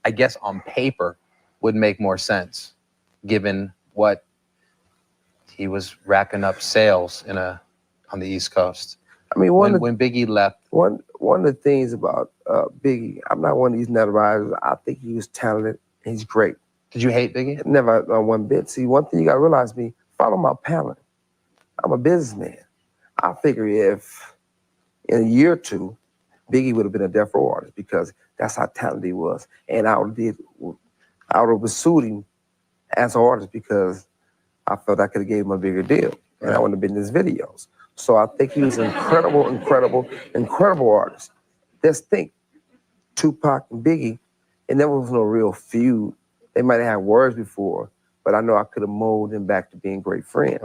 I guess on paper would make more sense given what he was racking up sales on the East Coast. I mean, when Biggie left. One of the things about Biggie, I'm not one of these net riders. I think he was talented. He's great. Did you hate Biggie? Never one bit. See, one thing you gotta realize, me, follow my talent. I'm a businessman. I figure if in a year or two, Biggie would have been a death row artist because that's how talented he was. And I would have pursued him as an artist because I felt I could have gave him a bigger deal. And I wouldn't have been in his videos. So I think he was an incredible artist. Just think, Tupac and Biggie, and there was no real feud. They might have had words before, but I know I could have molded them back to being great friends.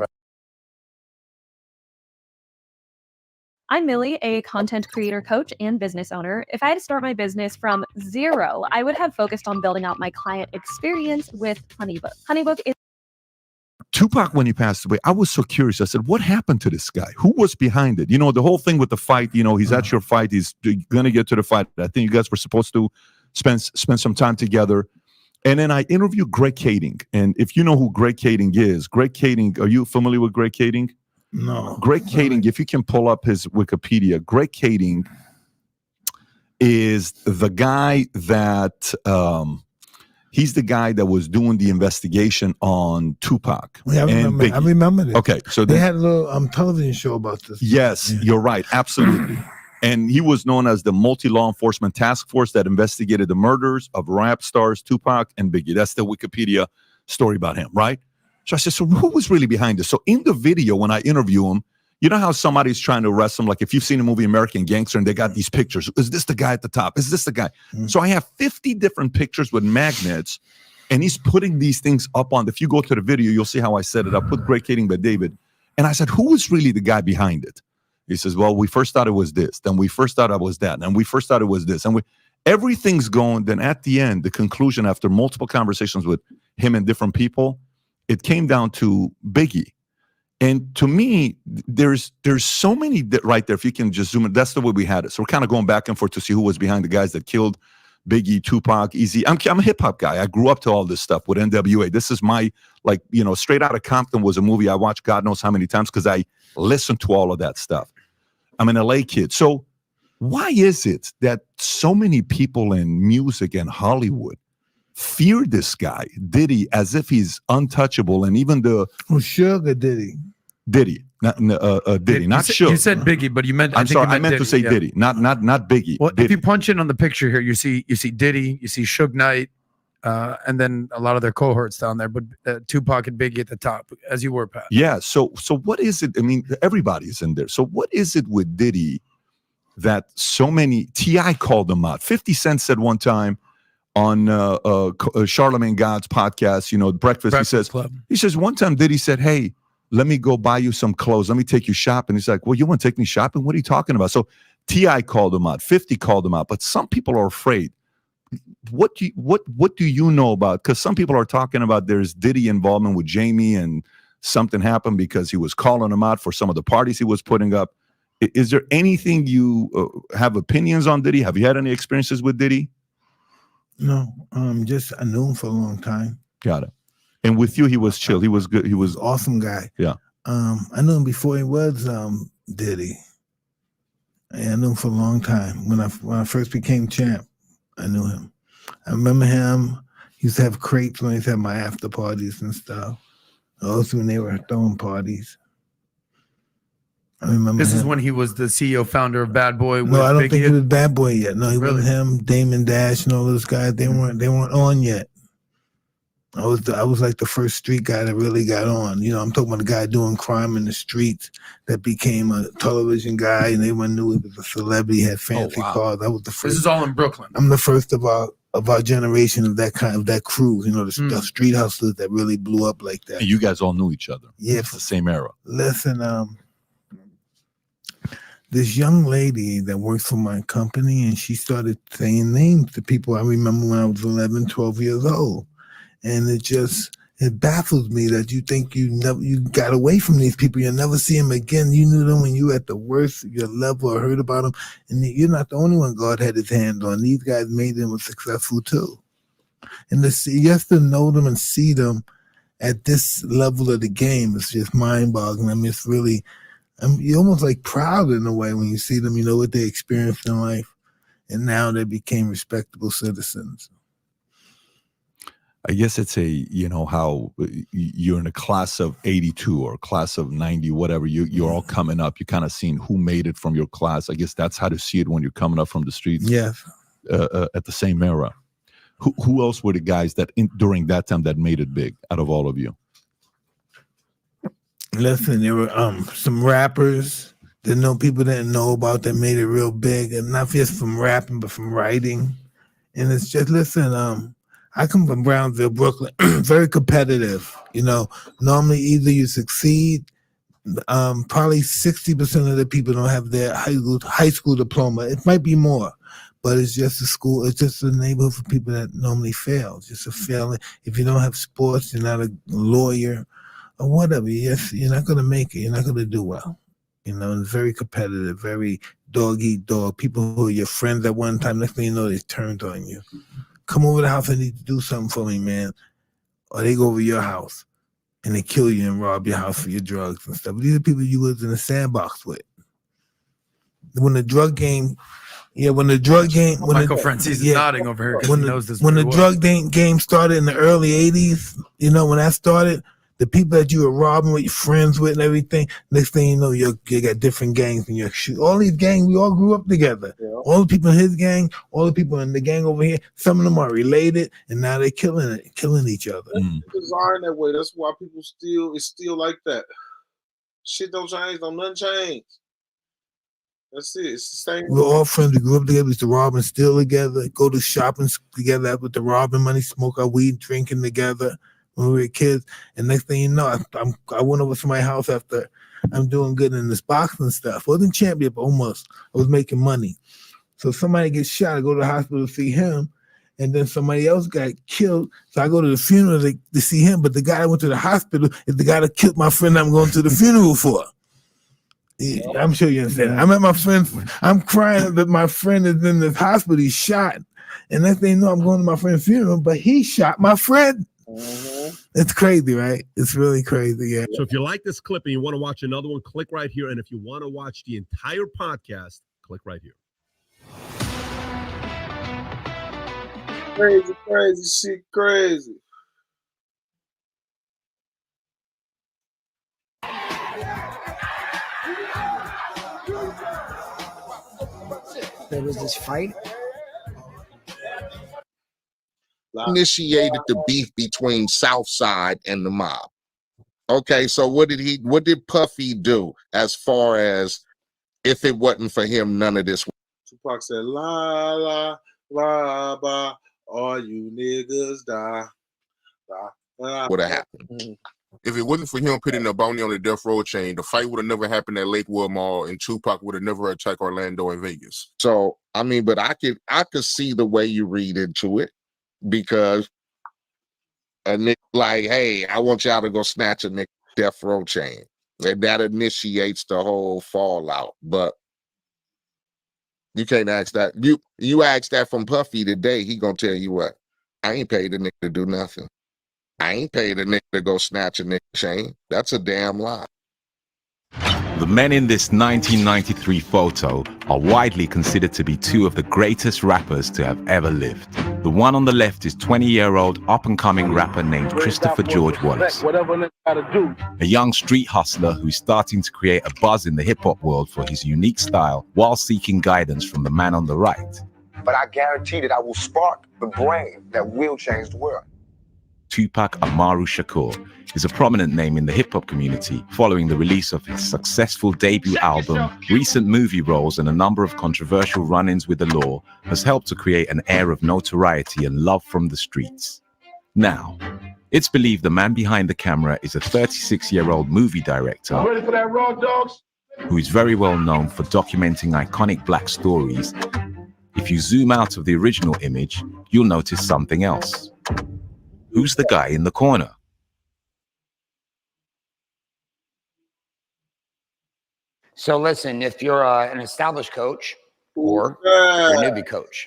I'm Millie, a content creator, coach, and business owner. If I had to start my business from zero, I would have focused on building out my client experience with HoneyBook. HoneyBook is Tupac, when he passed away, I was so curious. I said, what happened to this guy? Who was behind it? You know, the whole thing with the fight, you know, he's at your fight. He's going to get to the fight. I think you guys were supposed to spend some time together. And then I interviewed Greg Kading. And if you know who Greg Kading is, Greg Kading, are you familiar with Greg Kading? No. Greg Kading, if you can pull up his Wikipedia, Greg Kading is the guy that... he's the guy that was doing the investigation on Tupac. Yeah, I remember this. Okay, so they had a little television show about this. Yes, you're right, absolutely. And he was known as the multi-law enforcement task force that investigated the murders of rap stars Tupac and Biggie. That's the Wikipedia story about him, right? So I said, so who was really behind this? So in the video, when I interview him, you know how somebody's trying to arrest him? Like if you've seen the movie American Gangster and they got these pictures, is this the guy at the top? Is this the guy? So I have 50 different pictures with magnets, and he's putting these things up on. If you go to the video, you'll see how I set it up. Put Greg Kading by David. And I said, who is really the guy behind it? He says, well, we first thought it was this. Then we first thought it was that. And we first thought it was this. And everything's going. Then at the end, the conclusion, after multiple conversations with him and different people, it came down to Biggie. And to me, there's so many right there. If you can just zoom in, that's the way we had it. So we're kind of going back and forth to see who was behind the guys that killed Biggie, Tupac, Easy. I'm a hip hop guy. I grew up to all this stuff with NWA. This is my, like, you know, Straight Outta Compton was a movie I watched God knows how many times because I listened to all of that stuff. I'm an LA kid. So why is it that so many people in music and Hollywood fear this guy, Diddy, as if he's untouchable? And even the Sugar Diddy, not Diddy, not Sugar. You said Biggie, but you meant. I'm sorry, I meant to say Diddy, not Biggie. Well, Diddy. if you punch in on the picture here, you see Diddy, you see Suge Knight, and then a lot of their cohorts down there, but Tupac and Biggie at the top, as you were, Pat. Yeah. So what is it? I mean, everybody's in there. So what is it with Diddy that so many? T.I. called him out. 50 Cent said one time on Charlamagne God's podcast, you know, Breakfast Club. He says one time Diddy said, hey, let me go buy you some clothes. Let me take you shopping. He's like, well, you want to take me shopping? What are you talking about? So T.I. called him out. 50 called him out. But some people are afraid. What do you know about? Because some people are talking about there's Diddy involvement with Jamie and something happened because he was calling him out for some of the parties he was putting up. Is there anything you have opinions on Diddy? Have you had any experiences with Diddy? No, just I knew him for a long time. Got it. And with you, he was chill. He was good. He was awesome guy. Yeah. I knew him before he was Diddy. And I knew him for a long time. When I first became champ, I knew him. I remember him. He used to have crepes when he used to have my after parties and stuff. Also when they were throwing parties. I remember This him. is when he was the CEO founder of Bad Boy. No, I don't think he was Bad Boy yet. No, he wasn't him. Damon Dash and all those guys. They weren't on yet. I was like the first street guy that really got on. You know, I'm talking about a guy doing crime in the streets that became a television guy, and everyone knew he was a celebrity, had fancy cars. I was the first. This is all in Brooklyn. I'm the first of our generation of that crew. You know, the street hustlers that really blew up like that. And you guys all knew each other. Yeah, it's the same era. Listen, this young lady that works for my company, and she started saying names to people I remember when I was 11, 12 years old. And it It baffles me that you think you got away from these people. You'll never see them again. You knew them when you were at the worst of your level or heard about them. And you're not the only one God had his hand on. These guys made them successful too. And just to know them and see them at this level of the game is just mind-boggling. I mean, it's really, you're almost like proud in a way when you see them, you know, what they experienced in life. And now they became respectable citizens. I guess it's how you're in a class of 82 or a class of 90, whatever. You're all coming up. You're kind of seeing who made it from your class. I guess that's how to see it when you're coming up from the streets. Yes. At the same era. Who else were the guys that during that time that made it big out of all of you? Listen, there were some rappers that people didn't know about that made it real big, and not just from rapping, but from writing. And it's just, listen, I come from Brownsville, Brooklyn, very competitive. You know, normally either you succeed, probably 60% of the people don't have their high school diploma. It might be more, but it's just a school. It's just a neighborhood for people that normally fail. It's just a failing. If you don't have sports, you're not a lawyer or whatever. You're not going to make it. You're not going to do well. You know, it's very competitive, very dog eat dog. People who are your friends at one time, next thing you know, they turned on you. Come over to the house, I need to do something for me, man. Or they go over your house and they kill you and rob your house for your drugs and stuff. These are people you lived in a sandbox with. When the drug game, Michael Francis is nodding over here because he knows this. When the drug game started in the early 80s, you know, when that started, the people that you were robbing with your friends with and everything, next thing you know, you got different gangs in your shoe. All these gangs, we all grew up together. Yeah. All the people in his gang, all the people in the gang over here, some of them are related, and now they're killing each other. It's bizarre in that way. That's why it's still like that. Shit don't change, don't nothing change. That's it. It's the same. We're all friends. We grew up together. We used to rob and steal together, go to shopping together with the robbing money, smoke our weed, drinking together when we were kids. And next thing you know, I went over to my house after I'm doing good in this boxing stuff. Wasn't champion, but almost. I was making money. So somebody gets shot. I go to the hospital to see him. And then somebody else got killed. So I go to the funeral to see him. But the guy that went to the hospital is the guy that killed my friend I'm going to the funeral for. Yeah, I'm sure you understand. I'm at my friend's. I'm crying that my friend is in the hospital. He's shot. And next thing you know, I'm going to my friend's funeral, but he shot my friend. Mm-hmm. It's crazy, right? It's really crazy, yeah. So if you like this clip and you want to watch another one, click right here. And if you want to watch the entire podcast, click right here. Crazy shit, crazy. There was this fight. Initiated the beef between Southside and the mob. Okay, so what did Puffy do as far as if it wasn't for him, none of this? Tupac said, la, la, la, ba, all you niggas die. Would have happened. Mm-hmm. If it wasn't for him putting a bounty on the death row chain, the fight would have never happened at Lakewood Mall, and Tupac would have never attacked Orlando and Vegas. So, I mean, but I could see the way you read into it, because a nigga like, hey, I want y'all to go snatch a nigga death row chain. And that initiates the whole fallout. But you can't ask that. You ask that from Puffy today, he gonna tell you what? I ain't paid a nigga to do nothing. I ain't paid a nigga to go snatch a nigga chain. That's a damn lie. The men in this 1993 photo are widely considered to be two of the greatest rappers to have ever lived. The one on the left is 20-year-old up-and-coming rapper named Christopher George Wallace, a young street hustler who's starting to create a buzz in the hip-hop world for his unique style while seeking guidance from the man on the right. But I guarantee that I will spark the brain that will change the world. Tupac Amaru Shakur is a prominent name in the hip-hop community following the release of his successful debut album. Recent movie roles and a number of controversial run-ins with the law has helped to create an air of notoriety and love from the streets. Now, it's believed the man behind the camera is a 36-year-old movie director who is very well known for documenting iconic black stories. If you zoom out of the original image, you'll notice something else. Who's the guy in the corner? So listen, if you're an established coach or you're a newbie coach,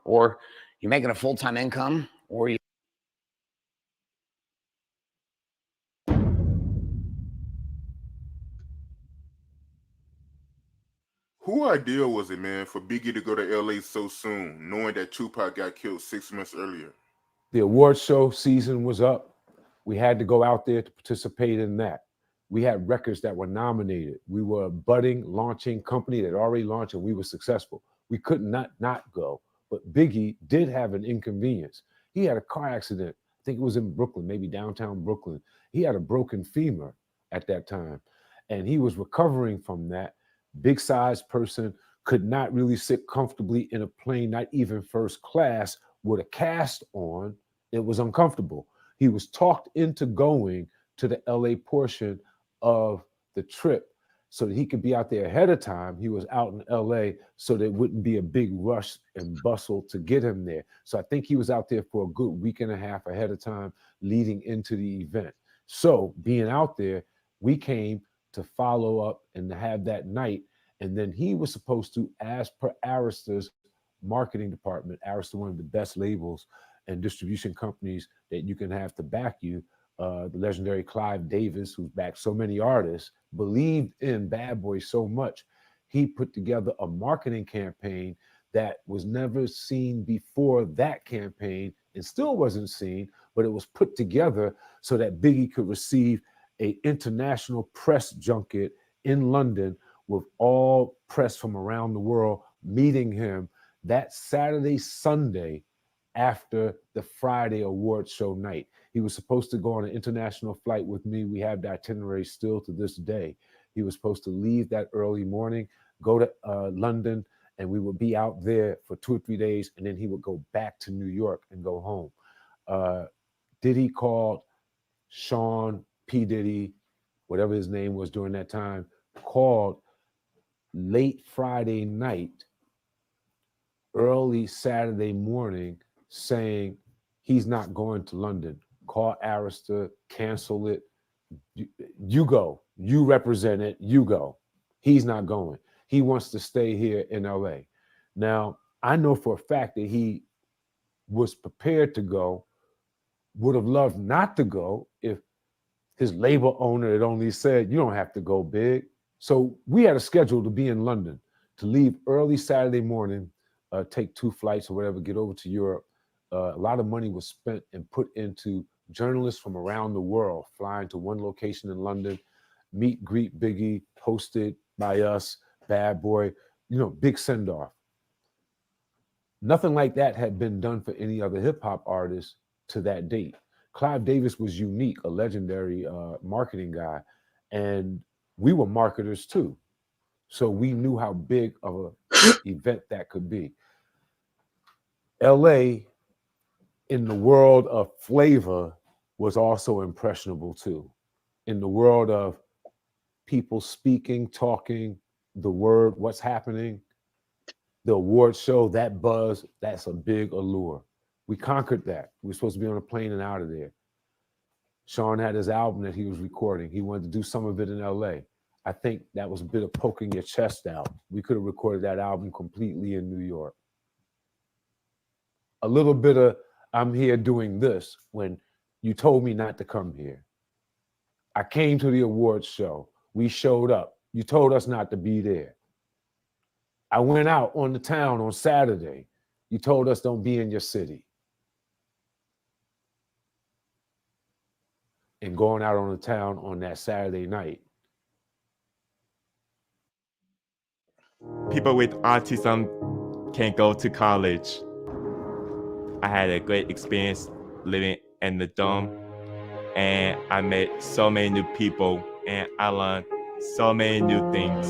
or you're making a full-time income, or you Who idea was it, man, for Biggie to go to LA so soon, knowing that Tupac got killed 6 months earlier? The award show season was up. We had to go out there to participate in that. We had records that were nominated. We were a budding, launching company that already launched, and we were successful. We could not go. But Biggie did have an inconvenience. He had a car accident. I think it was in Brooklyn, maybe downtown Brooklyn. He had a broken femur at that time, and he was recovering from that. Big-sized person, could not really sit comfortably in a plane, not even first class, with a cast on. It was uncomfortable. He was talked into going to the LA portion of the trip so that he could be out there ahead of time. He was out in LA so there wouldn't be a big rush and bustle to get him there. So I think he was out there for a good week and a half ahead of time leading into the event. So being out there, we came to follow up and to have that night. And then he was supposed to, as per Arresta's marketing department, Arista, one of the best labels and distribution companies that you can have to back you, the legendary Clive Davis, who's backed so many artists, believed in Bad Boy so much, he put together a marketing campaign that was never seen before that campaign and still wasn't seen, but it was put together so that Biggie could receive an international press junket in London with all press from around the world meeting him that Saturday, Sunday after the Friday award show night. He was supposed to go on an international flight with me. We have the itinerary still to this day. He was supposed to leave that early morning, go to London, and we would be out there for 2 or 3 days, and then he would go back to New York and go home. Diddy called Sean P. Diddy, whatever his name was during that time, called late Friday night, early Saturday morning, saying he's not going to London. Call Arista, cancel it. You go. You represent it. You go. He's not going. He wants to stay here in LA. Now, I know for a fact that he was prepared to go, would have loved not to go if his label owner had only said, you don't have to go, Big. So we had a schedule to be in London, to leave early Saturday morning, take 2 flights or whatever, get over to Europe. A lot of money was spent and put into journalists from around the world flying to one location in London, meet, greet Biggie, hosted by us, Bad Boy, big send-off. Nothing like that had been done for any other hip-hop artist to that date. Clive Davis was unique, a legendary marketing guy, and we were marketers too. So we knew how big of an event that could be. LA, in the world of flavor, was also impressionable too. In the world of people speaking, talking, the word, what's happening, the award show, that buzz, that's a big allure. We conquered that. We were supposed to be on a plane and out of there. Sean had his album that he was recording. He wanted to do some of it in LA. I think that was a bit of poking your chest out. We could have recorded that album completely in New York. A little bit of, I'm here doing this when you told me not to come here. I came to the awards show. We showed up. You told us not to be there. I went out on the town on Saturday. You told us don't be in your city. And going out on the town on that Saturday night. People with autism can go to college. I had a great experience living in the dorm, and I met so many new people, and I learned so many new things.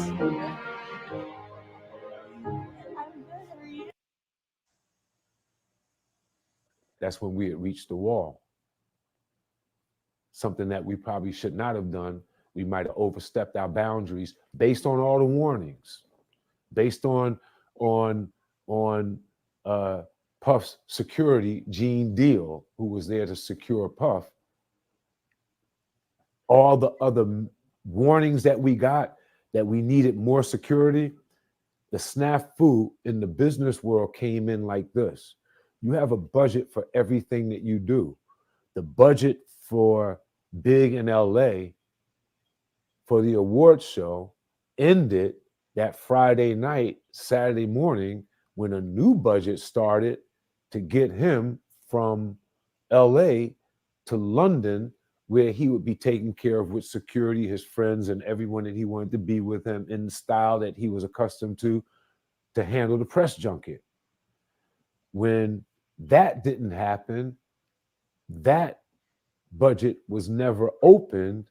That's when we had reached the wall. Something that we probably should not have done. We might have overstepped our boundaries based on all the warnings, based on Puff's security, Gene Deal, who was there to secure Puff. All the other warnings that we got, that we needed more security, the snafu in the business world came in like this. You have a budget for everything that you do. The budget for Big in LA for the award show ended that Friday night, Saturday morning, when a new budget started to get him from LA to London, where he would be taken care of with security, his friends, and everyone that he wanted to be with him in the style that he was accustomed to handle the press junket. When that didn't happen, that budget was never opened.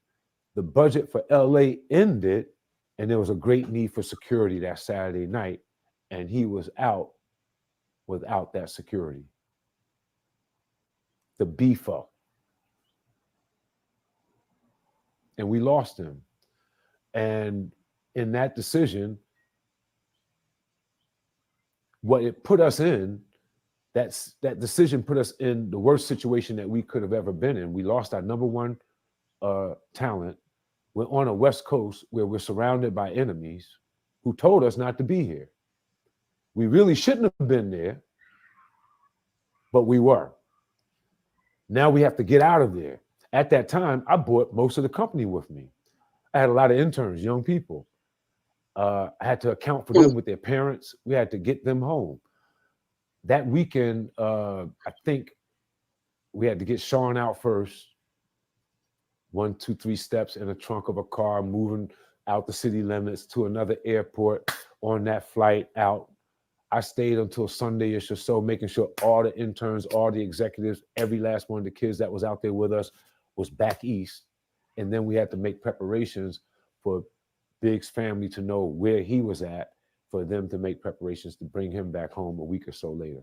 The budget for LA ended, and there was a great need for security that Saturday night, and he was out without that security. The BIFA. And we lost him. And in that decision, what it put us in, that decision put us in the worst situation that we could have ever been in. We lost our number one talent. We're on a West Coast where we're surrounded by enemies who told us not to be here. We really shouldn't have been there, but we were. Now we have to get out of there. At that time, I brought most of the company with me. I had a lot of interns, young people. I had to account for them with their parents. We had to get them home. That weekend, I think we had to get Sean out first. 1, 2, 3 steps in the trunk of a car, moving out the city limits to another airport on that flight out. I stayed until Sunday-ish or so, making sure all the interns, all the executives, every last one of the kids that was out there with us was back east. And then we had to make preparations for Big's family to know where he was at, for them to make preparations to bring him back home a week or so later.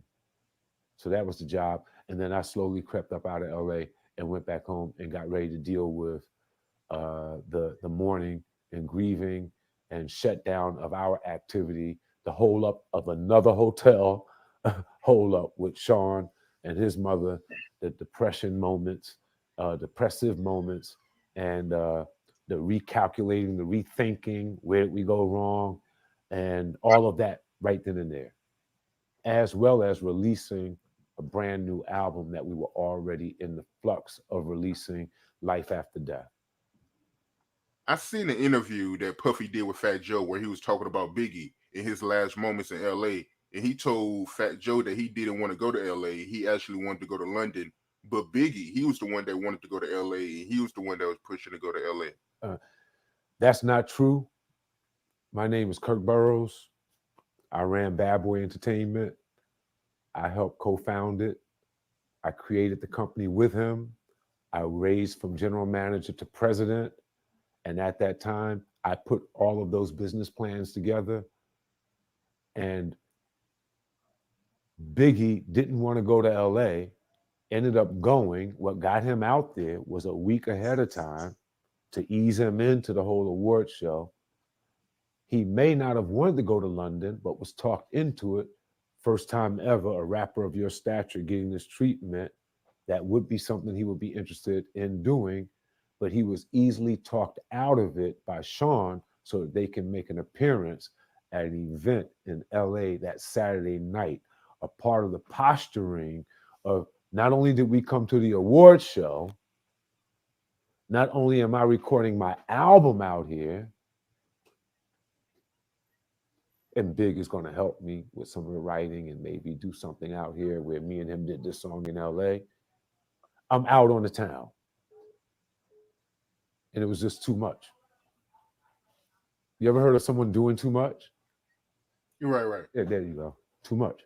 So that was the job. And then I slowly crept up out of LA and went back home and got ready to deal with the mourning and grieving and shutdown of our activity, the hold up of another hotel, hold up with Sean and his mother, the depression moments, depressive moments, and the recalculating, the rethinking, where did we go wrong, and all of that right then and there, as well as releasing a brand new album that we were already in the flux of releasing, Life After Death. I seen an interview that Puffy did with Fat Joe where he was talking about Biggie in his last moments in LA. And he told Fat Joe that he didn't want to go to LA. He actually wanted to go to London. But Biggie, he was the one that wanted to go to LA. And he was the one that was pushing to go to LA. That's not true. My name is Kirk Burrows. I ran Bad Boy Entertainment. I helped co-found it. I created the company with him. I raised from general manager to president. And at that time, I put all of those business plans together. And Biggie didn't want to go to LA, ended up going. What got him out there was a week ahead of time to ease him into the whole award show. He may not have wanted to go to London, but was talked into it. First time ever, a rapper of your stature getting this treatment, that would be something he would be interested in doing, but he was easily talked out of it by Sean so that they can make an appearance at an event in LA that Saturday night, a part of the posturing of not only did we come to the award show, not only am I recording my album out here, and Big is going to help me with some of the writing and maybe do something out here where me and him did this song in LA. I'm out on the town. And it was just too much. You ever heard of someone doing too much? You're right. Yeah, there you go. Too much.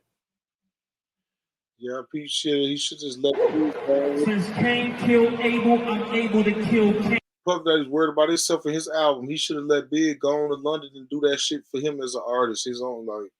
Yeah, he should just let it. Since Cain killed Abel, I'm able to kill Cain. Puff Daddy's worried about himself and his album. He should have let Big go on to London and do that shit for him as an artist. His own, like.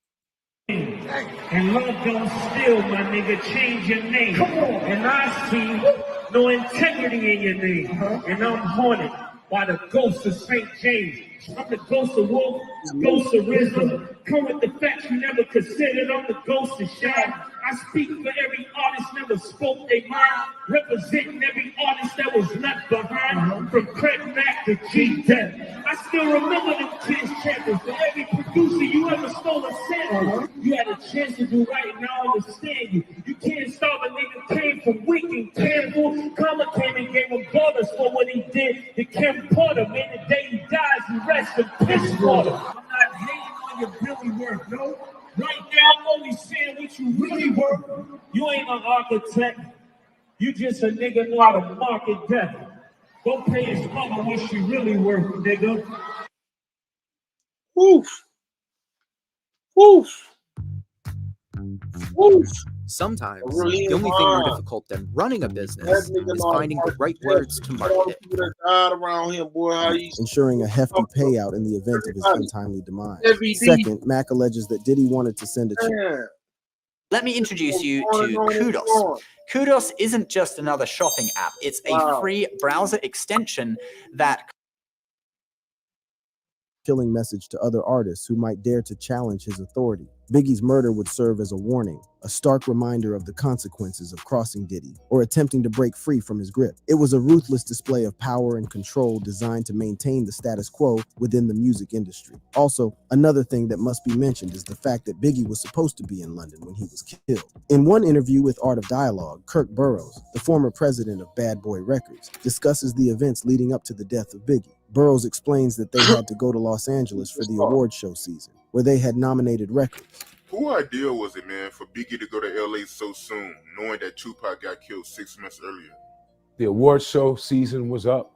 And love don't steal, my nigga. Change your name. Come on. And I see no integrity in your name. And I'm haunted by the ghost of St. James. I'm the ghost of Wolf, ghost of Wisdom. Come with the facts you never considered. I'm the ghost of Shine. I speak for every artist never spoke their mind, representing every artist that was left behind, from Craig Mack to G-Death. I still remember them kids chapters. For every producer you ever stole a sample, you had a chance to do right, and I understand you. You can't stop a nigga came from weak and terrible. Karma came and gave him brothers for what he did to Kim Porter. Man, the day he dies, he rests in piss water. I'm not hating on your really worth, no. Right now, I'm only saying what you really worth. You ain't an architect. You just a nigga know how to market death. Go pay his mama what she really worth, nigga. Woof. Woof. Woof. Sometimes, Really the only thing more hard. difficult than running a That business nigga is know how to finding the market right death. words to All market the it. people that died around him, boy, how you ensuring a hefty payout in the event of his Everybody. untimely demise. Every Second, Mac alleges that Diddy wanted to send a check. man. Let me introduce you On and to on and Kudos. on. Kudos isn't just another shopping app. It's a Wow. free browser extension that Killing message to other artists who might dare to challenge his authority. Biggie's murder would serve as a warning, a stark reminder of the consequences of crossing Diddy or attempting to break free from his grip. It was a ruthless display of power and control designed to maintain the status quo within the music industry. Also, another thing that must be mentioned is the fact that Biggie was supposed to be in London when he was killed. In one interview with Art of Dialogue, Kirk Burroughs, the former president of Bad Boy Records, discusses the events leading up to the death of Biggie. Burroughs explains that they had to go to Los Angeles for the award show season, where they had nominated records. Who idea was it, man, for Biggie to go to LA so soon, knowing that Tupac got killed 6 months earlier? The award show season was up.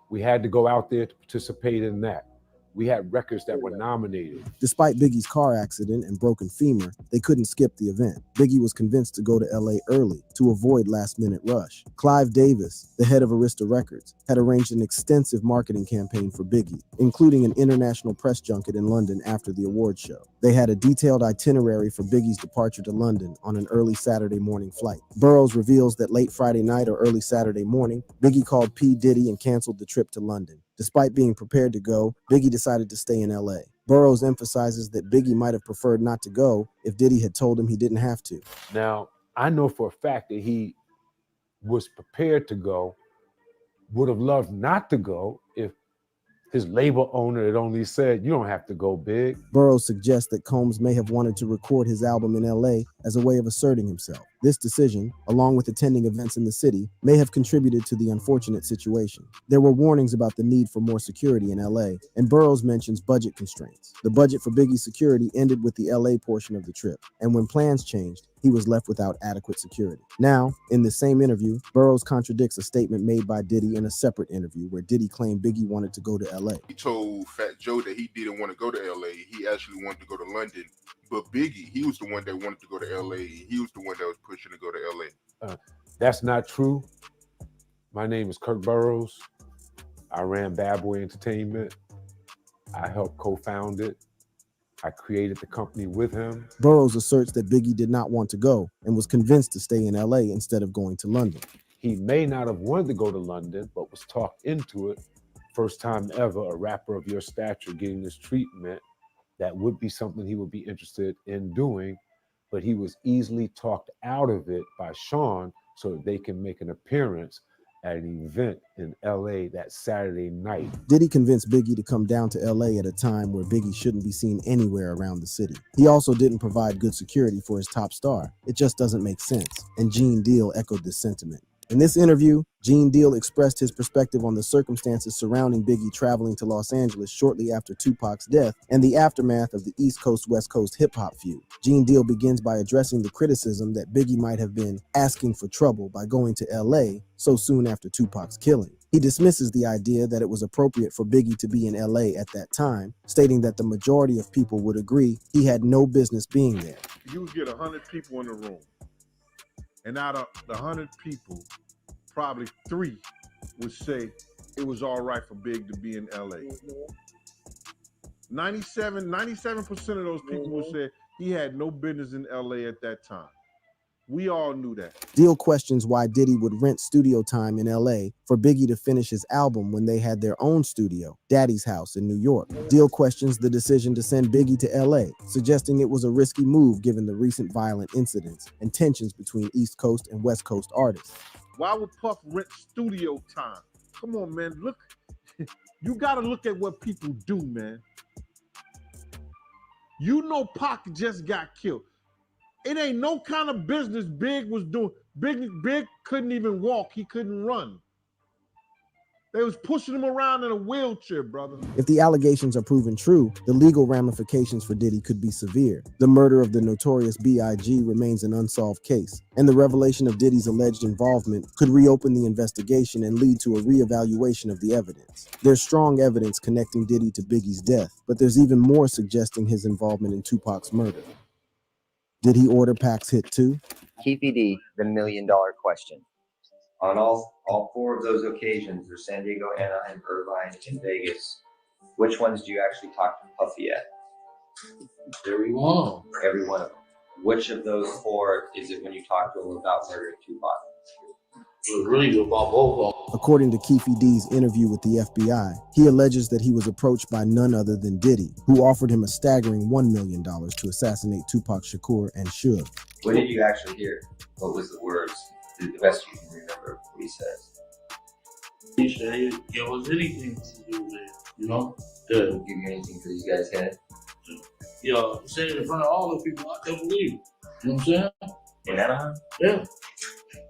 We had to go out there to participate in that. We had records that were nominated. Despite Biggie's car accident and broken femur, they couldn't skip the event. Biggie was convinced to go to LA early to avoid last-minute rush. Clive Davis, the head of Arista Records, had arranged an extensive marketing campaign for Biggie, including an international press junket in London after the award show. They had a detailed itinerary for Biggie's departure to London on an early Saturday morning flight. Burroughs reveals that late Friday night or early Saturday morning, Biggie called P. Diddy and canceled the trip to London. Despite being prepared to go, Biggie decided to stay in LA. Burroughs emphasizes that Biggie might have preferred not to go if Diddy had told him he didn't have to. Now, I know for a fact that he was prepared to go, would have loved not to go if his label owner had only said, you don't have to go big. Burroughs suggests that Combs may have wanted to record his album in LA as a way of asserting himself. This decision, along with attending events in the city, may have contributed to the unfortunate situation. There were warnings about the need for more security in LA, and Burroughs mentions budget constraints. The budget for Biggie's security ended with the LA portion of the trip, and when plans changed, he was left without adequate security. Now, in the same interview, Burroughs contradicts a statement made by Diddy in a separate interview where Diddy claimed Biggie wanted to go to LA. He told Fat Joe that he didn't want to go to LA. He actually wanted to go to London. But Biggie, he was the one that wanted to go to LA. He was the one that was pushing to go to LA. That's not true. My name is Kirk Burroughs. I ran Bad Boy Entertainment. I helped co-found it. I created the company with him. Burroughs asserts that Biggie did not want to go and was convinced to stay in LA instead of going to London. He may not have wanted to go to London, but was talked into it. First time ever a rapper of your stature getting this treatment. That would be something he would be interested in doing, but he was easily talked out of it by Sean so that they can make an appearance at an event in LA that Saturday night. Diddy convinced Biggie to come down to LA at a time where Biggie shouldn't be seen anywhere around the city. He also didn't provide good security for his top star. It just doesn't make sense, and Gene Deal echoed this sentiment. In this interview, Gene Deal expressed his perspective on the circumstances surrounding Biggie traveling to Los Angeles shortly after Tupac's death and the aftermath of the East Coast-West Coast hip-hop feud. Gene Deal begins by addressing the criticism that Biggie might have been asking for trouble by going to LA so soon after Tupac's killing. He dismisses the idea that it was appropriate for Biggie to be in LA at that time, stating that the majority of people would agree he had no business being there. You would get 100 people in the room, and out of the 100 people, probably 3 would say it was all right for Big to be in LA. 97% of those people would say he had no business in LA at that time. We all knew that. Deal questions why Diddy would rent studio time in LA for Biggie to finish his album when they had their own studio, Daddy's House in New York. Deal questions the decision to send Biggie to LA, suggesting it was a risky move given the recent violent incidents and tensions between East Coast and West Coast artists. Why would Puff rent studio time Come on, man. Look, you got to look at what people do, man. You know Pac just got killed. It ain't no kind of business Big was doing. Big couldn't even walk. He couldn't run. They was pushing him around in a wheelchair, brother. If the allegations are proven true, the legal ramifications for Diddy could be severe. The murder of the notorious B.I.G. remains an unsolved case, and the revelation of Diddy's alleged involvement could reopen the investigation and lead to a reevaluation of the evidence. There's strong evidence connecting Diddy to Biggie's death, but there's even more suggesting his involvement in Tupac's murder. Did he order Pac's hit too? Keefy D, the $1 million question. On all four of those occasions, there's San Diego, Anaheim, Irvine, and Vegas. Which ones do you actually talk to Puffy at? Every one. Every one of them. Which of those four is it when you talk to him about murdering Tupac? It was really about both of them. According to Keefy D's interview with the FBI, he alleges that he was approached by none other than Diddy, who offered him a staggering $1 million to assassinate Tupac Shakur and Suge. What did you actually hear? What was the words? The best you can remember what he says. He said it was anything to do with it, you know? Give you anything for these guys' head? Yeah, saying it in front of all the people, I can't believe it. You know what I'm saying? In Anaheim? Yeah.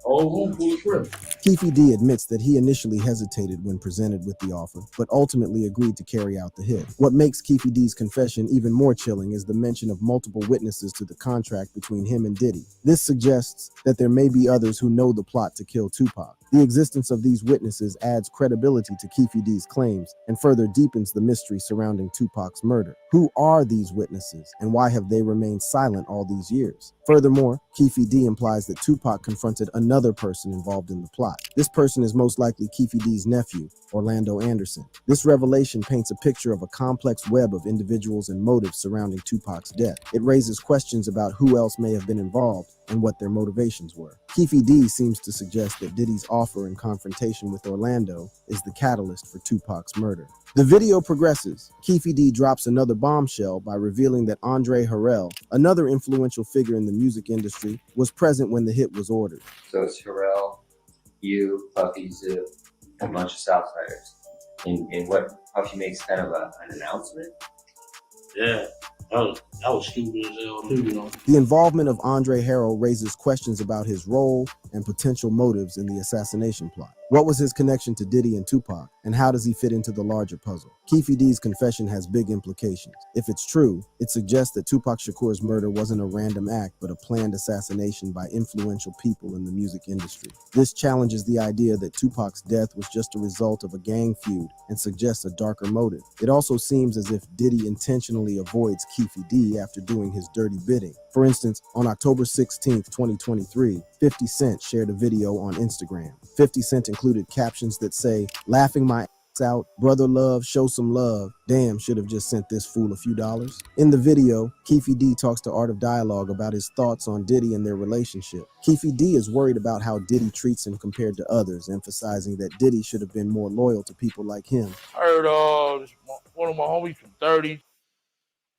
All room full of shrimp. Keefy D admits that he initially hesitated when presented with the offer, but ultimately agreed to carry out the hit. What makes Keefy D's confession even more chilling is the mention of multiple witnesses to the contract between him and Diddy. This suggests that there may be others who know the plot to kill Tupac. The existence of these witnesses adds credibility to Keefy D's claims and further deepens the mystery surrounding Tupac's murder. Who are these witnesses, and why have they remained silent all these years? Furthermore, Keefy D implies that Tupac confronted another person involved in the plot. This person is most likely Keefy D's nephew, Orlando Anderson. This revelation paints a picture of a complex web of individuals and motives surrounding Tupac's death. It raises questions about who else may have been involved and what their motivations were. Keefy D seems to suggest that Diddy's offer and confrontation with Orlando is the catalyst for Tupac's murder. The video progresses. Keefy D drops another bombshell by revealing that Andre Harrell, another influential figure in the music industry, was present when the hit was ordered. So it's Harrell, you, Puffy, Zip, and a bunch of Southsiders. And what Puffy makes kind of an announcement? Yeah. That was stupid as hell too, you know. The involvement of Andre Harrell raises questions about his role and potential motives in the assassination plot. What was his connection to Diddy and Tupac, and how does he fit into the larger puzzle? Keefy D's confession has big implications. If it's true, it suggests that Tupac Shakur's murder wasn't a random act, but a planned assassination by influential people in the music industry. This challenges the idea that Tupac's death was just a result of a gang feud and suggests a darker motive. It also seems as if Diddy intentionally avoids Keefy D after doing his dirty bidding. For instance, on October 16th, 2023, 50 Cent shared a video on Instagram. 50 Cent included captions that say, "Laughing my ass out, brother love, show some love. Damn, should have just sent this fool a few dollars." In the video, Keefy D talks to Art of Dialogue about his thoughts on Diddy and their relationship. Keefy D is worried about how Diddy treats him compared to others, emphasizing that Diddy should have been more loyal to people like him. I heard one of my homies from 30.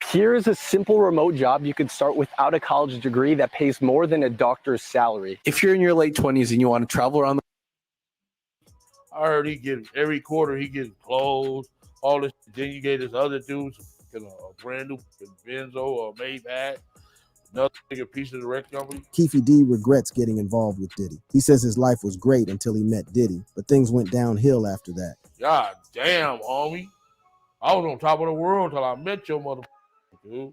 Here's a simple remote job you could start without a college degree that pays more than a doctor's salary. If you're in your late 20s and you want to travel around the I heard he get every quarter he gets clothes, all this. Then you get this other dude a brand new Benzo or Maybach, another nigga piece of the rec company. Keefy D regrets getting involved with Diddy. He says his life was great until he met Diddy, but things went downhill after that. God damn, homie. I was on top of the world till I met your mother, dude.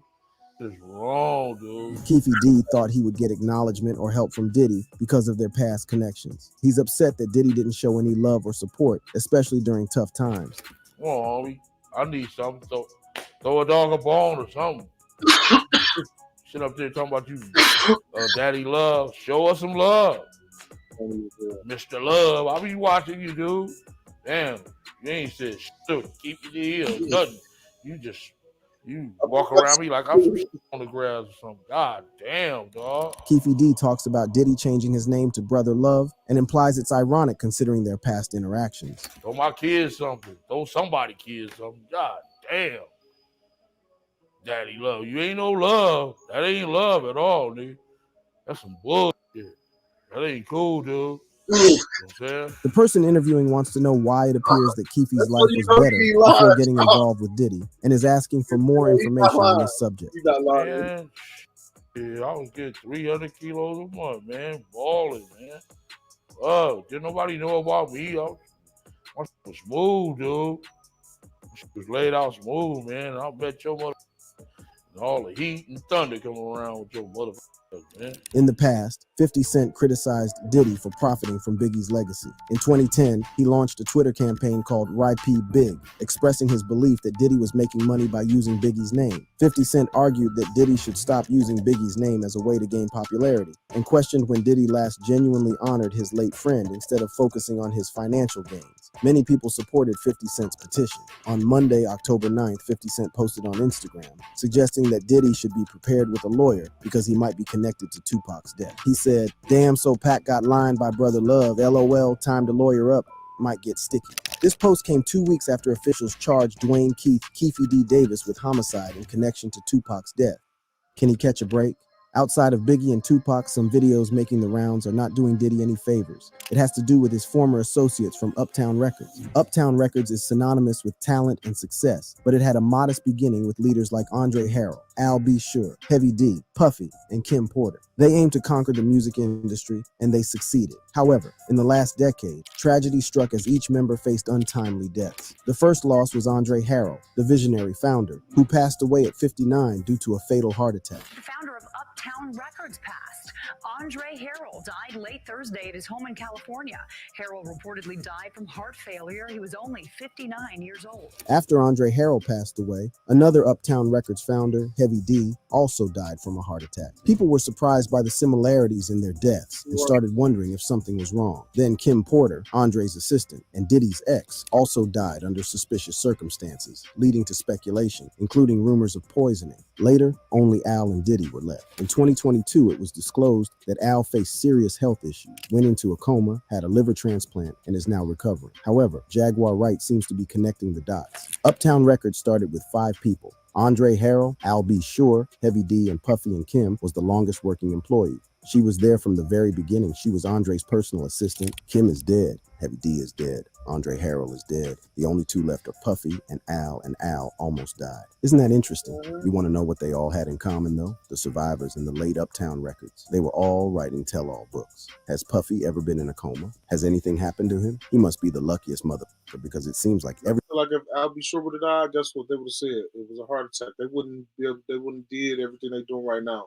It's wrong, dude. Keefy D thought he would get acknowledgement or help from Diddy because of their past connections. He's upset that Diddy didn't show any love or support, especially during tough times. Come on, homie. I need something. Throw a dog a bone or something. Sit up there talking about you, Daddy Love. Show us some love. Mr. Love, I be watching you, dude. Damn, you ain't said shit. Keep it here or nothing. You walk around me like I'm on the grass or something. God damn, dog. Keefy D talks about Diddy changing his name to Brother Love and implies it's ironic considering their past interactions. Throw my kids something. Throw somebody kids something. God damn. Daddy Love. You ain't no love. That ain't love at all, nigga. That's some bullshit. That ain't cool, dude. The person interviewing wants to know why it appears that Keefy's life was better he before lied. getting involved with Diddy, and is asking for more information on this subject. He's not lying. Man, yeah, I was getting 300 kilos a month, man. Balling, man. Oh, didn't nobody know about me. I was smooth, dude. She was laid out smooth, man. I'll bet your mother all the heat and thunder coming around with your motherfucker, man. In the past, 50 Cent criticized Diddy for profiting from Biggie's legacy. In 2010, he launched a Twitter campaign called RIP Big, expressing his belief that Diddy was making money by using Biggie's name. 50 Cent argued that Diddy should stop using Biggie's name as a way to gain popularity, and questioned when Diddy last genuinely honored his late friend instead of focusing on his financial gains. Many people supported 50 Cent's petition. On Monday, October 9th, 50 Cent posted on Instagram, suggesting that Diddy should be prepared with a lawyer because he might be connected to Tupac's death. He said, "Damn, so Pac got lined by Brother Love. LOL, time to lawyer up. Might get sticky." This post came 2 weeks after officials charged Dwayne Keefy D Davis with homicide in connection to Tupac's death. Can he catch a break? Outside of Biggie and Tupac, some videos making the rounds are not doing Diddy any favors. It has to do with his former associates from Uptown Records. Uptown Records is synonymous with talent and success, but it had a modest beginning with leaders like Andre Harrell, Al B. Sure, Heavy D, Puffy, and Kim Porter. They aimed to conquer the music industry, and they succeeded. However, in the last decade, tragedy struck as each member faced untimely deaths. The first loss was Andre Harrell, the visionary founder, who passed away at 59 due to a fatal heart attack. The founder of Uptown Records passed. Andre Harrell died late Thursday at his home in California. Harrell reportedly died from heart failure. He was only 59 years old. After Andre Harrell passed away, another Uptown Records founder, Heavy D, also died from a heart attack. People were surprised by the similarities in their deaths and started wondering if something was wrong. Then Kim Porter, Andre's assistant, and Diddy's ex also died under suspicious circumstances, leading to speculation, including rumors of poisoning. Later, only Al and Diddy were left. In 2022, it was disclosed that Al faced serious health issues, went into a coma, had a liver transplant, and is now recovering. However, Jaguar Wright seems to be connecting the dots. Uptown Records started with 5 people. Andre Harrell, Al B. Sure, Heavy D, and Puffy and Kim was the longest working employee. She was there from the very beginning. She was Andre's personal assistant. Kim is dead. Heavy D is dead. Andre Harrell is dead. The only 2 left are Puffy and Al almost died. Isn't that interesting? You want to know what they all had in common, though? The survivors in the late Uptown Records. They were all writing tell-all books. Has Puffy ever been in a coma? Has anything happened to him? He must be the luckiest motherfucker, because it seems like every... Like if I'll be sure would have died, guess what they would have said? It was a heart attack. They wouldn't did everything they're doing right now.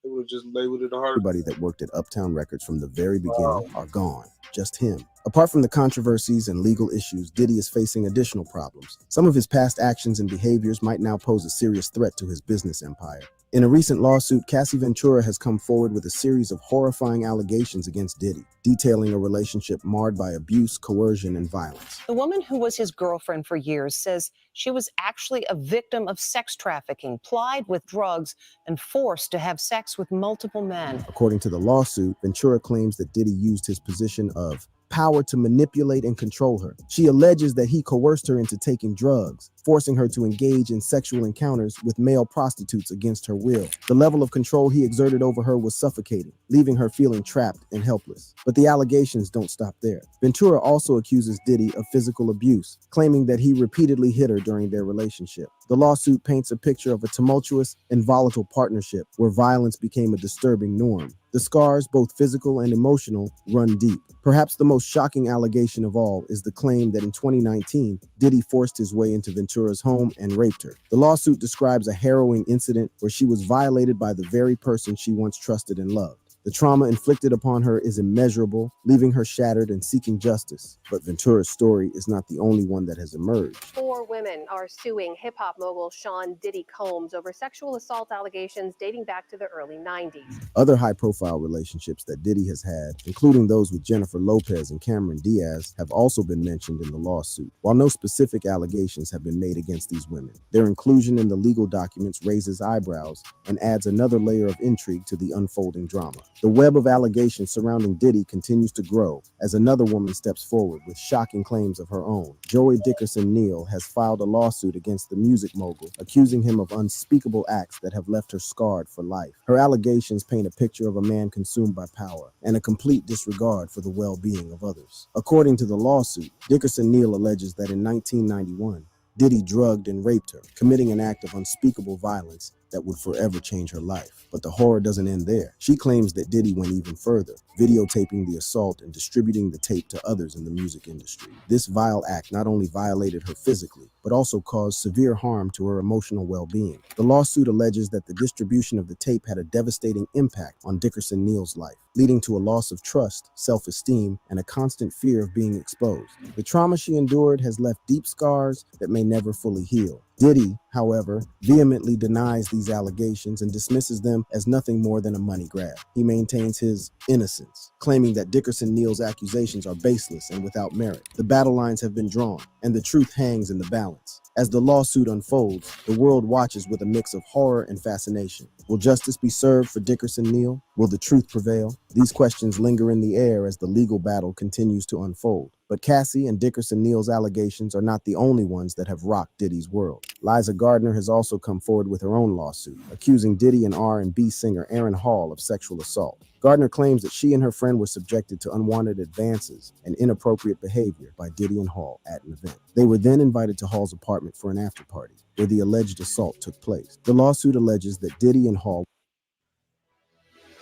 They would have just labeled it a heart attack. Everybody that worked at Uptown Records from the very beginning are gone. Just him. Apart from the controversies and legal issues, Diddy is facing additional problems. Some of his past actions and behaviors might now pose a serious threat to his business empire. In a recent lawsuit, Cassie Ventura has come forward with a series of horrifying allegations against Diddy, detailing a relationship marred by abuse, coercion, and violence. The woman who was his girlfriend for years says she was actually a victim of sex trafficking, plied with drugs, and forced to have sex with multiple men. According to the lawsuit, Ventura claims that Diddy used his position of power to manipulate and control her. She alleges that he coerced her into taking drugs, forcing her to engage in sexual encounters with male prostitutes against her will. The level of control he exerted over her was suffocating, leaving her feeling trapped and helpless. But the allegations don't stop there. Ventura also accuses Diddy of physical abuse, claiming that he repeatedly hit her during their relationship. The lawsuit paints a picture of a tumultuous and volatile partnership where violence became a disturbing norm. The scars, both physical and emotional, run deep. Perhaps the most shocking allegation of all is the claim that in 2019, Diddy forced his way into Ventura's home and raped her. The lawsuit describes a harrowing incident where she was violated by the very person she once trusted and loved. The trauma inflicted upon her is immeasurable, leaving her shattered and seeking justice. But Ventura's story is not the only one that has emerged. 4 women are suing hip-hop mogul Sean Diddy Combs over sexual assault allegations dating back to the early 90s. Other high-profile relationships that Diddy has had, including those with Jennifer Lopez and Cameron Diaz, have also been mentioned in the lawsuit. While no specific allegations have been made against these women, their inclusion in the legal documents raises eyebrows and adds another layer of intrigue to the unfolding drama. The web of allegations surrounding Diddy continues to grow as another woman steps forward with shocking claims of her own. Joy Dickerson Neal has filed a lawsuit against the music mogul, accusing him of unspeakable acts that have left her scarred for life. Her allegations paint a picture of a man consumed by power and a complete disregard for the well-being of others. According to the lawsuit, Dickerson Neal alleges that in 1991, Diddy drugged and raped her, committing an act of unspeakable violence that would forever change her life. But the horror doesn't end there. She claims that Diddy went even further, videotaping the assault and distributing the tape to others in the music industry. This vile act not only violated her physically, but also caused severe harm to her emotional well-being. The lawsuit alleges that the distribution of the tape had a devastating impact on Dickerson Neal's life, leading to a loss of trust, self-esteem, and a constant fear of being exposed. The trauma she endured has left deep scars that may never fully heal. Diddy, however, vehemently denies these allegations and dismisses them as nothing more than a money grab. He maintains his innocence, claiming that Dickerson Neal's accusations are baseless and without merit. The battle lines have been drawn, and the truth hangs in the balance. As the lawsuit unfolds, the world watches with a mix of horror and fascination. Will justice be served for Dickerson Neal? Will the truth prevail? These questions linger in the air as the legal battle continues to unfold. But Cassie and Dickerson Neal's allegations are not the only ones that have rocked Diddy's world. Liza Gardner has also come forward with her own lawsuit, accusing Diddy and R&B singer Aaron Hall of sexual assault. Gardner claims that she and her friend were subjected to unwanted advances and inappropriate behavior by Diddy and Hall at an event. They were then invited to Hall's apartment for an after-party, where the alleged assault took place. The lawsuit alleges that Diddy and Hall...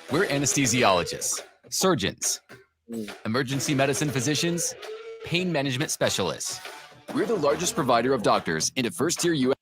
We're anesthesiologists, surgeons, emergency medicine physicians, pain management specialists. We're the largest provider of doctors into first-tier U.S.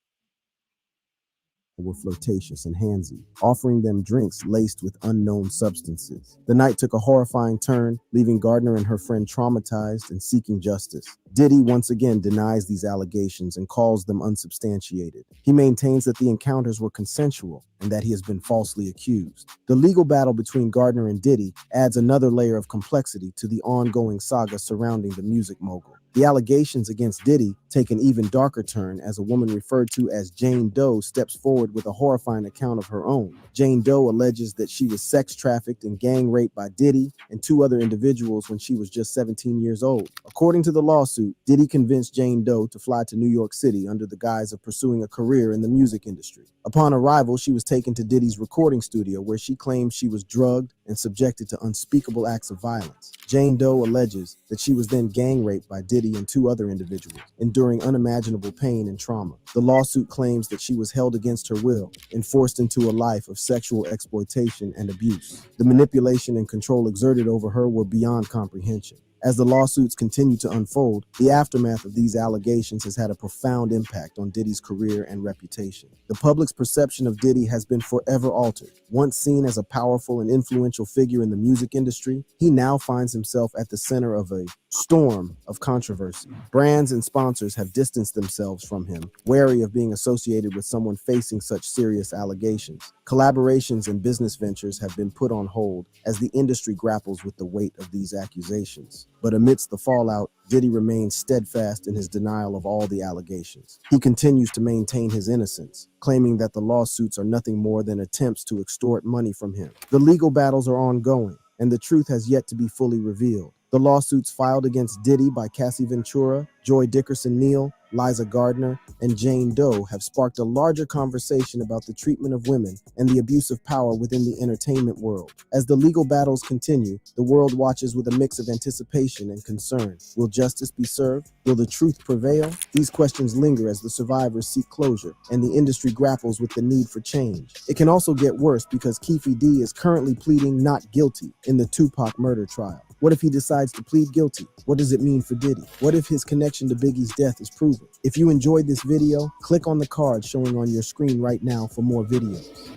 were flirtatious and handsy, offering them drinks laced with unknown substances. The night took a horrifying turn, leaving Gardner and her friend traumatized and seeking justice. Diddy once again denies these allegations and calls them unsubstantiated. He maintains that the encounters were consensual and that he has been falsely accused. The legal battle between Gardner and Diddy adds another layer of complexity to the ongoing saga surrounding the music mogul. The allegations against Diddy take an even darker turn as a woman referred to as Jane Doe steps forward with a horrifying account of her own. Jane Doe alleges that she was sex trafficked and gang raped by Diddy and two other individuals when she was just 17 years old. According to the lawsuit, Diddy convinced Jane Doe to fly to New York City under the guise of pursuing a career in the music industry. Upon arrival, she was taken to Diddy's recording studio where she claims she was drugged and subjected to unspeakable acts of violence. Jane Doe alleges that she was then gang raped by Diddy and two other individuals, enduring unimaginable pain and trauma. The lawsuit claims that she was held against her will and forced into a life of sexual exploitation and abuse. The manipulation and control exerted over her were beyond comprehension. As the lawsuits continue to unfold, the aftermath of these allegations has had a profound impact on Diddy's career and reputation. The public's perception of Diddy has been forever altered. Once seen as a powerful and influential figure in the music industry, he now finds himself at the center of a storm of controversy. Brands and sponsors have distanced themselves from him, wary of being associated with someone facing such serious allegations. Collaborations and business ventures have been put on hold as the industry grapples with the weight of these accusations. But amidst the fallout, Diddy remains steadfast in his denial of all the allegations. He continues to maintain his innocence, claiming that the lawsuits are nothing more than attempts to extort money from him. The legal battles are ongoing, and the truth has yet to be fully revealed. The lawsuits filed against Diddy by Cassie Ventura, Joy Dickerson Neal, Liza Gardner, and Jane Doe have sparked a larger conversation about the treatment of women and the abuse of power within the entertainment world. As the legal battles continue, the world watches with a mix of anticipation and concern. Will justice be served? Will the truth prevail? These questions linger as the survivors seek closure and the industry grapples with the need for change. It can also get worse because Keefy D is currently pleading not guilty in the Tupac murder trial. What if he decides to plead guilty? What does it mean for Diddy? What if his connection to Biggie's death is proven? If you enjoyed this video, click on the card showing on your screen right now for more videos.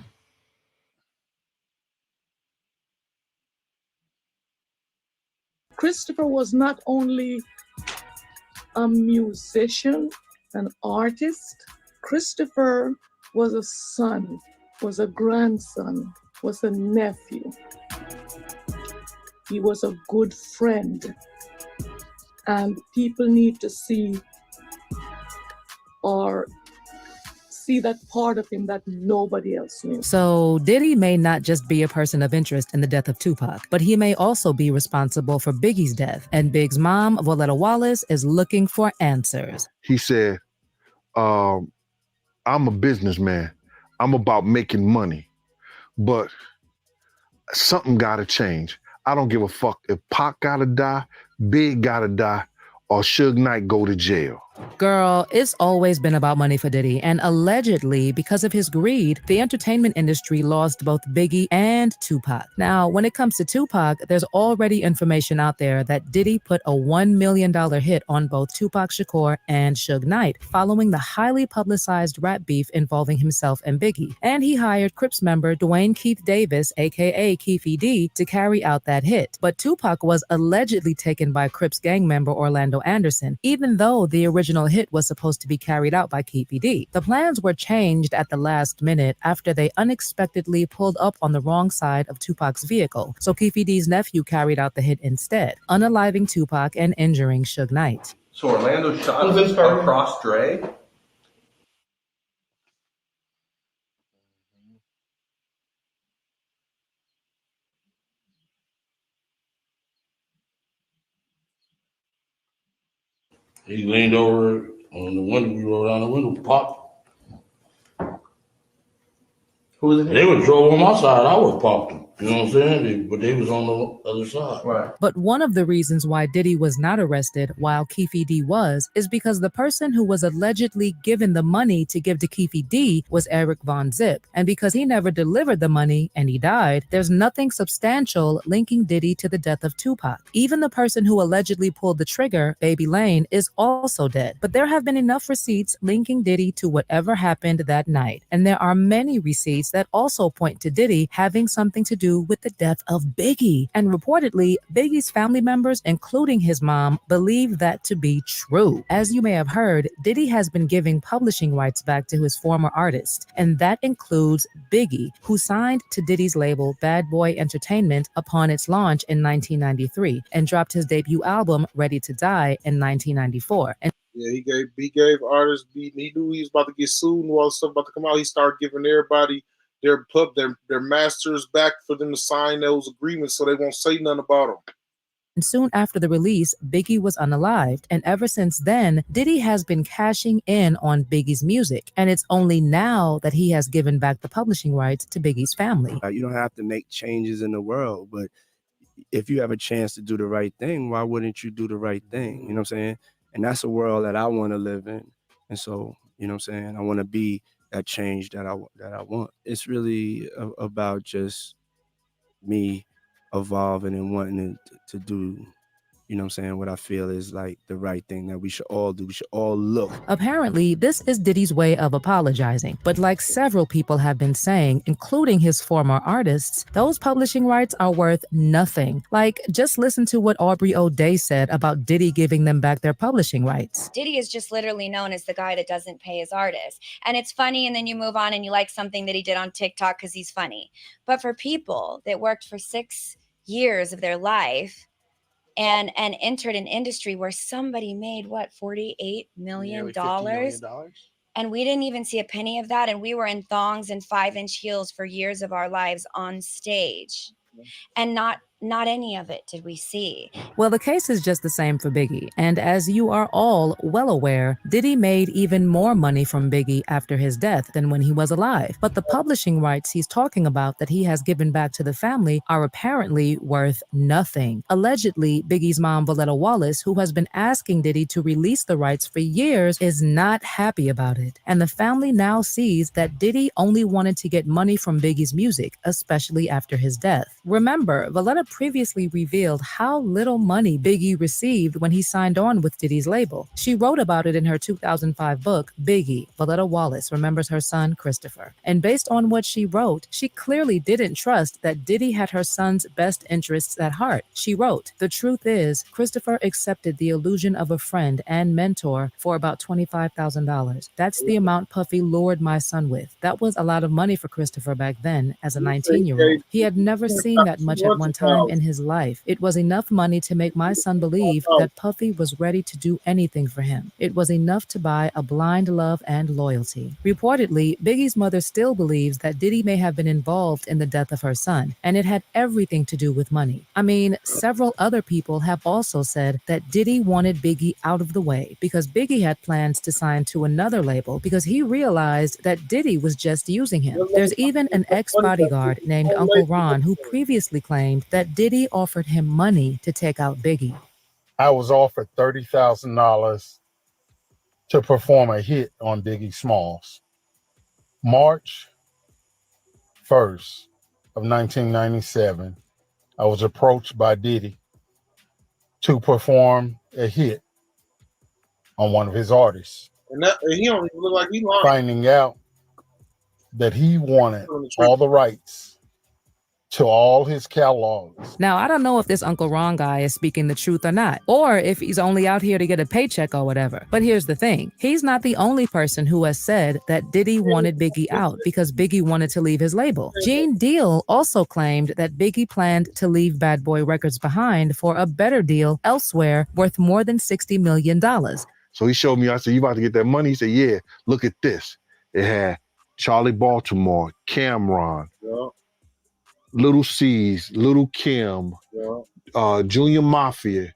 Christopher was not only a musician, an artist. Christopher was a son, was a grandson, was a nephew. He was a good friend. And people need to see or see that part of him that nobody else knew. So Diddy may not just be a person of interest in the death of Tupac, but he may also be responsible for Biggie's death. And Big's mom, Voletta Wallace, is looking for answers. He said, I'm a businessman. I'm about making money. But something gotta change. I don't give a fuck if Pac gotta die, Big gotta die, or Suge Knight go to jail. Girl, it's always been about money for Diddy, and allegedly, because of his greed, the entertainment industry lost both Biggie and Tupac. Now, when it comes to Tupac, there's already information out there that Diddy put a $1 million hit on both Tupac Shakur and Suge Knight, following the highly publicized rap beef involving himself and Biggie. And he hired Crips member Dwayne Keith Davis, aka Keefy D, to carry out that hit. But Tupac was allegedly taken by Crips gang member Orlando Anderson, even though the original hit was supposed to be carried out by Keefy D. The plans were changed at the last minute after they unexpectedly pulled up on the wrong side of Tupac's vehicle, so Keefy D's nephew carried out the hit instead, unaliving Tupac and injuring Suge Knight. So Orlando shot across Dre? He leaned over on the window. We rolled down the window, popped. Who was it? They was drove on my side. I was popped them. You know what I'm saying? But they was on the other side. Right. But one of the reasons why Diddy was not arrested while Keefy D was, is because the person who was allegedly given the money to give to Keefy D was Eric Von Zip. And because he never delivered the money and he died, there's nothing substantial linking Diddy to the death of Tupac. Even the person who allegedly pulled the trigger, Baby Lane, is also dead. But there have been enough receipts linking Diddy to whatever happened that night. And there are many receipts that also point to Diddy having something to do with the death of Biggie. And reportedly, Biggie's family members, including his mom, believe that to be true. As you may have heard, Diddy has been giving publishing rights back to his former artists, and that includes Biggie, who signed to Diddy's label Bad Boy Entertainment upon its launch in 1993 and dropped his debut album Ready to Die in 1994. And yeah, he gave artists, he knew he was about to get sued and all stuff about to come out. He started giving everybody their masters back for them to sign those agreements so they won't say nothing about them. And soon after the release, Biggie was unalived. And ever since then, Diddy has been cashing in on Biggie's music. And it's only now that he has given back the publishing rights to Biggie's family. You don't have to make changes in the world, but if you have a chance to do the right thing, why wouldn't you do the right thing? You know what I'm saying? And that's a world that I want to live in. And so, you know what I'm saying? I want to be that change that I want. It's really about just me evolving and wanting to do, you know what I'm saying, what I feel is like the right thing that we should all do. We should all look. Apparently, this is Diddy's way of apologizing. But like several people have been saying, including his former artists, those publishing rights are worth nothing. Like, just listen to what Aubrey O'Day said about Diddy giving them back their publishing rights. Diddy is just literally known as the guy that doesn't pay his artists. And it's funny, and then you move on and you like something that he did on TikTok because he's funny. But for people that worked for 6 years of their life and entered an industry where somebody made what, $48 million? And we didn't even see a penny of that. And we were in thongs and 5-inch heels for years of our lives on stage. And not any of it did we see. Well, the case is just the same for Biggie. And as you are all well aware, Diddy made even more money from Biggie after his death than when he was alive. But the publishing rights he's talking about that he has given back to the family are apparently worth nothing. Allegedly, Biggie's mom, Voletta Wallace, who has been asking Diddy to release the rights for years, is not happy about it. And the family now sees that Diddy only wanted to get money from Biggie's music, especially after his death. Remember, Voletta previously revealed how little money Biggie received when he signed on with Diddy's label. She wrote about it in her 2005 book, Biggie, Voletta Wallace Remembers Her Son, Christopher. And based on what she wrote, she clearly didn't trust that Diddy had her son's best interests at heart. She wrote, "The truth is, Christopher accepted the illusion of a friend and mentor for about $25,000. That's the amount Puffy lured my son with. That was a lot of money for Christopher back then as a 19-year-old. He had never seen that much at one time time in his life. It was enough money to make my son believe that Puffy was ready to do anything for him. It was enough to buy a blind love and loyalty. Reportedly, Biggie's mother still believes that Diddy may have been involved in the death of her son, and it had everything to do with money. I mean, several other people have also said that Diddy wanted Biggie out of the way because Biggie had plans to sign to another label because he realized that Diddy was just using him. There's even an ex-bodyguard named Uncle Ron who previously claimed that Diddy offered him money to take out Biggie. I was offered $30,000 to perform a hit on Biggie Smalls. March 1st of 1997, I was approached by Diddy to perform a hit on one of his artists. And he don't even look like he lying. Finding out that he wanted all the rights to all his catalogs. Now, I don't know if this Uncle Ron guy is speaking the truth or not, or if he's only out here to get a paycheck or whatever. But here's the thing. He's not the only person who has said that Diddy wanted Biggie out because Biggie wanted to leave his label. Gene Deal also claimed that Biggie planned to leave Bad Boy Records behind for a better deal elsewhere worth more than $60 million. So he showed me, I said, you about to get that money? He said, yeah, look at this. It had Charlie Baltimore, Cameron, Little C's, Little Kim, Junior Mafia,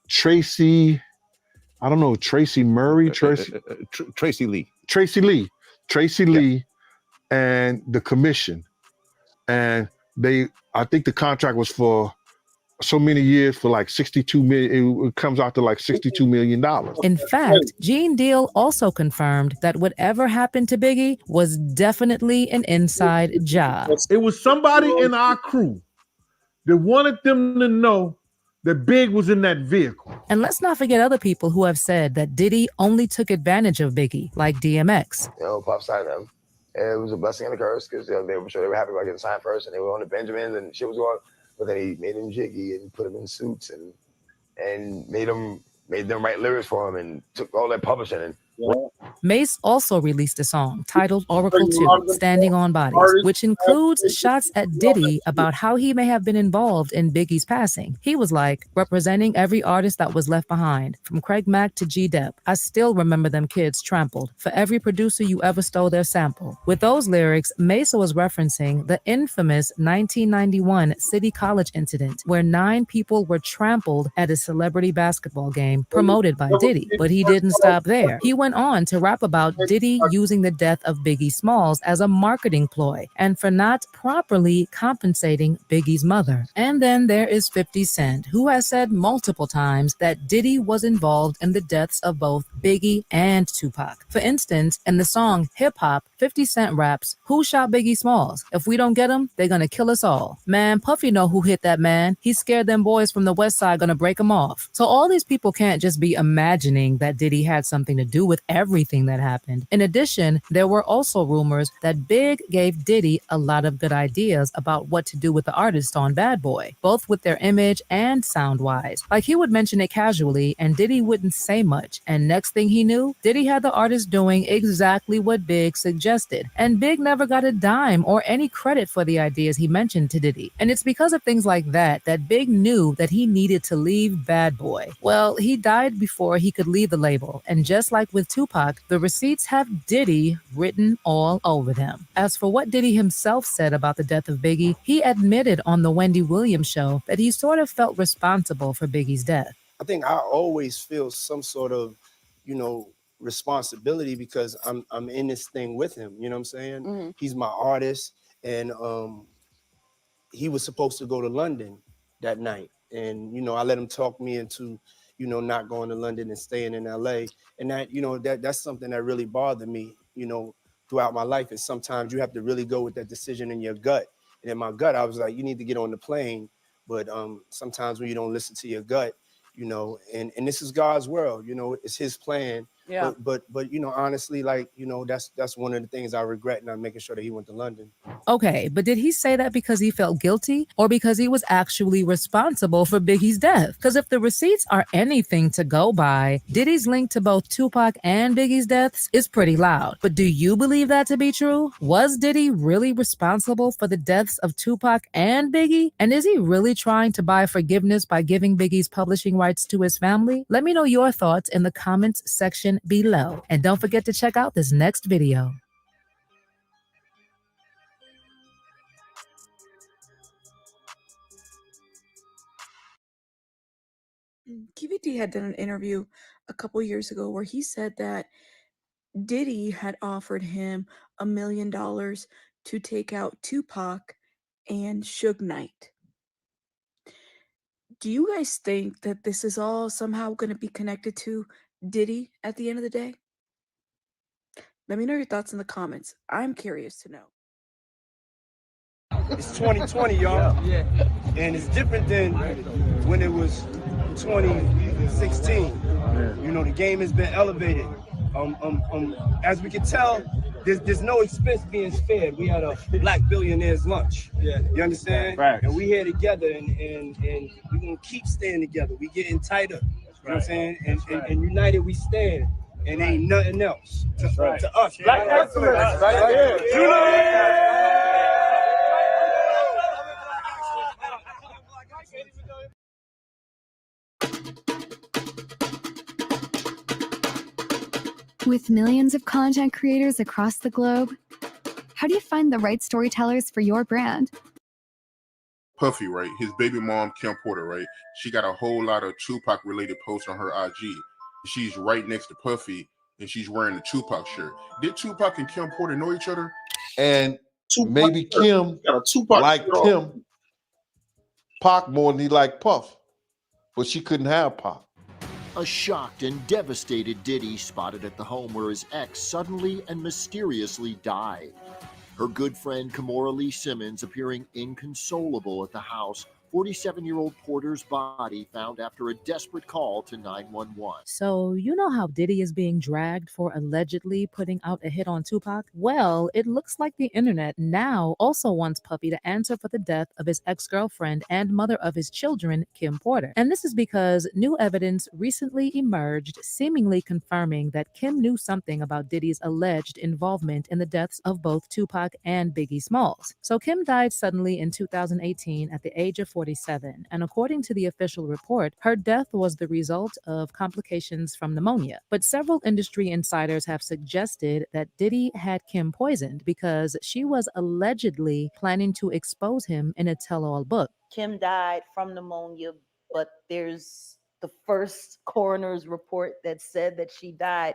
Tracy, I don't know, Tracy Murray, Tracy Lee, and the Commission. And I think the contract was for so many years for like 62 million. It comes out to like $62 million. In fact, Gene Deal also confirmed that whatever happened to Biggie was definitely an inside job. It was somebody in our crew that wanted them to know that Big was in that vehicle. And let's not forget other people who have said that Diddy only took advantage of Biggie, like DMX. Pop signed them. And it was a blessing and a curse because they were sure they were happy about getting signed first, and they were on the Benjamins and shit was going. But then he made him jiggy and put him in suits and made them write lyrics for him and took all that publishing. And Mace also released a song titled Oracle 2, Standing on Bodies, which includes shots at Diddy about how he may have been involved in Biggie's passing. He was like, representing every artist that was left behind, from Craig Mack to G-Dep. I still remember them kids trampled. For every producer you ever stole their sample. With those lyrics, Mesa was referencing the infamous 1991 City College incident, where 9 people were trampled at a celebrity basketball game promoted by Diddy. But he didn't stop there. He went on to rap about Diddy using the death of Biggie Smalls as a marketing ploy and for not properly compensating Biggie's mother. And then there is 50 Cent, who has said multiple times that Diddy was involved in the deaths of both Biggie and Tupac. For instance, in the song Hip Hop, 50 Cent raps, "Who shot Biggie Smalls? If we don't get him, they're gonna kill us all. Man, Puffy know who hit that man. He scared them boys from the west side gonna break him off." So all these people can't just be imagining that Diddy had something to do with everything that happened. In addition, there were also rumors that Big gave Diddy a lot of good ideas about what to do with the artist on Bad Boy, both with their image and sound-wise. Like he would mention it casually and Diddy wouldn't say much, and next thing he knew, Diddy had the artist doing exactly what Big suggested, and Big never got a dime or any credit for the ideas he mentioned to Diddy. And it's because of things like that that Big knew that he needed to leave Bad Boy. Well, he died before he could leave the label, and just like with Tupac, the receipts have Diddy written all over them. As for what Diddy himself said about the death of Biggie, he admitted on the Wendy Williams show that he sort of felt responsible for Biggie's death. I think I always feel some sort of, responsibility because I'm in this thing with him. You know what I'm saying? Mm-hmm. He's my artist, and he was supposed to go to London that night, and I let him talk me into not going to London and staying in LA, and that that's something that really bothered me throughout my life. Is sometimes you have to really go with that decision in your gut, and in my gut I was like, you need to get on the plane, but sometimes when you don't listen to your gut, and this is God's world, it's his plan Yeah. But you know, honestly, like, you know, that's one of the things I regret, not making sure that he went to London. Okay, but did he say that because he felt guilty or because he was actually responsible for Biggie's death? Because if the receipts are anything to go by, Diddy's link to both Tupac and Biggie's deaths is pretty loud. But do you believe that to be true? Was Diddy really responsible for the deaths of Tupac and Biggie? And is he really trying to buy forgiveness by giving Biggie's publishing rights to his family? Let me know your thoughts in the comments section below. And don't forget to check out this next video. Keefy D had done an interview a couple years ago where he said that Diddy had offered him $1 million to take out Tupac and Suge Knight. Do you guys think that this is all somehow going to be connected to Diddy at the end of the day? Let me know your thoughts in the comments. I'm curious to know. It's 2020, y'all. Yeah. And it's different than when it was 2016. You know, the game has been elevated. As we can tell, there's no expense being spared. We had a black billionaires lunch. Yeah. You understand? Right. And we here together, and we're gonna keep staying together. We getting tighter. You know what I'm saying? And united we stand. And ain't nothing else to us. Black excellence. Right here. With millions of content creators across the globe, how do you find the right storytellers for your brand? Puffy, right? His baby mom, Kim Porter, right? She got a whole lot of Tupac-related posts on her IG. She's right next to Puffy, and she's wearing a Tupac shirt. Did Tupac and Kim Porter know each other? And maybe Kim liked him, Pac, more than he liked Puff, but she couldn't have Pac. A shocked and devastated Diddy spotted at the home where his ex suddenly and mysteriously died. Her good friend Kimora Lee Simmons appearing inconsolable at the house. 47-year-old Porter's body found after a desperate call to 911. So, you know how Diddy is being dragged for allegedly putting out a hit on Tupac? Well, it looks like the internet now also wants Puffy to answer for the death of his ex-girlfriend and mother of his children, Kim Porter. And this is because new evidence recently emerged, seemingly confirming that Kim knew something about Diddy's alleged involvement in the deaths of both Tupac and Biggie Smalls. So Kim died suddenly in 2018 at the age of 47, and according to the official report, her death was the result of complications from pneumonia. But several industry insiders have suggested that Diddy had Kim poisoned because she was allegedly planning to expose him in a tell-all book. Kim died from pneumonia, but there's the first coroner's report that said that she died.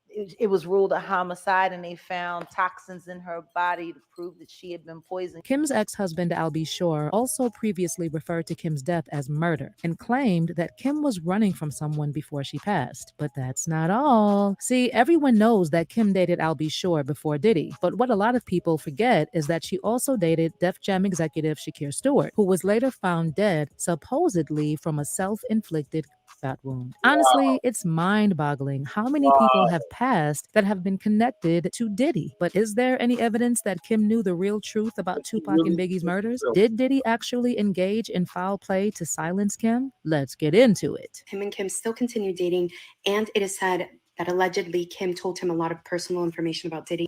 It was ruled a homicide, and they found toxins in her body to prove that she had been poisoned. Kim's ex-husband, Albie Shore, also previously referred to Kim's death as murder and claimed that Kim was running from someone before she passed. But that's not all. See, everyone knows that Kim dated Albie Shore before Diddy, but what a lot of people forget is that she also dated Def Jam executive Shakir Stewart, who was later found dead, supposedly from a self-inflicted fat wound. Honestly, it's mind-boggling how many people have passed that have been connected to Diddy. But is there any evidence that Kim knew the real truth about Tupac and Biggie's murders? Did Diddy actually engage in foul play to silence Kim? Let's get into it. Him and Kim still continue dating, and it is said that allegedly Kim told him a lot of personal information about Diddy.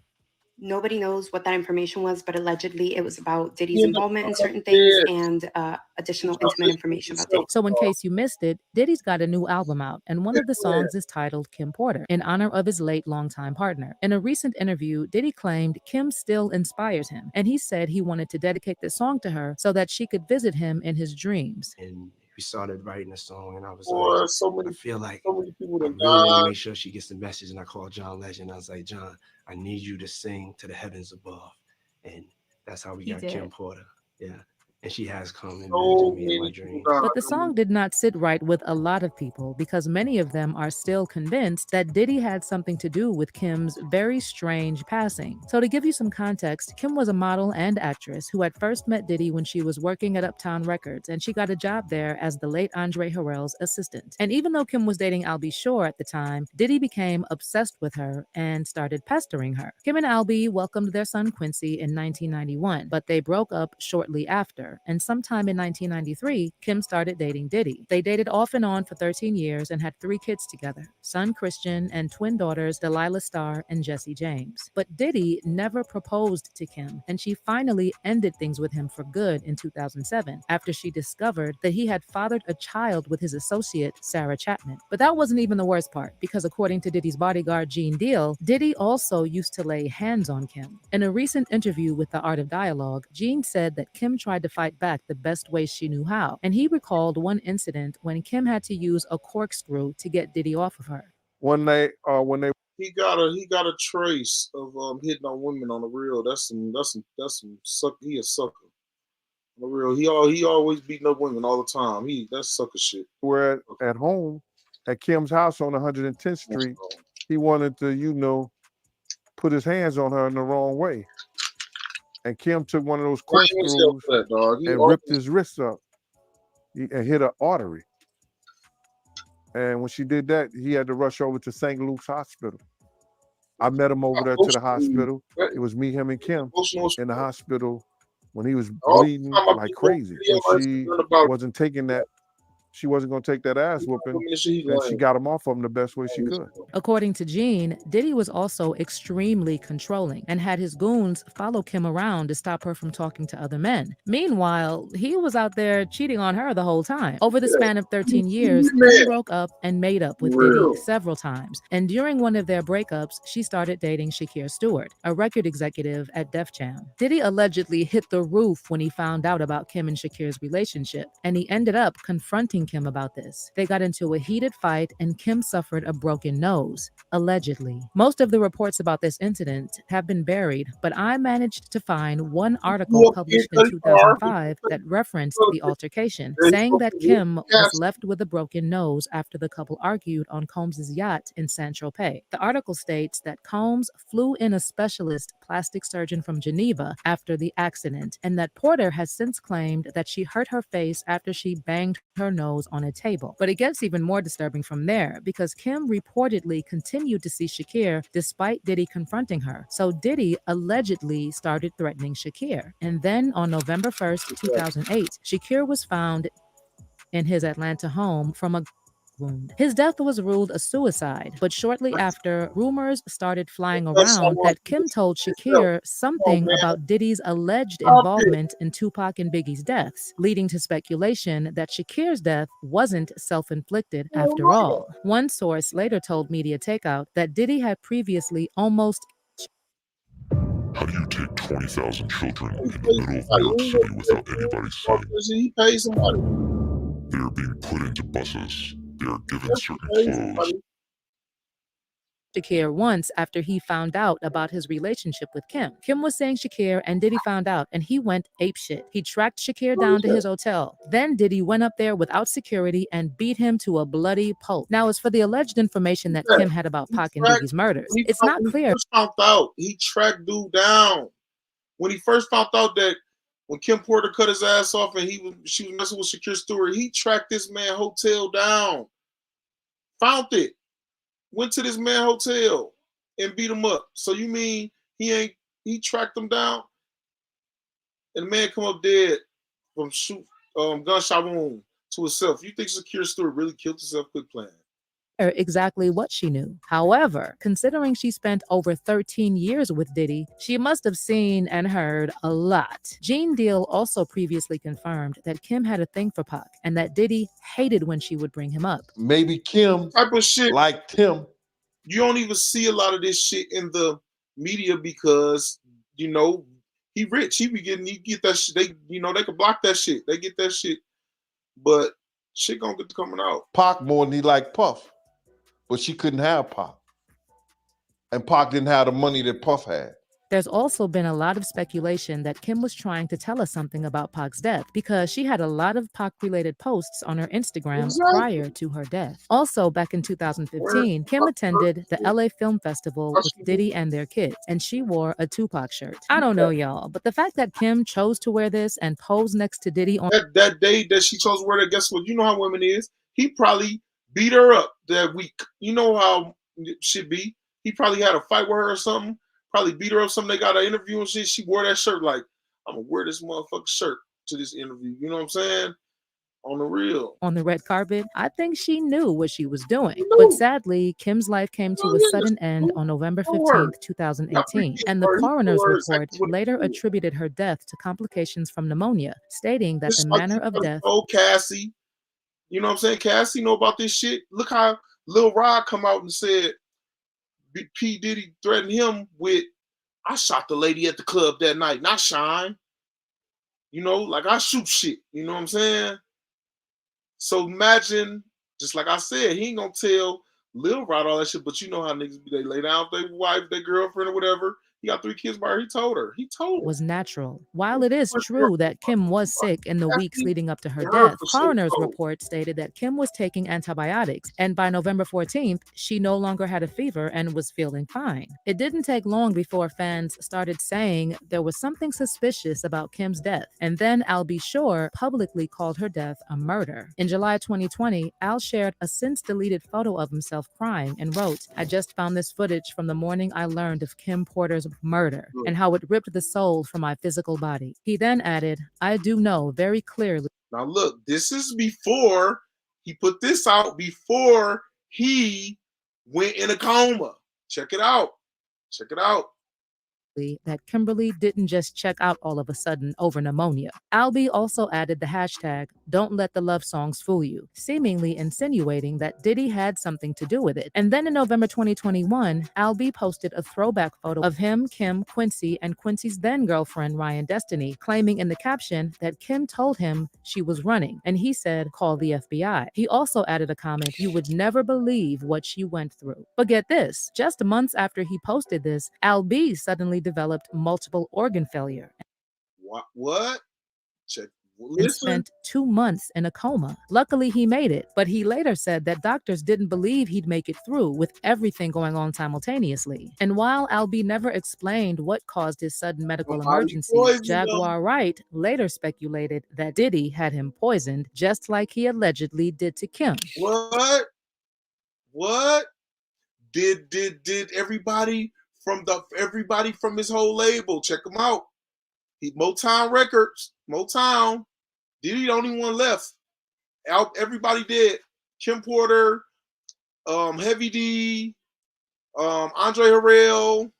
Nobody knows what that information was, but allegedly it was about Diddy's involvement in certain things and additional intimate information about Diddy. So in case you missed it, Diddy's got a new album out, and one of the songs is titled Kim Porter, in honor of his late longtime partner. In a recent interview, Diddy claimed Kim still inspires him, and he said he wanted to dedicate the song to her so that she could visit him in his dreams. And we started writing a song, and I was I feel like so many people I that really want died. to make sure she gets the message. And I called John Legend. I was like, John, I need you to sing to the heavens above. And that's how we He got did. Kim Porter. Yeah. and she has come and So visited me in my many people dreams. But the song did not sit right with a lot of people because many of them are still convinced that Diddy had something to do with Kim's very strange passing. So to give you some context, Kim was a model and actress who had first met Diddy when she was working at Uptown Records, and she got a job there as the late Andre Harrell's assistant. And even though Kim was dating Albie Shore at the time, Diddy became obsessed with her and started pestering her. Kim and Albie welcomed their son Quincy in 1991, but they broke up shortly after. And sometime in 1993, Kim started dating Diddy. They dated off and on for 13 years and had 3 kids together, son Christian and twin daughters Delilah Starr and Jesse James. But Diddy never proposed to Kim, and she finally ended things with him for good in 2007 after she discovered that he had fathered a child with his associate Sarah Chapman. But that wasn't even the worst part, because according to Diddy's bodyguard Gene Deal, Diddy also used to lay hands on Kim. In a recent interview with The Art of Dialogue, Gene said that Kim tried to fight back the best way she knew how, and he recalled one incident when Kim had to use a corkscrew to get Diddy off of her. When they he got a trace of hitting on women on the real. That's some suck. He a sucker. On the real, he always beating up women all the time. That's sucker shit. were at home at Kim's house on 110th Street, he wanted to, put his hands on her in the wrong way. And Kim took one of those corkscrews and ripped his wrist up and hit an artery. And when she did that, he had to rush over to St. Luke's Hospital. I met him over there to the hospital. It was me, him, and Kim in the hospital when he was bleeding like crazy. And she wasn't taking that. She wasn't going to take that ass whooping, and she got him off of him the best way she could. According to Gene, Diddy was also extremely controlling and had his goons follow Kim around to stop her from talking to other men. Meanwhile, he was out there cheating on her the whole time. Over the span of 13 years, Kim broke up and made up with Diddy several times. And during one of their breakups, she started dating Shakir Stewart, a record executive at Def Jam. Diddy allegedly hit the roof when he found out about Kim and Shakir's relationship, and he ended up confronting Kim about this. They got into a heated fight and Kim suffered a broken nose, allegedly. Most of the reports about this incident have been buried, but I managed to find one article published in 2005 that referenced the altercation, saying that Kim was left with a broken nose after the couple argued on Combs' yacht in Saint-Tropez. The article states that Combs flew in a specialist plastic surgeon from Geneva after the accident, and that Porter has since claimed that she hurt her face after she banged her nose on a table. But it gets even more disturbing from there, because Kim reportedly continued to see Shakir despite Diddy confronting her. So Diddy allegedly started threatening Shakir. And then on November 1st, 2008, Shakir was found in his Atlanta home from a wound. His death was ruled a suicide, but shortly after, rumors started flying around that Kim told Shakir something about Diddy's alleged involvement in Tupac and Biggie's deaths, leading to speculation that Shakir's death wasn't self-inflicted after all. One source later told Media Takeout that Diddy had previously almost How do you take 20,000 children in the middle of New York City without anybody seeing? He pays somebody. They are being put into buses. They are given certain clothes. Shakir once after he found out about his relationship with Kim. Kim was saying Shakir, and Diddy found out, and he went apeshit. He tracked Shakir down to his hotel. Then Diddy went up there without security and beat him to a bloody pulp. Now, as for the alleged information that Kim had about Pac and Biggie's murders, it's not clear. He tracked dude down. When he first found out that when Kim Porter cut his ass off and she was messing with Shakir Stewart, he tracked this man hotel down. Found it. Went to this man hotel and beat him up. So you mean he tracked him down? And the man come up dead from gunshot wound to himself. You think Shakir Stewart really killed himself? Good plan. Exactly what she knew. However, considering she spent over 13 years with Diddy, she must have seen and heard a lot. Gene Deal also previously confirmed that Kim had a thing for Pac and that Diddy hated when she would bring him up. Maybe Kim type of shit liked him. You don't even see a lot of this shit in the media because he rich. He get that shit. They can block that shit. They get that shit, but shit gonna get to coming out. Pac more than he liked Puff. But she couldn't have Pac. And Pac didn't have the money that Puff had. There's also been a lot of speculation that Kim was trying to tell us something about Pac's death because she had a lot of Pac-related posts on her Instagram prior to her death. Also, back in 2015, Kim attended the LA Film Festival with Diddy and their kids, and she wore a Tupac shirt. I don't know, y'all, but the fact that Kim chose to wear this and pose next to Diddy on that day that she chose to wear that, guess what? You know how women is. He probably beat her up that week. You know how it should be. He probably had a fight with her or something. Probably beat her up something. They got an interview and shit. She wore that shirt like, I'm gonna wear this motherfucking shirt to this interview. You know what I'm saying? On the real. on the red carpet, I think she knew what she was doing. But sadly, Kim's life came to a sudden end on November 15th, 2018, and the coroner's report later attributed her death to complications from pneummonia, stating that the manner of death. Oh, Cassie. You know what I'm saying? Cassie know about this shit. Look how Lil Rod come out and said P. Diddy threatened him with, I shot the lady at the club that night, not Shine. You know, like I shoot shit. You know what I'm saying? So imagine, just like I said, he ain't gonna tell Lil Rod all that shit, but you know how niggas be, they lay down with their wife, their girlfriend, or whatever. He got 3 kids by her. He told her. Was natural. While it is true that Kim was sick in the weeks leading up to her death, coroner's report stated that Kim was taking antibiotics, and by November 14th, she no longer had a fever and was feeling fine. It didn't take long before fans started saying there was something suspicious about Kim's death, and then Al B. Sure publicly called her death a murder. In July 2020, Al shared a since-deleted photo of himself crying and wrote, "I just found this footage from the morning I learned of Kim Porter's murder and how it ripped the soul from my physical body." He then added, "I do know very clearly." Now look, this is before he put this out, before he went in a coma. Check it out. Check it out. That Kimberly didn't just check out all of a sudden over pneumonia. Albie also added the hashtag, "Don't let the love songs fool you," seemingly insinuating that Diddy had something to do with it. And then in November 2021, Albie posted a throwback photo of him, Kim, Quincy, and Quincy's then girlfriend, Ryan Destiny, claiming in the caption that Kim told him she was running, and he said, "Call the FBI." He also added a comment, "You would never believe what she went through." But get this, just months after he posted this, Albie suddenly developed multiple organ failure. What? Check. And spent 2 months in a coma. Luckily, he made it, but he later said that doctors didn't believe he'd make it through with everything going on simultaneously. And while Albie never explained what caused his sudden medical emergency, Jaguar Wright later speculated that Diddy had him poisoned, just like he allegedly did to Kim. What? What? Did everybody from his whole label, check him out. He Motown Records, Motown. Diddy the only one left. Everybody did. Kim Porter, Heavy D, Andre Harrell.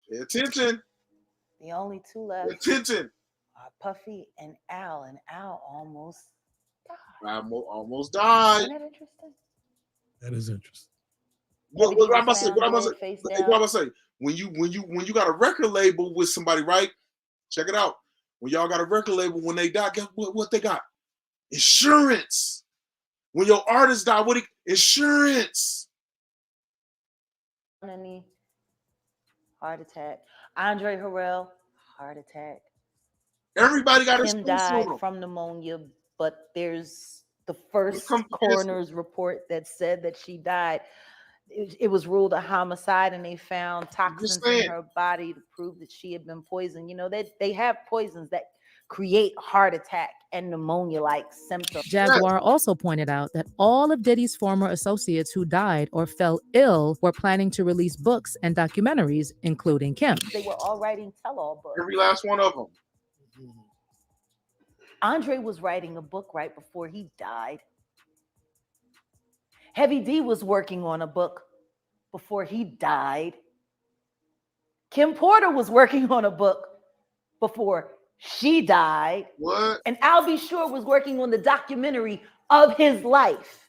Pay attention. The only 2 left. Pay attention. Are Puffy and Al almost died. Almost died. Isn't that interesting? That is interesting. What I'm about to say. When you got a record label with somebody, right? Check it out. When y'all got a record label, when they die, guess what they got? Insurance. When your artist die, insurance. Heart attack. Andre Harrell, heart attack. Everybody got Kim died from pneumonia, but there's the first coroner's report that said that she died. It was ruled a homicide, and they found toxins in her body to prove that she had been poisoned. You know, they have poisons that create heart attack and pneumonia-like symptoms. Jaguar also pointed out that all of Diddy's former associates who died or fell ill were planning to release books and documentaries, including Kim. They were all writing tell-all books. Every last one of them. Andre was writing a book right before he died. Heavy D was working on a book before he died. Kim Porter was working on a book before she died. What? And Al B. Sure was working on the documentary of his life.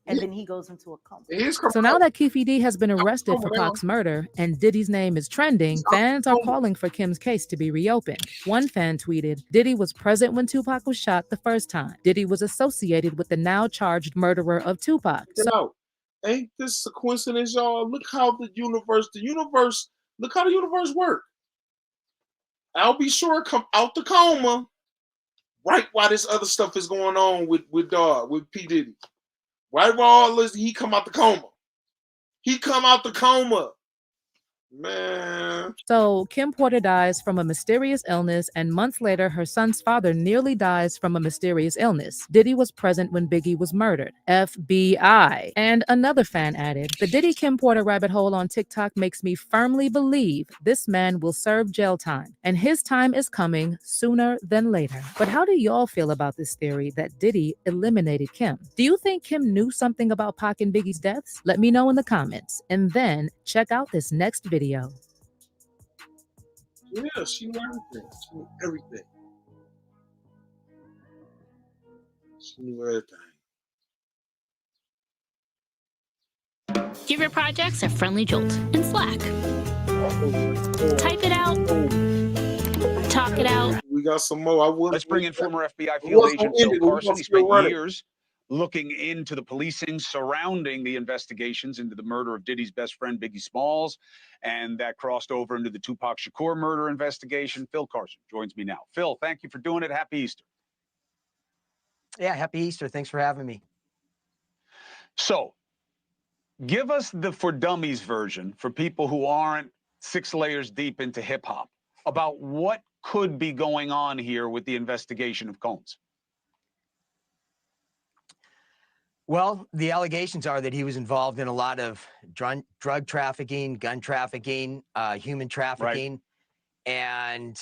And then he goes into a coma. So now that Keefy D has been arrested for Pac's murder and Diddy's name is trending, fans are calling for Kim's case to be reopened. One fan tweeted, "Diddy was present when Tupac was shot the first time. Diddy was associated with the now charged murderer of Tupac." So Ain't this a coincidence, y'all? Look how the universe, look how the universe works. I'll be sure come out the coma right while this other stuff is going on with P. Diddy. Right while all this, he come out the coma. He come out the coma. Man. So, Kim Porter dies from a mysterious illness, and months later, her son's father nearly dies from a mysterious illness. Diddy was present when Biggie was murdered. FBI. And another fan added, the Diddy Kim Porter rabbit hole on TikTok makes me firmly believe this man will serve jail time, and his time is coming sooner than later. But how do y'all feel about this theory that Diddy eliminated Kim? Do you think Kim knew something about Pac and Biggie's deaths? Let me know in the comments, and then check out this next video. Yeah, she knew everything. She knew everything. She knew everything. Give your projects a friendly jolt in Slack. Type it out. Talk it out. We got some more. Let's bring in former FBI field agent Phil Carson. He spent years looking into the policing surrounding the investigations into the murder of Diddy's best friend, Biggie Smalls, and that crossed over into the Tupac Shakur murder investigation. Phil Carson joins me now. Phil, thank you for doing it. Happy Easter. Yeah, happy Easter. Thanks for having me. So, give us the For Dummies version for people who aren't 6 layers deep into hip-hop about what could be going on here with the investigation of Combs. Well, the allegations are that he was involved in a lot of drug trafficking, gun trafficking, human trafficking, and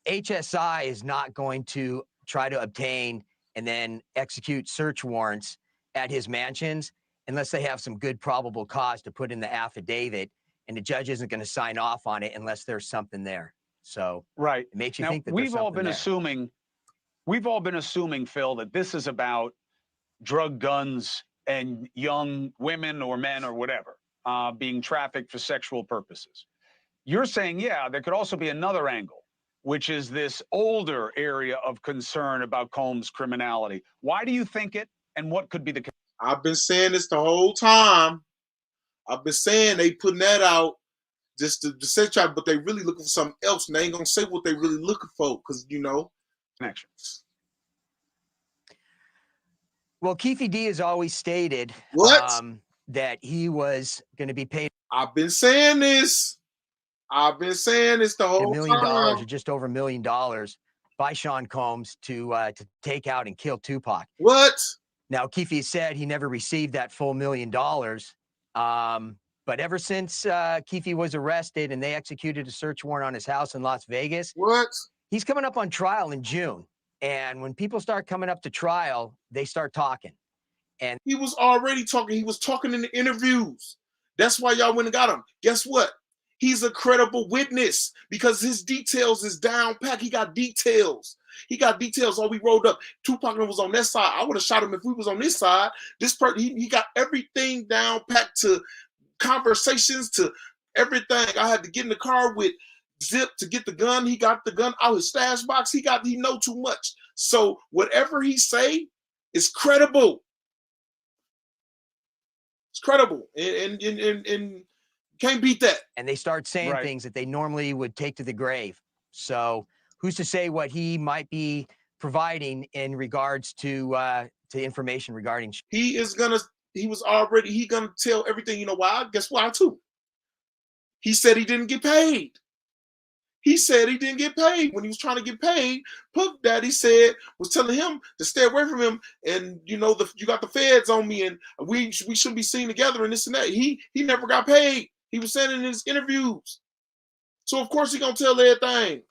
HSI is not going to try to obtain and then execute search warrants at his mansions unless they have some good probable cause to put in the affidavit, and the judge isn't going to sign off on it unless there's something there. So it makes you think that we've all been assuming, Phil, that this is about drug, guns, and young women or men or whatever being trafficked for sexual purposes. You're saying, yeah, there could also be another angle, which is this older area of concern about Combs' criminality. Why do you think it, and what could be the... I've been saying this the whole time. I've been saying they putting that out just to say try, but they really looking for something else, and they ain't gonna say what they really looking for, because connections. Well, Keefy D has always stated that he was going to be paid. I've been saying this. I've been saying this the whole $1 million time. or just over $1 million by Sean Combs to take out and kill Tupac. What? Now, Keefy said he never received that full $1 million. But ever since Keefy was arrested and they executed a search warrant on his house in Las Vegas, he's coming up on trial in June. And when people start coming up to trial, they start talking. And he was already talking. He was talking in the interviews. That's why y'all went and got him. Guess what? He's a credible witness because his details is down packed. He got details. He got details. All we rolled up. Tupac was on that side. I would have shot him if we was on this side. This person, he got everything down packed to conversations, to everything. I had to get in the car with Zip to get the gun. He got the gun out his stash box. He know too much. So whatever he say is credible. It's credible. And can't beat that. And they start saying things that they normally would take to the grave. So who's to say what he might be providing in regards to information regarding? He was already gonna tell everything. You know why? Guess why too? He said he didn't get paid. He said he didn't get paid. When he was trying to get paid, Puff Daddy was telling him to stay away from him. And you got the feds on me, and we shouldn't be seen together and this and that. He never got paid. He was saying in his interviews. So of course he gonna tell everything.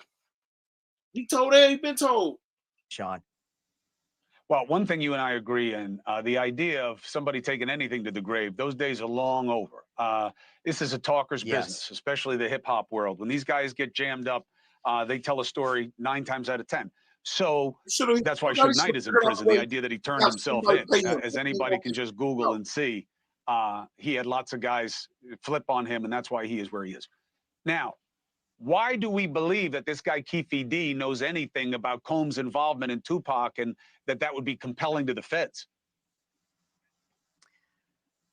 He told it. He been told. Sean. Well, one thing you and I agree in, the idea of somebody taking anything to the grave, those days are long over. This is a talker's business, especially the hip-hop world. When these guys get jammed up, they tell a story 9 times out of 10. So that's why Suge Knight is in prison. The idea that he turned himself in, as anybody can just Google and see, he had lots of guys flip on him, and that's why he is where he is. Now, why do we believe that this guy Keefy D knows anything about Combs' involvement in Tupac and that would be compelling to the feds?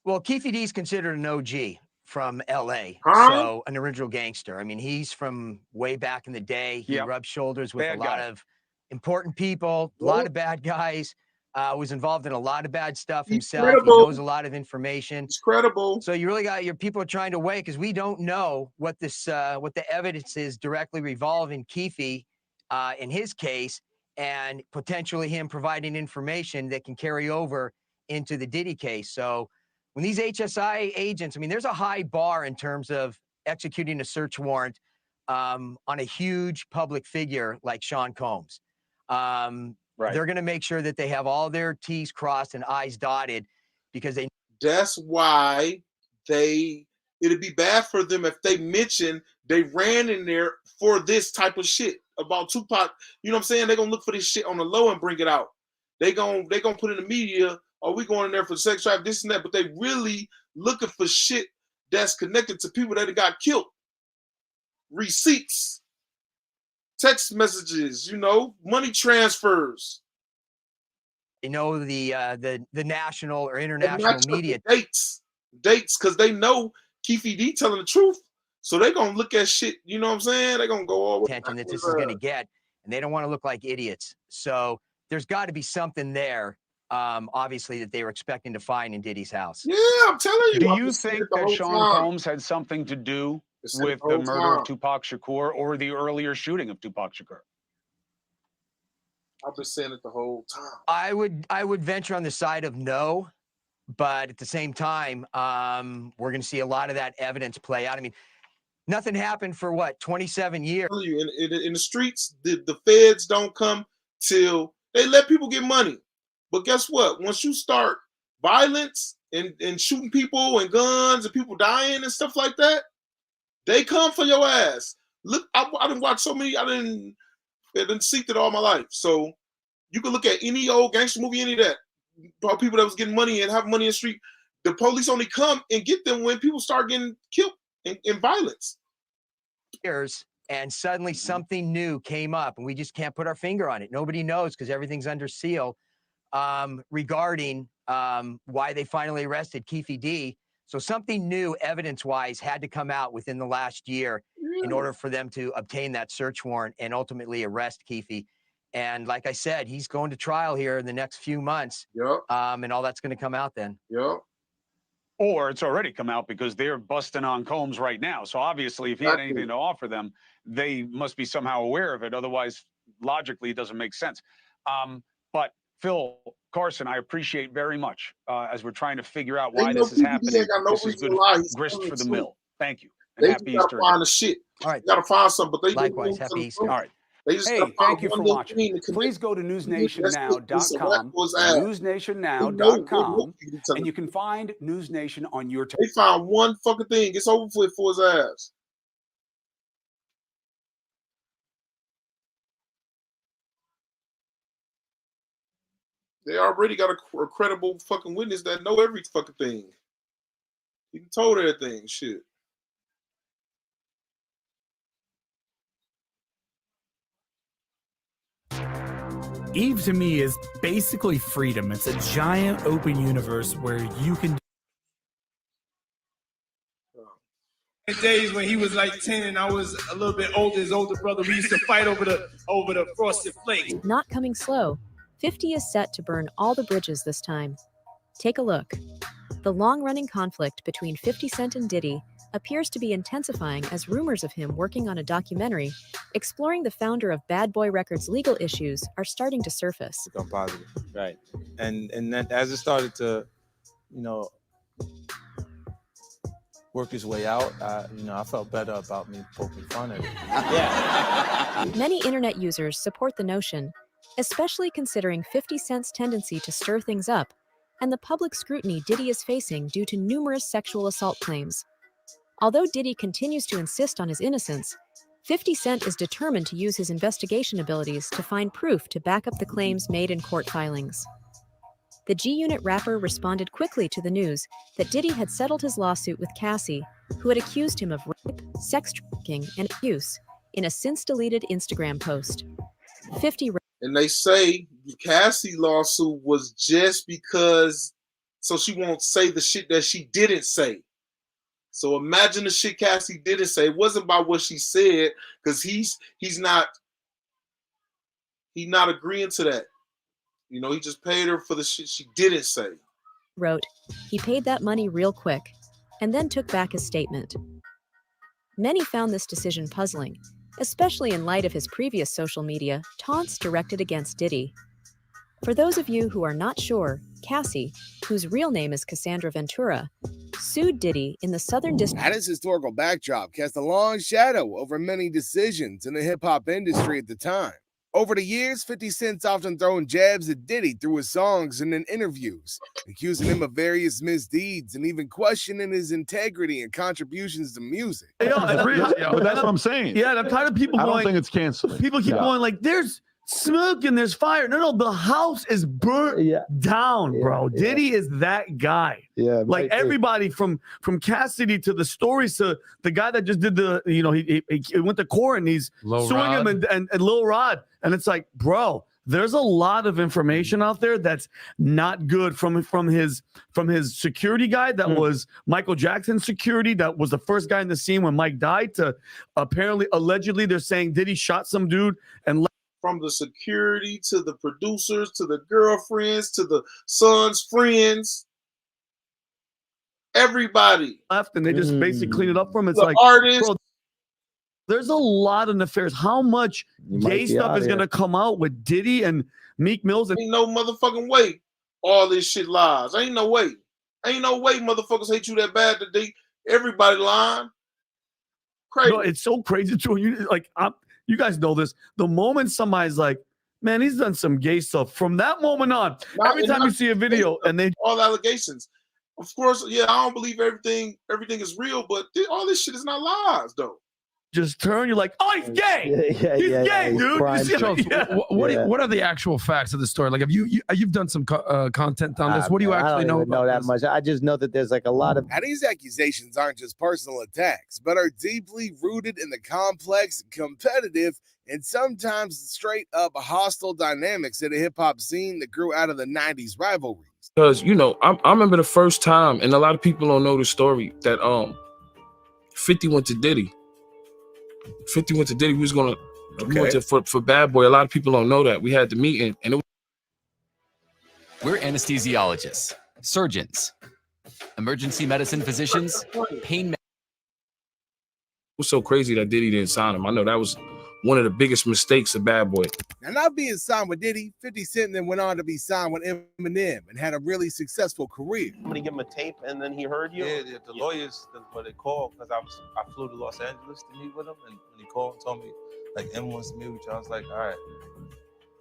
Well, Keefy D is considered an OG from LA, Huh? so an original gangster. I mean, he's from way back in the day. He rubbed shoulders with Bad a lot guy. of important people, a lot of bad guys. Was involved in a lot of bad stuff himself. He credible. knows a lot of information. It's credible. So you really got your people are trying to weigh because we don't know what this what the evidence is directly revolving Keefy in his case, and potentially him providing information that can carry over into the Diddy case. So when these HSI agents, I mean, there's a high bar in terms of executing a search warrant on a huge public figure like Sean Combs. They're going to make sure that they have all their T's crossed and I's dotted because they. That's why it'd be bad for them if they mention they ran in there for this type of shit about Tupac. You know what I'm saying? They're going to look for this shit on the low and bring it out. They gonna put in the media, oh, we going in there for sex trafficking, this and that, but they really looking for shit that's connected to people that got killed. Receipts, text messages, money transfers. They know the national or international media. Dates, because they know Keefy D telling the truth. So they're going to look at shit, you know what I'm saying? They're going to go all attention that this is going to get, and they don't want to look like idiots. So there's got to be something there, obviously, that they were expecting to find in Diddy's house. Yeah, I'm telling you. Do you think that Sean Combs had something to do with the murder of Tupac Shakur or the earlier shooting of Tupac Shakur? I've been saying it the whole time. I would venture on the side of no, but at the same time, we're going to see a lot of that evidence play out. I mean, nothing happened for what, 27 years? In the streets, the feds don't come till they let people get money. But guess what? Once you start violence and shooting people and guns and people dying and stuff like that, they come for your ass. Look, I didn't watch so many. I didn't seek it all my life. So you can look at any old gangster movie, any of that, about people that was getting money and have money in the street. The police only come and get them when people start getting killed in violence. And suddenly something new came up, and we just can't put our finger on it. Nobody knows because everything's under seal regarding why they finally arrested Keefy D. So something new, evidence-wise, had to come out within the last year in order for them to obtain that search warrant and ultimately arrest Keefy. And like I said, he's going to trial here in the next few months. Yep. And all that's going to come out then. Yep. Or it's already come out because they're busting on Combs right now. So obviously, if he had anything to offer them, they must be somehow aware of it. Otherwise, logically, it doesn't make sense. But Phil Carson, I appreciate very much as we're trying to figure out why this is happening. This is good grist for the mill. Thank you. And they happy gotta Easter. find the shit. All right. They gotta find something, but they likewise happy Easter. All right. Hey, thank you for watching. Please go to newsnationnow.com, newsnationnow.com, and you can find News Nation on your. They found one fucking thing. It's over for his ass. They already got a credible fucking witness that know every fucking thing. He told everything. Shit. Eve to me is basically freedom. It's a giant open universe where you can. The days when he was like 10 and I was a little bit older, his older brother, we used to fight over the frosted flakes. Not coming slow. 50 is set to burn all the bridges this time. Take a look. The long-running conflict between 50 Cent and Diddy appears to be intensifying as rumors of him working on a documentary exploring the founder of Bad Boy Records' legal issues are starting to surface. Become positive, right? And then as it started to, work his way out, I felt better about me poking fun at it. Yeah. Many internet users support the notion, especially considering 50 Cent's tendency to stir things up and the public scrutiny Diddy is facing due to numerous sexual assault claims. Although Diddy continues to insist on his innocence, 50 Cent is determined to use his investigation abilities to find proof to back up the claims made in court filings. The G-Unit rapper responded quickly to the news that Diddy had settled his lawsuit with Cassie, who had accused him of rape, sex trafficking, and abuse, in a since-deleted Instagram post. 50. And they say the Cassie lawsuit was just because so she won't say the shit that she didn't say. So imagine the shit Cassie didn't say. It wasn't about what she said, because he's not agreeing to that. You know, he just paid her for the shit she didn't say. Wrote, he paid that money real quick, and then took back his statement. Many found this decision puzzling, especially in light of his previous social media taunts directed against Diddy. For those of you who are not sure, Cassie, whose real name is Cassandra Ventura, sued Diddy in the Southern District. This historical backdrop cast a long shadow over many decisions in the hip-hop industry at the time. Over the years, 50 Cent's often thrown jabs at Diddy through his songs and in interviews, accusing him of various misdeeds and even questioning his integrity and contributions to music. But that's what I'm saying. Yeah, and I'm tired of people I going. don't think it's canceled. People keep going like, there's smoke and there's fire. No, the house is burnt down, bro. Diddy is that guy. Yeah, like everybody from Cassidy to the stories to the guy that just did the, you know, he went to court and he's Lil suing Rod. him and Lil Rod. And it's like, bro, there's a lot of information out there that's not good from his security guy that was Michael Jackson's security, that was the first guy in the scene when Mike died, to allegedly they're saying Diddy shot some dude and From the security to the producers to the girlfriends to the son's friends, everybody left, and they just basically clean it up for him. It's the like, artists. bro, there's a lot of nefarious. How much gay stuff is gonna come out with Diddy and Meek Mills? And Ain't no motherfucking way all this shit lies. Ain't no way. Ain't no way motherfuckers hate you that bad that everybody lying. Crazy. no, it's so crazy too. You guys know this. The moment somebody's like, man, he's done some gay stuff, from that moment on, every time you see a video and they all allegations. Of course, yeah, I don't believe everything is real, but all this shit is not lies though. just turn, you're like, oh, he's gay. He's gay, dude. You see Schultz, what are the actual facts of the story? Like, you've done some content on this. What do you actually know? I don't know that much. I just know that there's like a lot of. Now, these accusations aren't just personal attacks, but are deeply rooted in the complex, competitive, and sometimes straight up hostile dynamics of the hip hop scene that grew out of the 90s rivalries. Because, you know, I remember the first time, and a lot of people don't know the story, that 50 went to Diddy. 50 went to Diddy. We went to for Bad Boy. A lot of people don't know that. We had the meeting, and we're anesthesiologists, surgeons, emergency medicine physicians, pain. It was so crazy that Diddy didn't sign him. I know that was one of the biggest mistakes of Bad Boy. Now, not being signed with Diddy, 50 Cent then went on to be signed with Eminem and had a really successful career. Somebody give him a tape and then he heard you? Yeah, the lawyers, what they called, because I flew to Los Angeles to meet with him, and when he called and told me, like, M wants to meet with you, I was like, all right.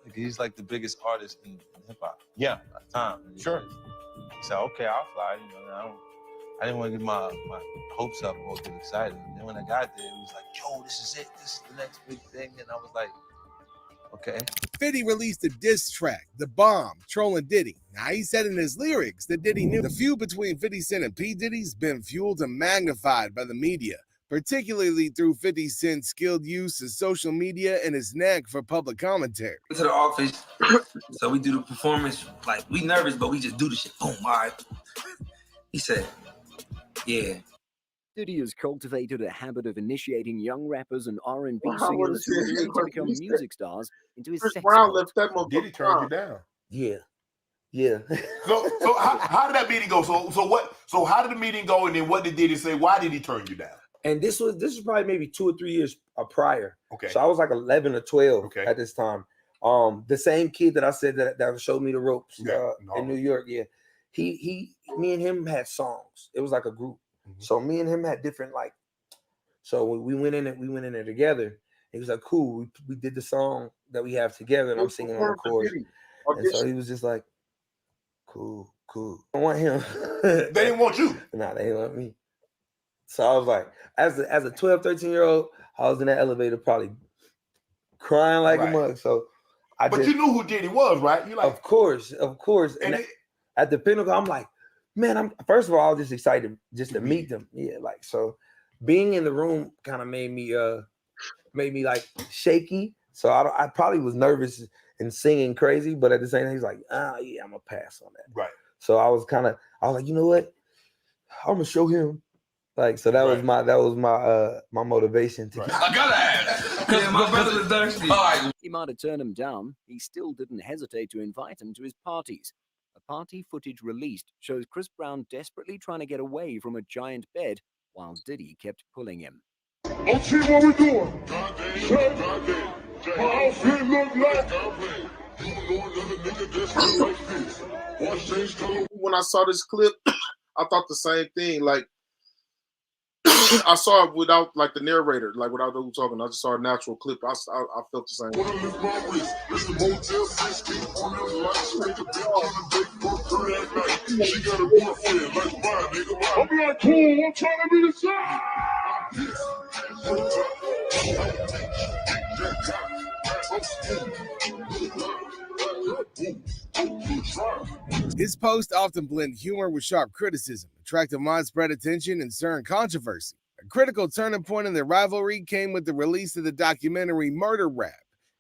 Like, he's like the biggest artist in hip hop. Yeah. At the time. And Sure. He said, okay, I'll fly. You know, I didn't want to get my hopes up or get excited. And then when I got there, it was like, yo, this is it. This is the next big thing. And I was like, okay. 50 released a diss track, The Bomb, trolling Diddy. Now, he said in his lyrics that Diddy knew the feud between 50 Cent and P. Diddy's been fueled and magnified by the media, particularly through 50 Cent's skilled use of social media and his knack for public commentary. To the office, so we do the performance. Like, we nervous, but we just do the shit. Boom, all right. He said, yeah. Diddy has cultivated a habit of initiating young rappers and R&B singers who are ready to become music stars into his sex cult. Diddy turned you down. Yeah. Yeah. So how did that meeting go? So how did the meeting go, and then what did Diddy say? Why did he turn you down? And this was probably maybe 2 or 3 years prior. Okay. So I was like 11 or 12 at this time. The same kid that I said that showed me the ropes in New York. Yeah. Me and him had songs. It was like a group. Mm-hmm. So me and him had different so we went in there together. He was like, cool. We did the song that we have together, and I'm singing on the chorus. And so he was just like, cool. I want him. They didn't want you. Nah, they didn't want me. So I was like, as a 12, 13-year-old, I was in that elevator probably crying like a mug. So But you knew who Diddy was, right? You like, of course. And at the Pinnacle, I'm like, man, first of all, I was just excited just to meet them. Yeah, so being in the room kind of made me like shaky. So I probably was nervous and singing crazy, but at the same time, he's like, yeah, I'm gonna pass on that. Right. So I was I was like, you know what? I'm gonna show him. Like, so that was my my motivation to. I gotta ask, because my brother is thirsty. All right. He might have turned him down. He still didn't hesitate to invite him to his parties. A party footage released shows Chris Brown desperately trying to get away from a giant bed while Diddy kept pulling him. Let's see what we're doing. My outfit look like. When I saw this clip, I thought the same thing. Like, I saw it without like the narrator, like without who talking. I just saw a natural clip. I felt the same. I'm like, cool, I'm trying to be the side. His posts often blend humor with sharp criticism, attracting widespread attention and stirring controversy. A critical turning point in their rivalry came with the release of the documentary Murder Rap,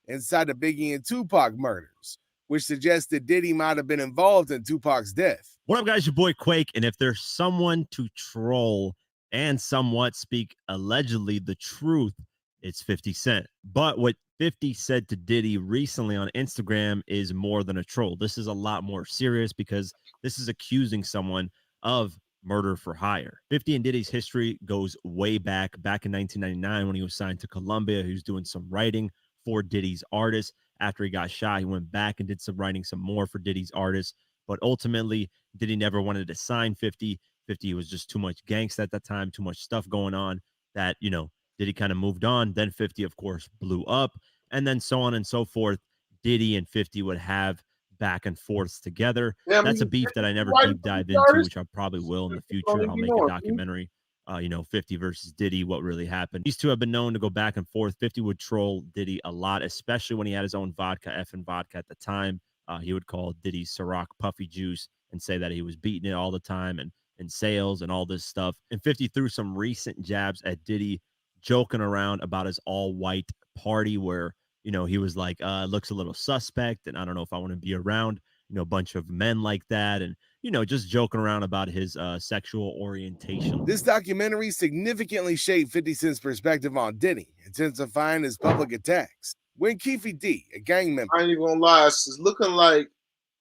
inside the Biggie and Tupac murders, which suggests that Diddy might have been involved in Tupac's death. What up, guys? Your boy Quake, and if there's someone to troll and somewhat speak allegedly the truth, it's 50 Cent. But what 50 said to Diddy recently on Instagram is more than a troll. This is a lot more serious because this is accusing someone of murder for hire. 50 and Diddy's history goes way back in 1999 when he was signed to Columbia. He was doing some writing for Diddy's artists. After he got shot, he went back and did some writing some more for Diddy's artists. But ultimately, Diddy never wanted to sign 50. 50 was just too much gangsta at that time, too much stuff going on that, you know, Diddy kind of moved on. Then 50, of course, blew up. And then so on and so forth. Diddy and 50 would have back and forths together. Yeah, that's a beef that I never deep dive into, which I probably will in the future. I'll make a documentary, 50 versus Diddy, what really happened. These two have been known to go back and forth. 50 would troll Diddy a lot, especially when he had his own vodka, effing vodka at the time. He would call Diddy Ciroc puffy juice and say that he was beating it all the time and in sales and all this stuff. And 50 threw some recent jabs at Diddy, joking around about his all-white party where, you know, he was like, looks a little suspect, and I don't know if I want to be around, you know, a bunch of men like that, and, you know, just joking around about his sexual orientation. This documentary significantly shaped 50 Cent's perspective on Diddy, intensifying his public attacks. When Keefy D, a gang member, I ain't even gonna lie, it's looking like,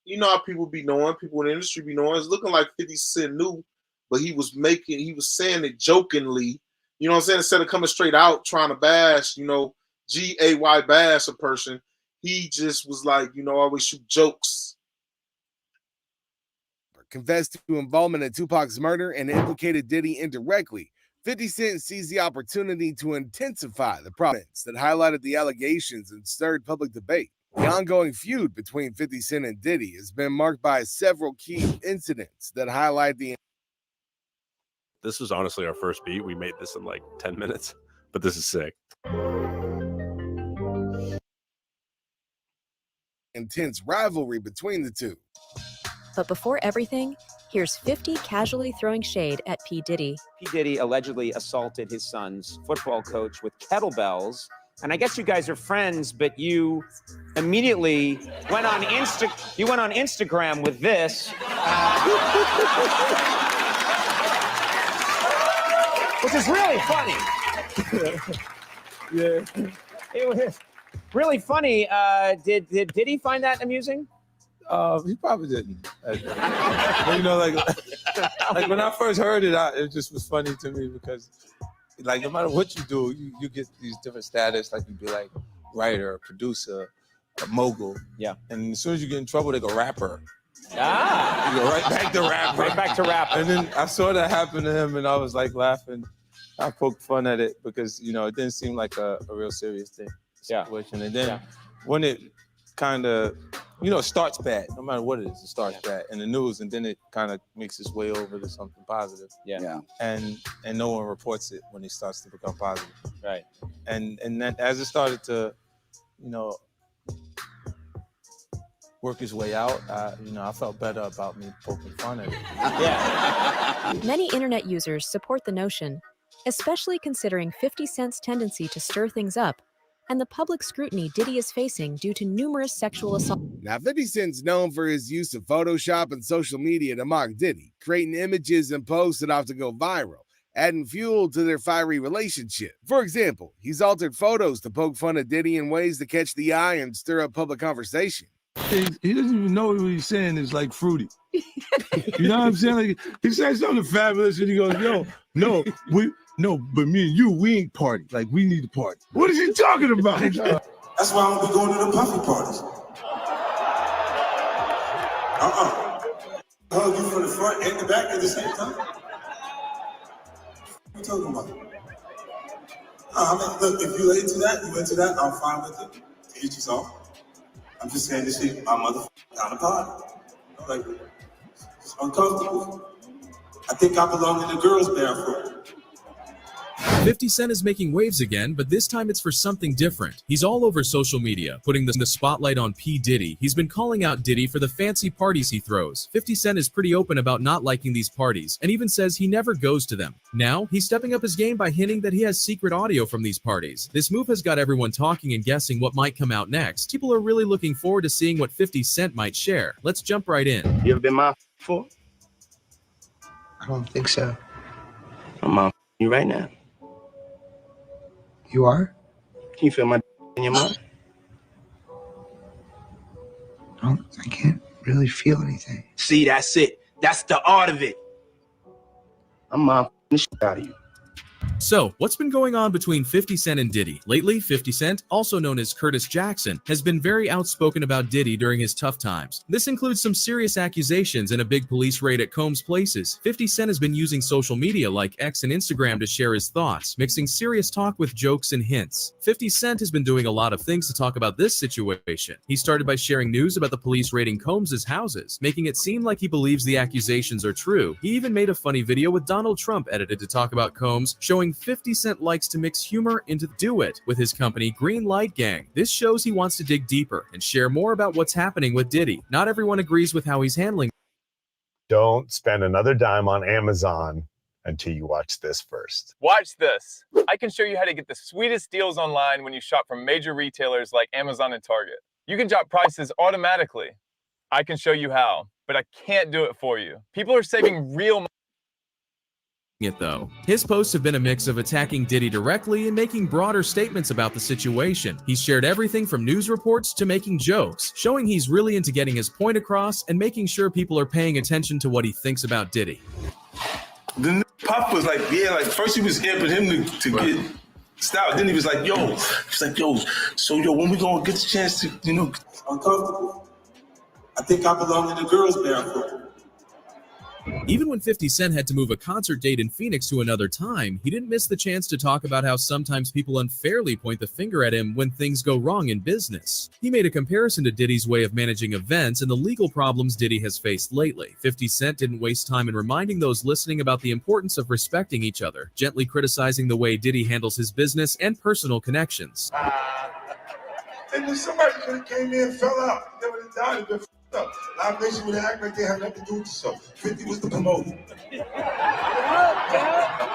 you know how people be knowing, people in the industry be knowing, it's looking like 50 Cent knew, but he was saying it jokingly, you know what I'm saying? Instead of coming straight out trying to bash, you know, G-A-Y bash a person, he just was like, you know, always shoot jokes. confessed to involvement in Tupac's murder and implicated Diddy indirectly. 50 Cent seized the opportunity to intensify the problems that highlighted the allegations and stirred public debate. The ongoing feud between 50 Cent and Diddy has been marked by several key incidents that highlight the. This was honestly our first beat. We made this in like 10 minutes, but this is sick. Intense rivalry between the two. But before everything, here's 50 casually throwing shade at P. Diddy. P. Diddy allegedly assaulted his son's football coach with kettlebells. And I guess you guys are friends, but you immediately went on Instagram with this. Which is really funny. Yeah. It was really funny. Did Diddy find that amusing? He probably didn't. But, you know, like when I first heard it, it just was funny to me because, like, no matter what you do, you get these different status. Like, you'd be like writer, producer, a mogul. Yeah. And as soon as you get in trouble, they go rapper. Ah. You go right back to rapper. Right back to rapper. And then I saw that happen to him, and I was like laughing. I poked fun at it because, you know, it didn't seem like a real serious thing. Situation. And then when it kind of, you know, starts bad, no matter what it is, it starts bad in the news, and then it kind of makes its way over to something positive. Yeah. And no one reports it when it starts to become positive. Right. And then as it started to, you know, work its way out, I felt better about me poking fun at it. Yeah. Many internet users support the notion, especially considering 50 Cent's tendency to stir things up and the public scrutiny Diddy is facing due to numerous sexual assaults. Now, 50 Cent's known for his use of Photoshop and social media to mock Diddy, creating images and posts that often go viral, adding fuel to their fiery relationship. For example, he's altered photos to poke fun at Diddy in ways to catch the eye and stir up public conversation. He doesn't even know what he's saying is like fruity. You know what I'm saying? Like, he said something fabulous and he goes, yo, no, but me and you, we ain't party. Like, we need to party. What is he talking about? That's why I'm gonna be going to the puffy parties. Hug you from the front and the back at the same time. What are you talking about? I mean, look, if you're into that, I'm fine with it. To each his own. I'm just saying this is my motherfucking kind of party. Like, it's uncomfortable. I think I belong in the girls' bathroom. 50 Cent is making waves again, but this time it's for something different. He's all over social media, putting the spotlight on P. Diddy. He's been calling out Diddy for the fancy parties he throws. 50 Cent is pretty open about not liking these parties, and even says he never goes to them. Now, he's stepping up his game by hinting that he has secret audio from these parties. This move has got everyone talking and guessing what might come out next. People are really looking forward to seeing what 50 Cent might share. Let's jump right in. You ever been my before? I don't think so. I'm my you right now. You are? Can you feel my in your mouth? I can't really feel anything. See, that's it. That's the art of it. I'm my shit out of you. So, what's been going on between 50 Cent and Diddy? Lately, 50 Cent, also known as Curtis Jackson, has been very outspoken about Diddy during his tough times. This includes some serious accusations and a big police raid at Combs Places. 50 Cent has been using social media like X and Instagram to share his thoughts, mixing serious talk with jokes and hints. 50 Cent has been doing a lot of things to talk about this situation. He started by sharing news about the police raiding Combs' houses, making it seem like he believes the accusations are true. He even made a funny video with Donald Trump edited to talk about Combs, showing 50 Cent likes to mix humor into Do It with his company Green Light Gang. This shows he wants to dig deeper and share more about what's happening with Diddy. Not everyone agrees with how he's handling. Don't spend another dime on Amazon until you watch this first. Watch this. I can show you how to get the sweetest deals online when you shop from major retailers like Amazon and Target. You can drop prices automatically. I can show you how, but I can't do it for you. People are saving real money. Though. His posts have been a mix of attacking Diddy directly and making broader statements about the situation. He's shared everything from news reports to making jokes, showing he's really into getting his point across and making sure people are paying attention to what he thinks about Diddy. The Pop was like, yeah, like first he was amping him to get style. Then he was like, yo, when we gonna get the chance to, uncomfortable. I think I belong in the girls' bathroom. Even when 50 Cent had to move a concert date in Phoenix to another time, he didn't miss the chance to talk about how sometimes people unfairly point the finger at him when things go wrong in business. He made a comparison to Diddy's way of managing events and the legal problems Diddy has faced lately. 50 Cent didn't waste time in reminding those listening about the importance of respecting each other, gently criticizing the way Diddy handles his business and personal connections. And then somebody could have came in and fell out. They would have died and been f***ed up. Live Nation would have acted like they had nothing to do with the show. 50 was the promoter.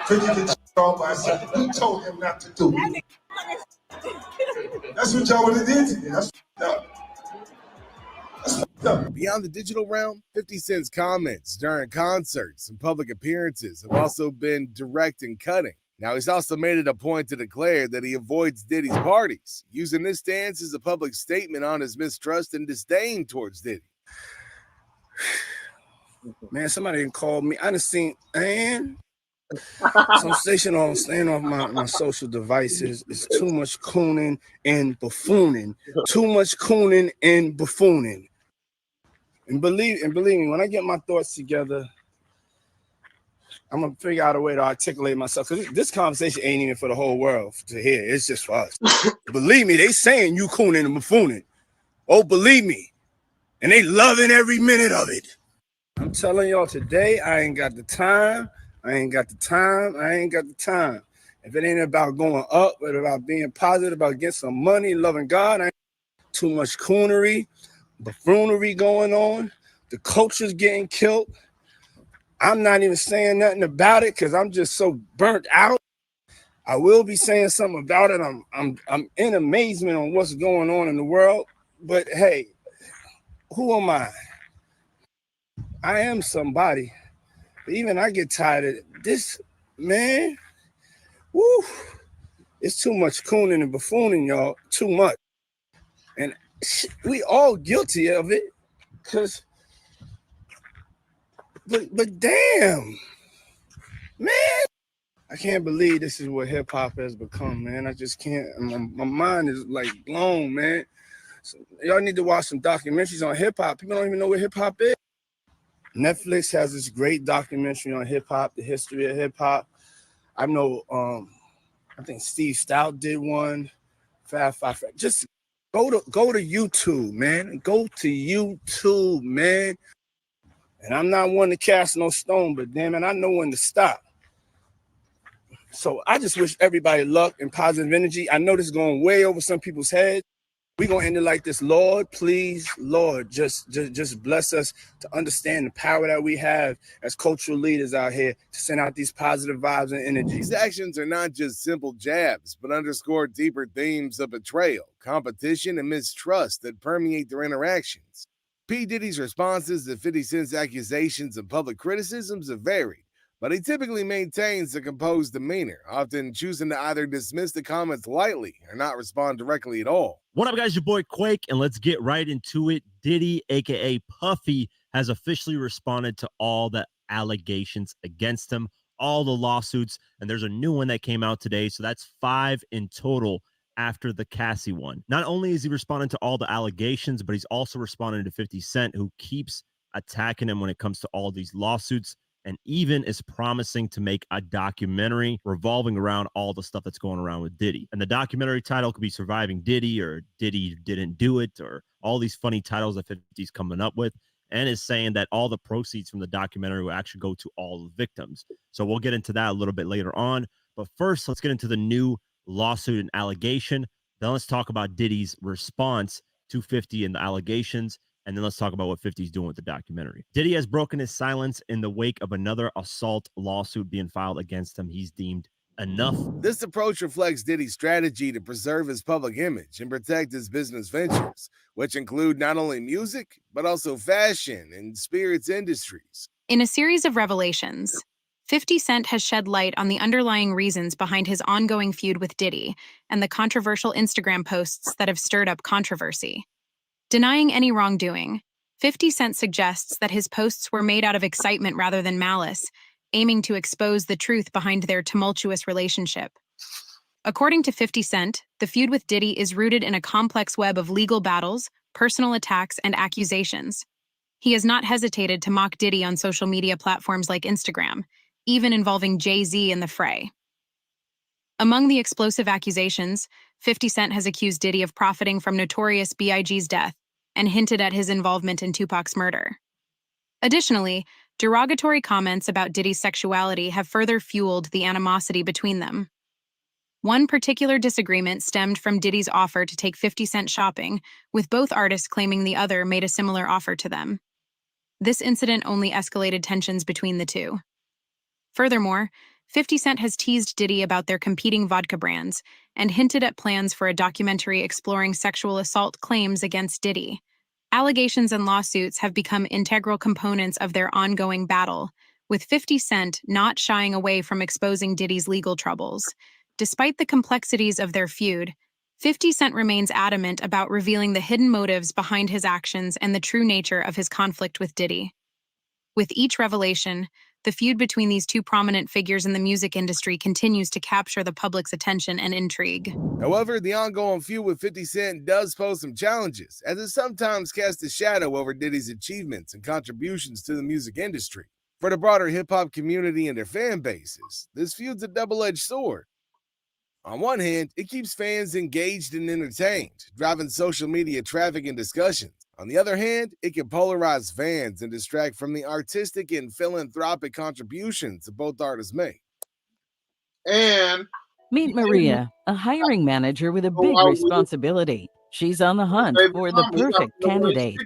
50 did all by himself. You told him not to do it. That's what y'all would have did to me. That's f***ed up. Beyond the digital realm, 50 Cent's comments during concerts and public appearances have also been direct and cutting. Now, he's also made it a point to declare that he avoids Diddy's parties, using this stance as a public statement on his mistrust and disdain towards Diddy. Man, somebody didn't call me. I done seen, some station on staying off my social devices. It's too much cooning and buffooning. Too much cooning and buffooning. And believe me, when I get my thoughts together, I'm gonna figure out a way to articulate myself, because this conversation ain't even for the whole world to hear. It's just for us. Believe me, they saying you cooning and buffooning. Oh, believe me. And they loving every minute of it. I'm telling y'all today, I ain't got the time. I ain't got the time. If it ain't about going up, but about being positive, about getting some money, loving God, I ain't too much coonery, buffoonery going on. The culture's getting killed. I'm not even saying nothing about it because I'm just so burnt out. I will be saying something about it. I'm in amazement on what's going on in the world. But hey, who am I? I am somebody. But even I get tired of this, man. Woo! It's too much cooning and buffooning, y'all. Too much. And we all guilty of it. But damn, man. I can't believe this is what hip hop has become, man. I just can't. My mind is like blown, man. So y'all need to watch some documentaries on hip hop. People don't even know what hip hop is. Netflix has this great documentary on hip hop, the history of hip hop. I know, I think Steve Stout did one. Fab Five. Just go to YouTube, man. Go to YouTube, man. And I'm not one to cast no stone, but damn it, I know when to stop. So I just wish everybody luck and positive energy. I know this is going way over some people's heads. We're going to end it like this. Lord, please, Lord, just bless us to understand the power that we have as cultural leaders out here to send out these positive vibes and energy. These actions are not just simple jabs, but underscore deeper themes of betrayal, competition, and mistrust that permeate their interactions. P. Diddy's responses to 50 Cent's accusations and public criticisms have varied, but he typically maintains a composed demeanor, often choosing to either dismiss the comments lightly or not respond directly at all. What up, guys? Your boy Quake, and let's get right into it. Diddy, aka Puffy, has officially responded to all the allegations against him, all the lawsuits, and there's a new one that came out today, so that's 5 in total after the Cassie one. Not only is he responding to all the allegations, but he's also responding to 50 Cent, who keeps attacking him when it comes to all these lawsuits, and even is promising to make a documentary revolving around all the stuff that's going around with Diddy. And the documentary title could be Surviving Diddy, or Diddy Didn't Do It, or all these funny titles that 50's coming up with, and is saying that all the proceeds from the documentary will actually go to all the victims. So we'll get into that a little bit later on. But first, let's get into the new lawsuit and allegation. Then let's talk about Diddy's response to 50 and the allegations. And then let's talk about what 50's doing with the documentary. Diddy has broken his silence in the wake of another assault lawsuit being filed against him. He's deemed enough. This approach reflects Diddy's strategy to preserve his public image and protect his business ventures, which include not only music, but also fashion and spirits industries. In a series of revelations, 50 Cent has shed light on the underlying reasons behind his ongoing feud with Diddy and the controversial Instagram posts that have stirred up controversy. Denying any wrongdoing, 50 Cent suggests that his posts were made out of excitement rather than malice, aiming to expose the truth behind their tumultuous relationship. According to 50 Cent, the feud with Diddy is rooted in a complex web of legal battles, personal attacks, and accusations. He has not hesitated to mock Diddy on social media platforms like Instagram, even involving Jay-Z in the fray. Among the explosive accusations, 50 Cent has accused Diddy of profiting from Notorious B.I.G.'s death and hinted at his involvement in Tupac's murder. Additionally, derogatory comments about Diddy's sexuality have further fueled the animosity between them. One particular disagreement stemmed from Diddy's offer to take 50 Cent shopping, with both artists claiming the other made a similar offer to them. This incident only escalated tensions between the two. Furthermore, 50 Cent has teased Diddy about their competing vodka brands and hinted at plans for a documentary exploring sexual assault claims against Diddy. Allegations and lawsuits have become integral components of their ongoing battle, with 50 Cent not shying away from exposing Diddy's legal troubles. Despite the complexities of their feud, 50 Cent remains adamant about revealing the hidden motives behind his actions and the true nature of his conflict with Diddy. With each revelation, the feud between these two prominent figures in the music industry continues to capture the public's attention and intrigue. However, the ongoing feud with 50 Cent does pose some challenges, as it sometimes casts a shadow over Diddy's achievements and contributions to the music industry. For the broader hip-hop community and their fan bases, this feud's a double-edged sword. On one hand, it keeps fans engaged and entertained, driving social media traffic and discussions. On the other hand, it can polarize fans and distract from the artistic and philanthropic contributions both artists make. And meet Maria, a hiring manager with a big responsibility. She's on the hunt for the perfect candidate.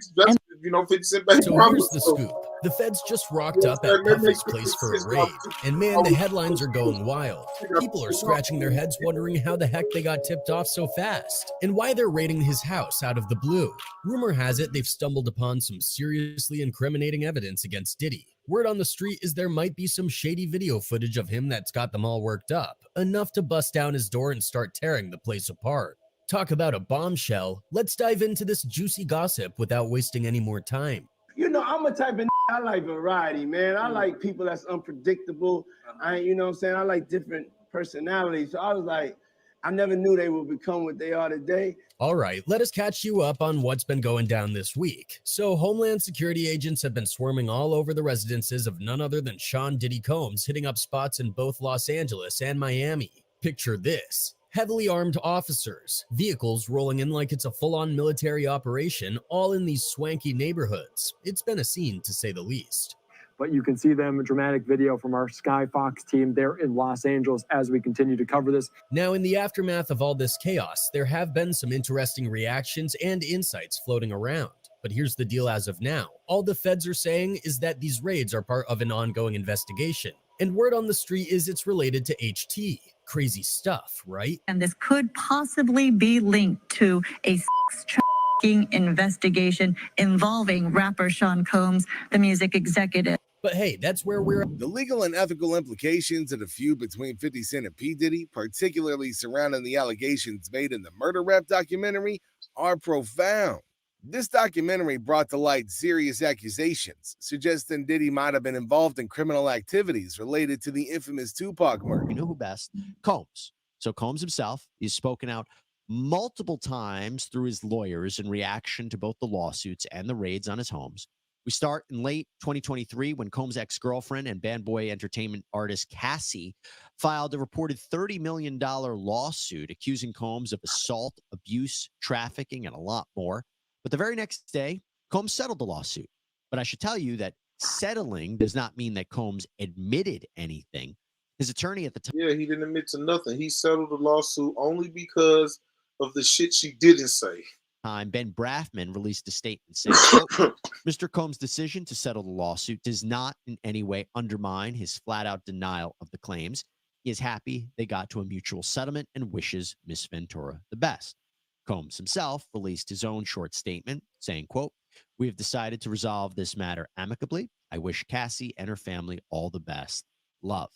50 Cent back. So here's the scoop. The feds just rocked up at Puffy's place for a raid. And man, the headlines are going wild. People are scratching their heads wondering how the heck they got tipped off so fast and why they're raiding his house out of the blue. Rumor has it they've stumbled upon some seriously incriminating evidence against Diddy. Word on the street is there might be some shady video footage of him that's got them all worked up, enough to bust down his door and start tearing the place apart. Talk about a bombshell. Let's dive into this juicy gossip without wasting any more time. You know, I'm a type of I like variety, man. I like people that's unpredictable. You know what I'm saying? I like different personalities. So I was like, I never knew they would become what they are today. All right, let us catch you up on what's been going down this week. So Homeland Security agents have been swarming all over the residences of none other than Sean Diddy Combs, hitting up spots in both Los Angeles and Miami. Picture this. Heavily armed officers, vehicles rolling in like it's a full-on military operation, all in these swanky neighborhoods. It's been a scene, to say the least. But you can see them in dramatic video from our Sky Fox team there in Los Angeles as we continue to cover this. Now, in the aftermath of all this chaos, there have been some interesting reactions and insights floating around. But here's the deal as of now. All the feds are saying is that these raids are part of an ongoing investigation. And word on the street is it's related to HT. Crazy stuff, right? And this could possibly be linked to a sex trafficking investigation involving rapper Sean Combs, the music executive. But hey, that's where we're at. The legal and ethical implications of the feud between 50 Cent and P. Diddy, particularly surrounding the allegations made in the Murder Rap documentary, are profound. This documentary brought to light serious accusations, suggesting Diddy might have been involved in criminal activities related to the infamous Tupac murder. You know who best? Combs. So Combs himself, he's spoken out multiple times through his lawyers in reaction to both the lawsuits and the raids on his homes. We start in late 2023 when Combs' ex-girlfriend and Bad Boy entertainment artist Cassie filed a reported $30 million lawsuit accusing Combs of assault, abuse, trafficking, and a lot more. But the very next day, Combs settled the lawsuit. But I should tell you that settling does not mean that Combs admitted anything. His attorney at the time... Yeah, he didn't admit to nothing. He settled the lawsuit only because of the shit she didn't say. Ben Brafman released a statement saying, quote, Mr. Combs' decision to settle the lawsuit does not in any way undermine his flat-out denial of the claims. He is happy they got to a mutual settlement and wishes Miss Ventura the best. Combs himself released his own short statement saying, quote, we have decided to resolve this matter amicably. I wish Cassie and her family all the best. Love.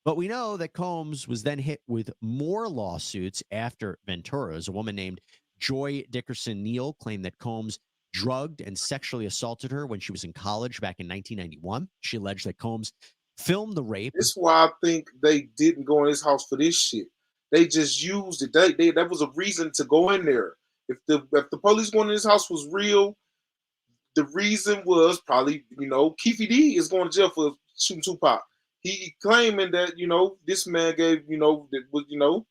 But we know that Combs was then hit with more lawsuits after Ventura's. A woman named Joy Dickerson Neal claimed that Combs drugged and sexually assaulted her when she was in college back in 1991. She alleged that Combs filmed the rape. This is why I think they didn't go in his house for this shit. They just used it. That was a reason to go in there. If the police going in his house was real, the reason was probably, Keefy D is going to jail for shooting Tupac. He claiming that, this man gave, that was,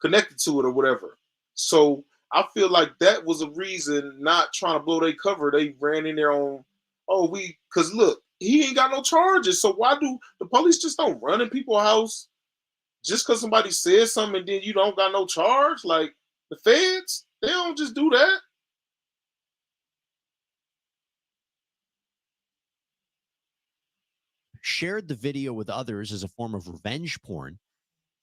connected to it or whatever. So I feel like that was a reason, not trying to blow their cover. They ran in there on, because look, he ain't got no charges. So why do the police just don't run in people's house just because somebody says something and then you don't got no charge? Like the feds, they don't just do that. Shared the video with others as a form of revenge porn.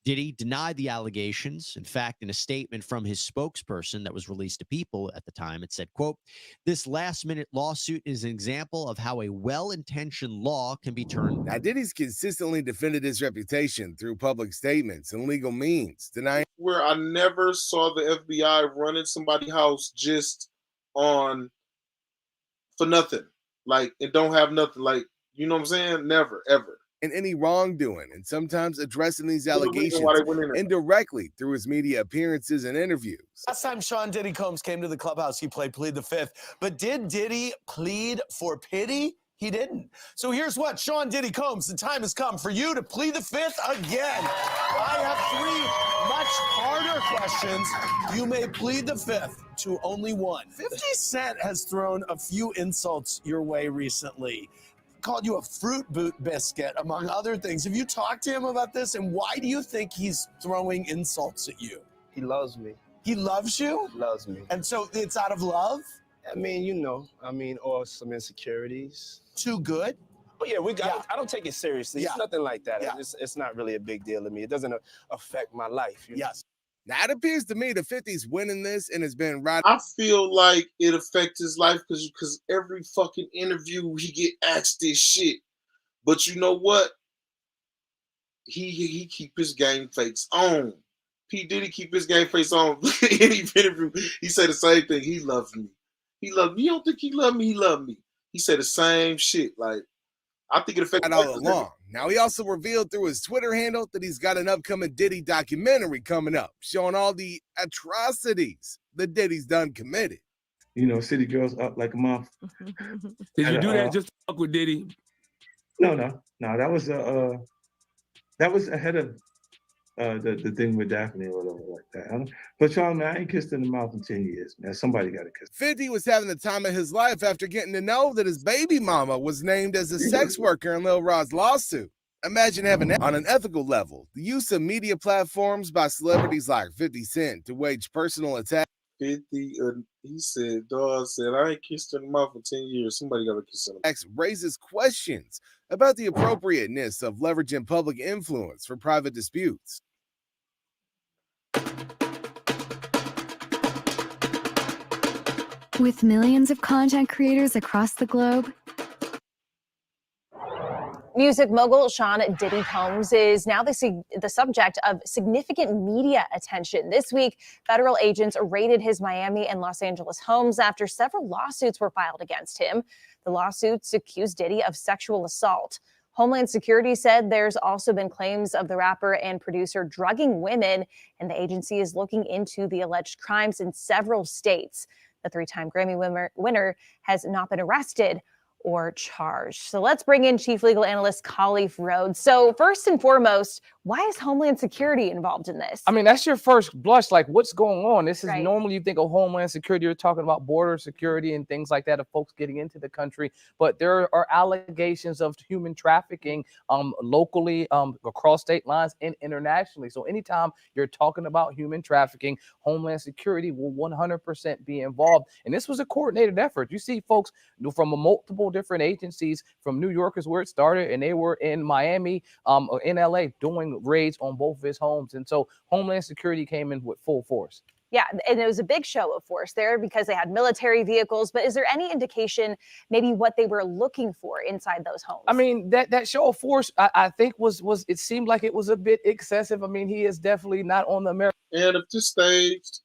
Diddy denied the allegations. In fact, in a statement from his spokesperson that was released to People at the time, it said, quote, this last-minute lawsuit is an example of how a well-intentioned law can be turned. Now, Diddy's consistently defended his reputation through public statements and legal means, denying... Where I never saw the FBI running somebody's house just for nothing. Like, it don't have nothing. Like, you know what I'm saying? Never, ever. And any wrongdoing, and sometimes addressing these allegations indirectly through his media appearances and interviews. Last time Sean Diddy Combs came to the clubhouse, he played Plead the Fifth. But did Diddy plead for pity? He didn't. So here's what, Sean Diddy Combs, the time has come for you to plead the fifth again. I have three much harder questions. You may plead the fifth to only one. 50 Cent has thrown a few insults your way recently. Called you a fruit boot biscuit, among other things. Have you talked to him about this? And why do you think he's throwing insults at you? He loves me. He loves you? He loves me. And so it's out of love? I mean, you know, or some insecurities. Too good? Oh yeah, we got. Yeah. I don't take it seriously. Yeah. It's nothing like that. Yeah. It's not really a big deal to me. It doesn't affect my life. You know? Yes. Now, it appears to me the 50's winning this and has been right. I feel like it affects his life because every fucking interview he get asked this shit. But you know what? He keep his game face on. P. Diddy keep his game face on. Any interview, he say the same thing. He loves me. He loves me. You don't think he loved me? He loved me. He said the same shit. Like, I think it affects all along. Now, he also revealed through his Twitter handle that he's got an upcoming Diddy documentary coming up, showing all the atrocities that Diddy's done committed. You know, City Girls Up Like a Month. Did you do that just to fuck with Diddy? No. That was ahead of the thing with Daphne or whatever like that. But y'all, man, I ain't kissed in the mouth in 10 years, man. Somebody got to kiss. 50 was having the time of his life after getting to know that his baby mama was named as a sex worker in Lil Rod's lawsuit. Imagine having that on an ethical level. The use of media platforms by celebrities like 50 Cent to wage personal attacks. 50, he said, dog said, I ain't kissed in the mouth for 10 years. Somebody got to kiss in the mouth. Raises questions about the appropriateness of leveraging public influence for private disputes. With millions of content creators across the globe, Music mogul Sean Diddy Combs is now the subject of significant media attention. This week, federal agents raided his Miami and Los Angeles homes after several lawsuits were filed against him. The lawsuits accused Diddy of sexual assault. Homeland Security said there's also been claims of the rapper and producer drugging women, and the agency is looking into the alleged crimes in several states. The three-time Grammy winner has not been arrested or charged. So let's bring in Chief Legal Analyst Khalif Rhodes. So first and foremost, why is Homeland Security involved in this? I mean, that's your first blush. Like, what's going on? This is Right. Normally you think of Homeland Security, you're talking about border security and things like that of folks getting into the country. But there are allegations of human trafficking locally, across state lines and internationally. So anytime you're talking about human trafficking, Homeland Security will 100% be involved. And this was a coordinated effort. You see folks from multiple different agencies from New York is where it started, and they were in Miami or in LA doing raids on both of his homes. And so Homeland Security came in with full force. Yeah, and it was a big show of force there because they had military vehicles. But is there any indication maybe what they were looking for inside those homes? I mean, that show of force, I think was it seemed like it was a bit excessive. I mean, he is definitely not on the American. And if this staged,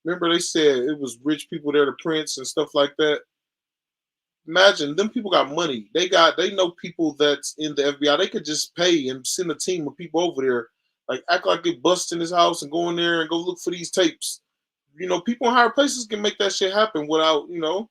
remember they said it was rich people there, the prince and stuff like that. Imagine them people got money. They know people that's in the FBI. They could just pay and send a team of people over there, like act like they bust in his house and go in there and go look for these tapes. You know, people in higher places can make that shit happen without, you know.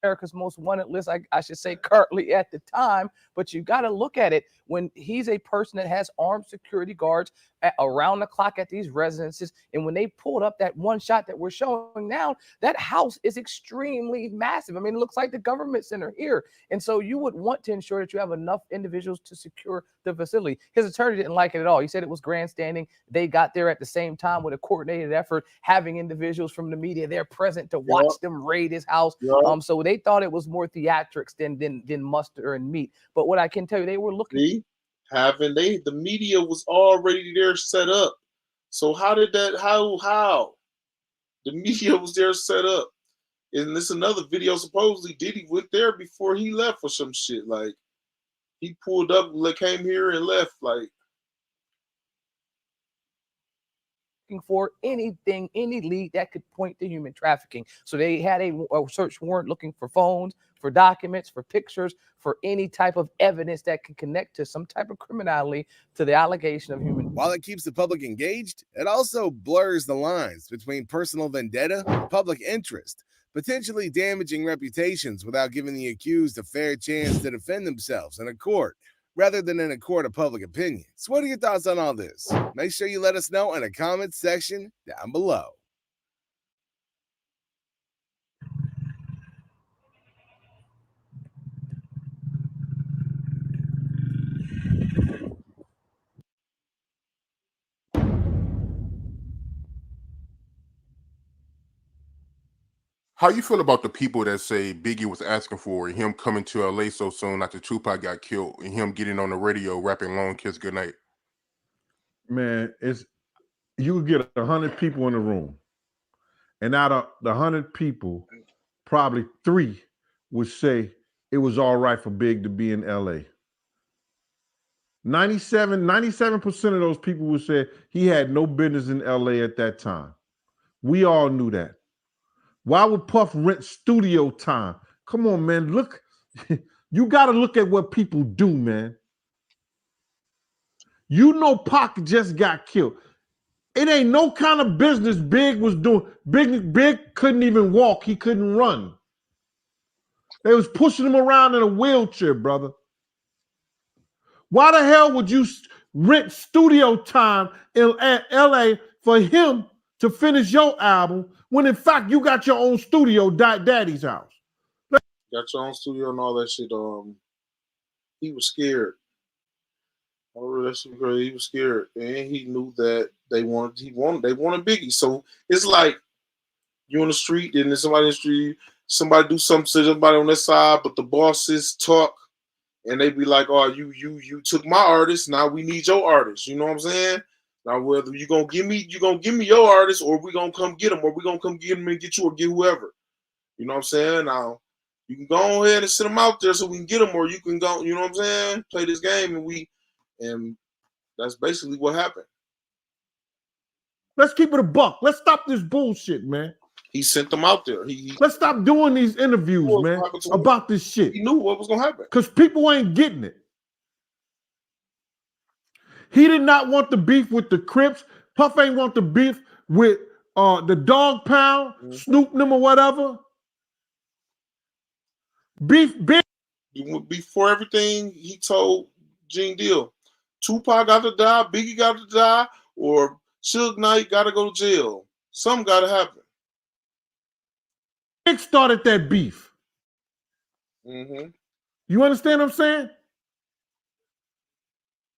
America's Most Wanted list, I should say currently at the time, but you got to look at it when he's a person that has armed security guards around the clock at these residences. And when they pulled up that one shot that we're showing now, that house is extremely massive. I mean, it looks like the government center here. And so you would want to ensure that you have enough individuals to secure the facility. His attorney didn't like it at all. He said it was grandstanding. They got there at the same time with a coordinated effort, having individuals from the media there present to watch them raid his house. So they thought it was more theatrics than muster and meat. But what I can tell you, they were looking. The media was already there set up. So how the media was there set up? And this another video, supposedly Diddy went there before he left or some shit. Like he pulled up, came here and left. Like For anything, any lead that could point to human trafficking. So they had a search warrant looking for phones, for documents, for pictures, for any type of evidence that can connect to some type of criminality to the allegation of human. While it keeps the public engaged, it also blurs the lines between personal vendetta and public interest, potentially damaging reputations without giving the accused a fair chance to defend themselves in a court, rather than in a court of public opinion. So what are your thoughts on all this? Make sure you let us know in the comments section down below. How you feel about the people that say Biggie was asking for him coming to LA so soon after Tupac got killed and him getting on the radio rapping "Long Kiss Goodnight"? Man, you would get 100 people in the room, and out of the 100 people, probably 3 would say it was all right for Big to be in LA. 97% of those people would say he had no business in LA at that time. We all knew that. Why would Puff rent studio time? Come on, man. Look, you got to look at what people do, man. You know Pac just got killed. It ain't no kind of business Big was doing. Big couldn't even walk. He couldn't run. They was pushing him around in a wheelchair, brother. Why the hell would you rent studio time in LA for him to finish your album when in fact you got your own studio, Daddy's house? Got your own studio and all that shit. He was scared. Oh, that shit crazy. He was scared, and he knew that they wanted Biggie. So it's like you on the street, and there's somebody in the street, somebody do something to somebody on that side, but the bosses talk, and they be like, "Oh, you took my artist. Now we need your artist." You know what I'm saying? Now whether you gonna give me your artist, or we gonna come get him, or we gonna come get him and get you or get whoever. You know what I'm saying? Now you can go ahead and send him out there so we can get him, or you can go. You know what I'm saying? Play this game, and that's basically what happened. Let's keep it a buck. Let's stop this bullshit, man. He sent them out there. Let's stop doing these interviews, man, about this shit. He knew what was gonna happen. Because people ain't getting it. He did not want the beef with the Crips. Puff ain't want the beef with the Dog Pound, Snoop them or whatever. Beef. Before everything, he told Gene Deal, Tupac got to die, Biggie got to die, or Suge Knight got to go to jail. Something got to happen. Big started that beef. Mm-hmm. You understand what I'm saying?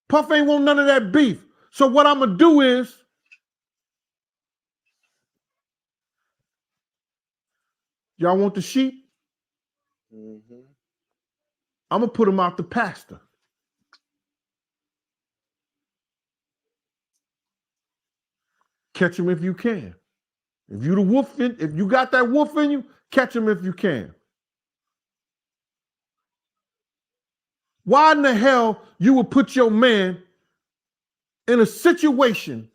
Puff ain't want none of that beef. So what I'm going to do is, y'all want the sheep? Mm-hmm. I'm going to put them out the pasture. Catch him if you can. If you the wolf, if you got that wolf in you, catch him if you can. Why in the hell you would put your man in a situation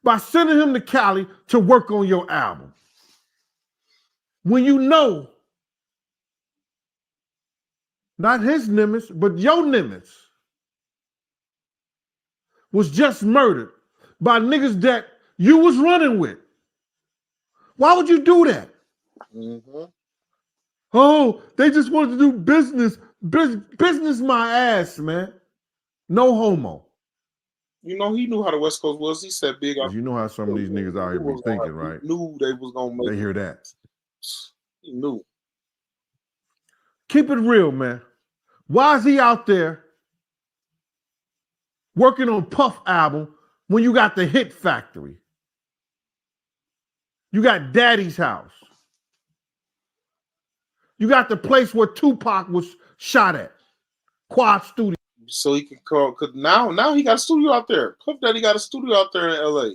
by sending him to Cali to work on your album when you know not his Nimitz, but your Nimitz was just murdered by niggas that you was running with? Why would you do that? Mm-hmm. Oh, they just wanted to do business. Business my ass, man. No homo. You know, he knew how the West Coast was. He said big. You know how some of these niggas out here be thinking, right? He knew they was going to make They hear that. He knew. Keep it real, man. Why is he out there working on Puff album when you got the Hit Factory? You got Daddy's house. You got the place where Tupac was shot at. Quad Studio. So he can call, because now he got a studio out there. Puff Daddy got a studio out there in LA.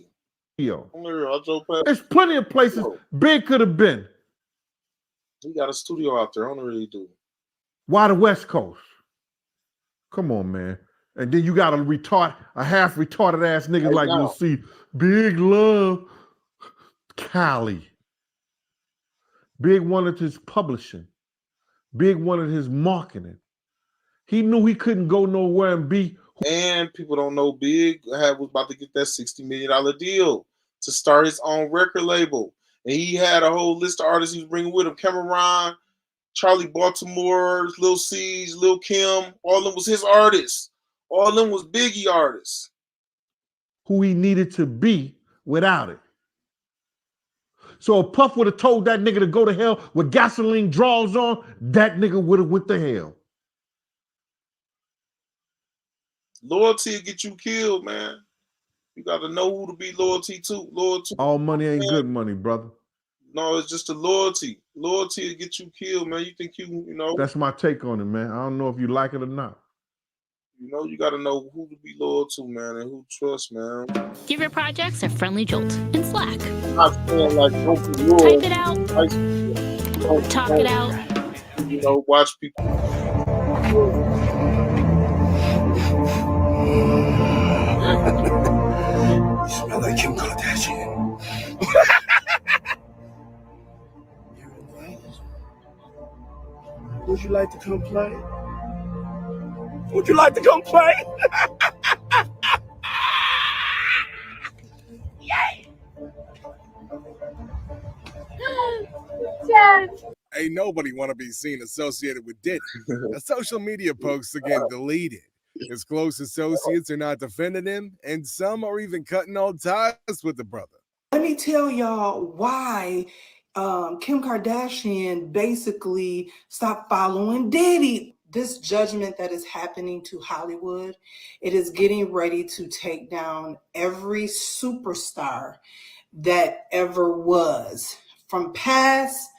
There's plenty of places Big could have been. He got a studio out there. I don't really do. Why the West Coast? Come on, man. And then you got a half retarded ass nigga like you'll see Big Love Cali. Big wanted his publishing. Big wanted his marketing. He knew he couldn't go nowhere and be. And people don't know Big was about to get that $60 million deal to start his own record label. And he had a whole list of artists he was bringing with him. Cameron, Charlie Baltimore, Lil Siege, Lil Kim. All of them was his artists. All of them was Biggie artists. Who he needed to be without it. So if Puff would have told that nigga to go to hell with gasoline draws on, that nigga would have went to hell. Loyalty will get you killed, man. You got to know who to be loyalty to. All money ain't good money, brother. No, it's just the loyalty. Loyalty will get you killed, man. You think you know? That's my take on it, man. I don't know if you like it or not. You know, you got to know who to be loyal to, man, and who to trust, man. Give your projects a friendly jolt in Slack. Not saying like don't be loyal. Type it out. Talk it out. You know, watch people. You smell like Kim Kardashian. Would you like to come play? Would you like to come play? Yay! Ain't nobody want to be seen associated with Diddy. A social media posts are getting deleted. His close associates are not defending him, and some are even cutting all ties with the brother. Let me tell y'all why Kim Kardashian basically stopped following Diddy. This judgment that is happening to Hollywood, it is getting ready to take down every superstar that ever was, from past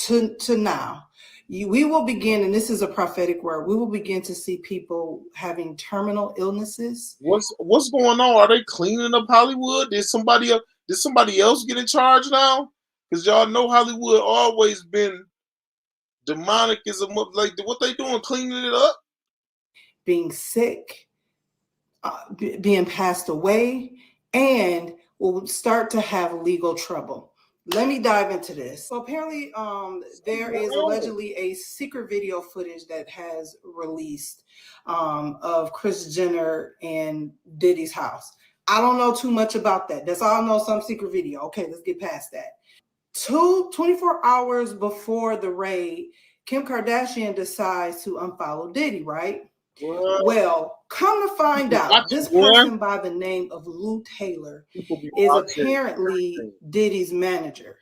to now. We will begin, and this is a prophetic word, we will begin to see people having terminal illnesses. What's going on? Are they cleaning up Hollywood? Did somebody else get in charge now? Because y'all know Hollywood always been demonic as a like what they doing, cleaning it up? Being sick, being passed away, and will start to have legal trouble. Let me dive into this. So apparently there is allegedly a secret video footage that has released of Kris Jenner and Diddy's house. I don't know too much about that. That's all I know, some secret video. Okay, let's get past that. 24 hours before the raid, Kim Kardashian decides to unfollow Diddy, right? Well, come to find out, this person by the name of Lou Taylor is apparently Diddy's manager.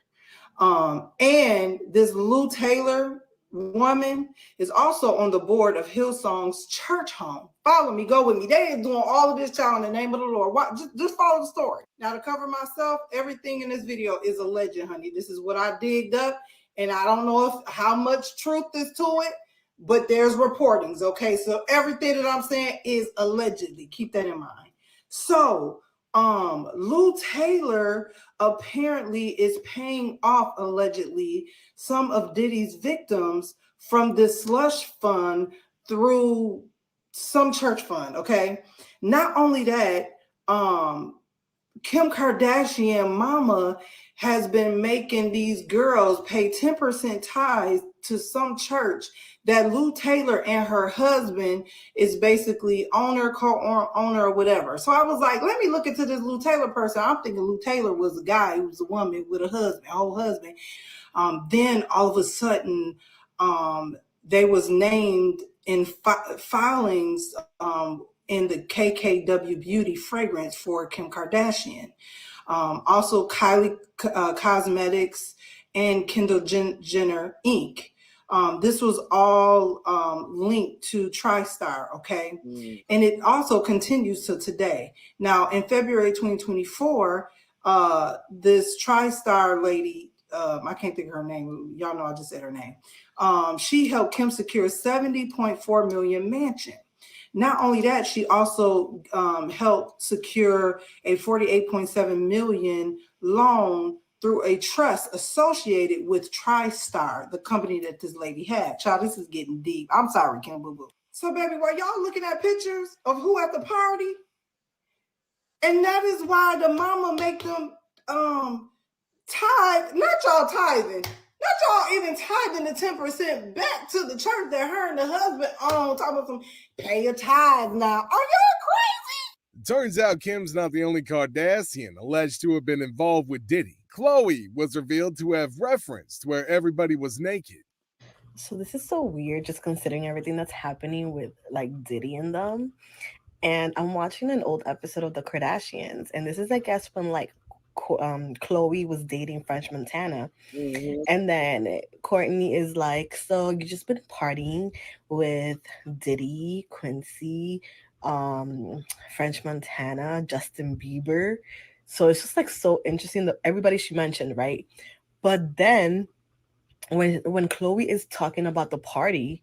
And this Lou Taylor woman is also on the board of Hillsong's church home. Follow me, go with me. They are doing all of this, child, in the name of the Lord. Just follow the story. Now, to cover myself, everything in this video is alleged, honey. This is what I digged up, and I don't know how much truth is to it, but there's reportings, okay? So everything that I'm saying is allegedly. Keep that in mind. So Lou Taylor apparently is paying off, allegedly, some of Diddy's victims from this slush fund through some church fund, okay? Not only that, Kim Kardashian mama has been making these girls pay 10% tithes to some church that Lou Taylor and her husband is basically owner, co-owner, or whatever. So I was like, let me look into this Lou Taylor person. I'm thinking Lou Taylor was a guy who was a woman with a husband, a whole husband. Then all of a sudden, they was named in filings in the KKW Beauty fragrance for Kim Kardashian. Also Kylie Cosmetics and Kendall Jenner Inc. This was all linked to TriStar, okay? And it also continues to today. Now, in February 2024, this TriStar lady, I can't think of her name. Y'all know I just said her name. She helped Kim secure $70.4 million mansion. Not only that, she also helped secure a $48.7 million loan through a trust associated with TriStar, the company that this lady had. Child, this is getting deep. I'm sorry, Kim Boo Boo. So, baby, while y'all looking at pictures of who at the party, and that is why the mama make them tithe, not y'all tithing, not y'all even tithing the 10% back to the church that her and the husband own, talking about some pay a tithe now. Are y'all crazy? Turns out Kim's not the only Kardashian alleged to have been involved with Diddy. Khloe was revealed to have referenced where everybody was naked. So this is so weird, just considering everything that's happening with like Diddy and them. And I'm watching an old episode of The Kardashians, and this is, I guess, when like Khloe was dating French Montana. And then Courtney is like, so you just been partying with Diddy, Quincy, French Montana, Justin Bieber. So it's just like so interesting that everybody she mentioned, right? But then when Chloe is talking about the party,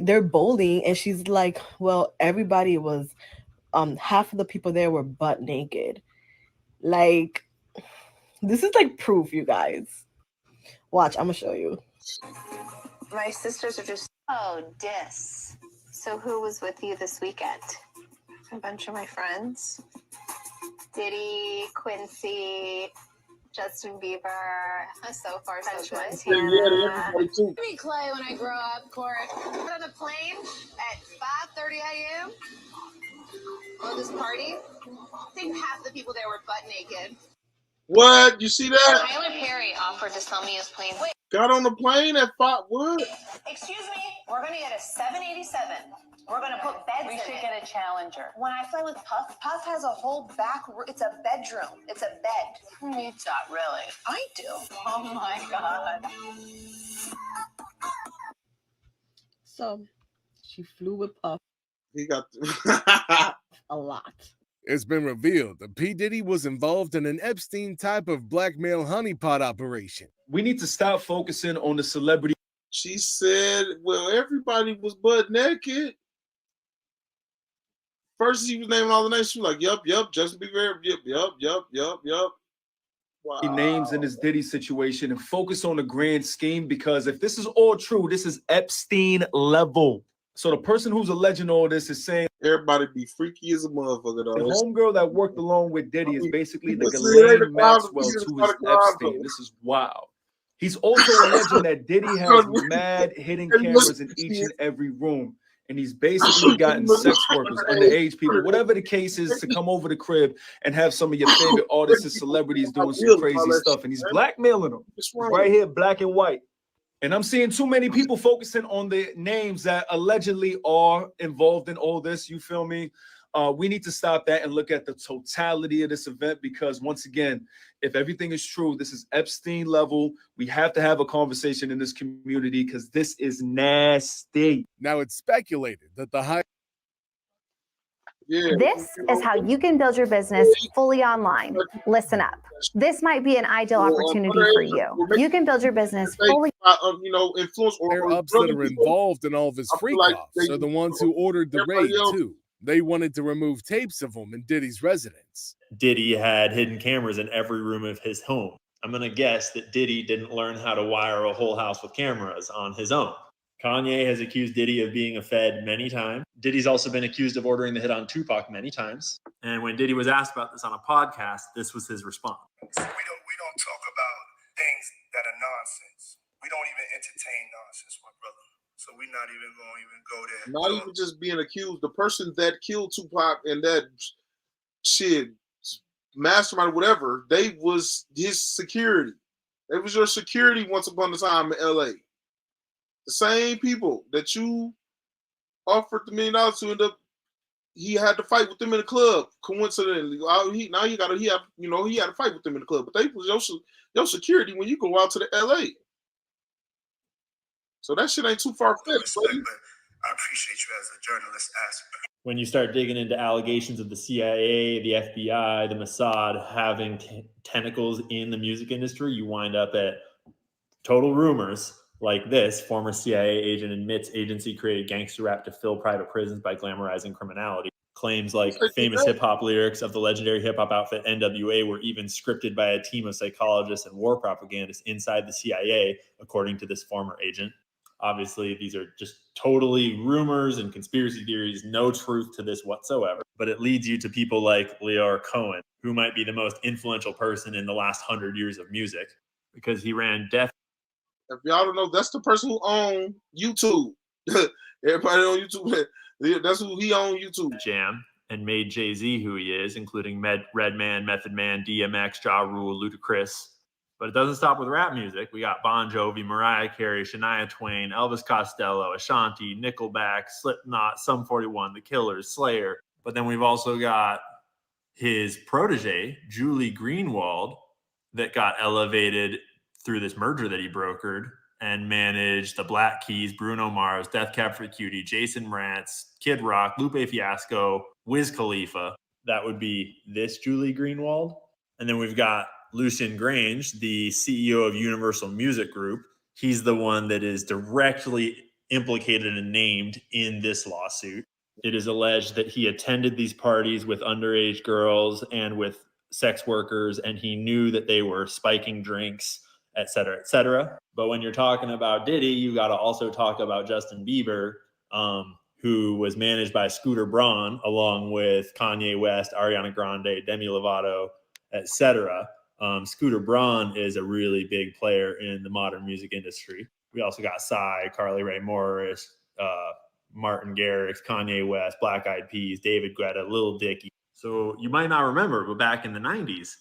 they're bowling and she's like, well, everybody was half of the people there were butt naked. Like, this is like proof, you guys. Watch, I'm gonna show you. My sisters are just So who was with you this weekend? A bunch of my friends. Diddy, Quincy, Justin Bieber. So far, so good. Be Clay when I grow up, Court. Got on a plane at 5:30 a.m. Go to this party. I think half the people there were butt naked. What? You see that? Tyler Perry offered to sell me his plane. Wait. Got on the plane at 5. What? Excuse me. We're gonna get a 787. We're gonna put beds in it. We should get a Challenger. When I fly with Puff, Puff has a whole back. It's a bedroom. It's a bed. Who needs that, really? I do. Oh my God. So she flew with Puff. He got a lot. It's been revealed that P. Diddy was involved in an Epstein type of blackmail honeypot operation. We need to stop focusing on the celebrity. She said, well, everybody was butt naked. First, he was naming all the names. She was like, yep, Justin Bieber, yep. Wow. Names in this Diddy situation and focus on the grand scheme, because if this is all true, this is Epstein level. So the person who's alleging all this is saying everybody be freaky as a motherfucker. The homegirl that worked along with Diddy is basically the Ghislaine Maxwell to his Epstein. This is wild. He's also alleging that Diddy has mad hidden cameras in each and every room. And he's basically gotten sex workers, underage people, whatever the case is, to come over the crib and have some of your favorite artists and celebrities doing some crazy stuff. And he's blackmailing them right here, black and white. And I'm seeing too many people focusing on the names that allegedly are involved in all this. You feel me? We need to stop that and look at the totality of this event, because once again, if everything is true, this is Epstein level. We have to have a conversation in this community because this is nasty. Now it's speculated that the high. This is how you can build your business fully online. Listen up. This might be an ideal opportunity for you. You can build your business fully. Influence or ups that are involved in all of his freak-offs are the ones who ordered the raid too. They wanted to remove tapes of him in Diddy's residence. Diddy had hidden cameras in every room of his home. I'm going to guess that Diddy didn't learn how to wire a whole house with cameras on his own. Kanye has accused Diddy of being a Fed many times. Diddy's also been accused of ordering the hit on Tupac many times. And when Diddy was asked about this on a podcast, this was his response. We don't talk about things that are nonsense. We don't even entertain nonsense, my brother. So we're not even going to even go there. Not even just being accused. The person that killed Tupac and that shit, mastermind, whatever, they was his security. They was your security once upon a time in LA. The same people that you offered $1 million to end up, he had to fight with them in the club. Coincidentally, he had to fight with them in the club. But they was your security when you go out to the LA. So that shit ain't too far-fetched, buddy. I appreciate you as a journalist asking. When you start digging into allegations of the CIA, the FBI, the Mossad having tentacles in the music industry, you wind up at total rumors like this. Former CIA agent admits agency created gangster rap to fill private prisons by glamorizing criminality. Claims like famous hip-hop lyrics of the legendary hip-hop outfit NWA were even scripted by a team of psychologists and war propagandists inside the CIA, according to this former agent. Obviously, these are just totally rumors and conspiracy theories, no truth to this whatsoever. But it leads you to people like Leor Cohen, who might be the most influential person in the last 100 years of music, because he ran Def. If y'all don't know, that's the person who owned YouTube. Everybody on YouTube, that's who he owned YouTube. Jam, and made Jay-Z who he is, including Redman, Method Man, DMX, Ja Rule, Ludacris. But it doesn't stop with rap music. We got Bon Jovi, Mariah Carey, Shania Twain, Elvis Costello, Ashanti, Nickelback, Slipknot, Sum 41, The Killers, Slayer. But then we've also got his protege, Julie Greenwald, that got elevated through this merger that he brokered and managed the Black Keys, Bruno Mars, Death Cab for Cutie, Jason Mraz, Kid Rock, Lupe Fiasco, Wiz Khalifa. That would be this Julie Greenwald. And then we've got Lucian Grange, the CEO of Universal Music Group, he's the one that is directly implicated and named in this lawsuit. It is alleged that he attended these parties with underage girls and with sex workers, and he knew that they were spiking drinks, et cetera, et cetera. But when you're talking about Diddy, you got to also talk about Justin Bieber, who was managed by Scooter Braun, along with Kanye West, Ariana Grande, Demi Lovato, et cetera. Scooter Braun is a really big player in the modern music industry. We also got Psy, Carly Rae Morris, Martin Garrix, Kanye West, Black Eyed Peas, David Guetta, Lil Dicky. So you might not remember, but back in the 90s,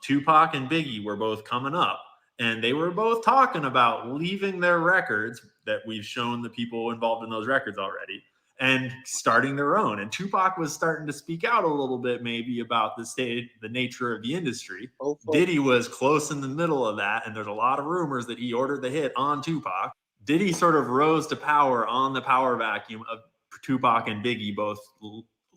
Tupac and Biggie were both coming up, and they were both talking about leaving their records that we've shown the people involved in those records already and starting their own. And Tupac was starting to speak out a little bit maybe about the nature of the industry. Diddy was close in the middle of that, and there's a lot of rumors that he ordered the hit on Tupac. Diddy sort of rose to power on the power vacuum of Tupac and Biggie both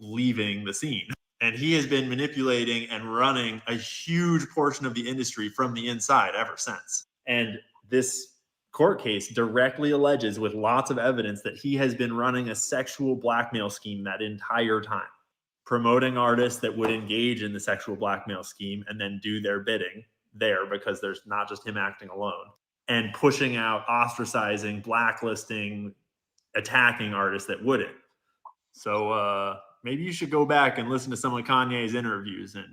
leaving the scene. And he has been manipulating and running a huge portion of the industry from the inside ever since. And this court case directly alleges with lots of evidence that he has been running a sexual blackmail scheme that entire time, promoting artists that would engage in the sexual blackmail scheme and then do their bidding there, because there's not just him acting alone, and pushing out, ostracizing, blacklisting, attacking artists that wouldn't. So maybe you should go back and listen to some of Kanye's interviews and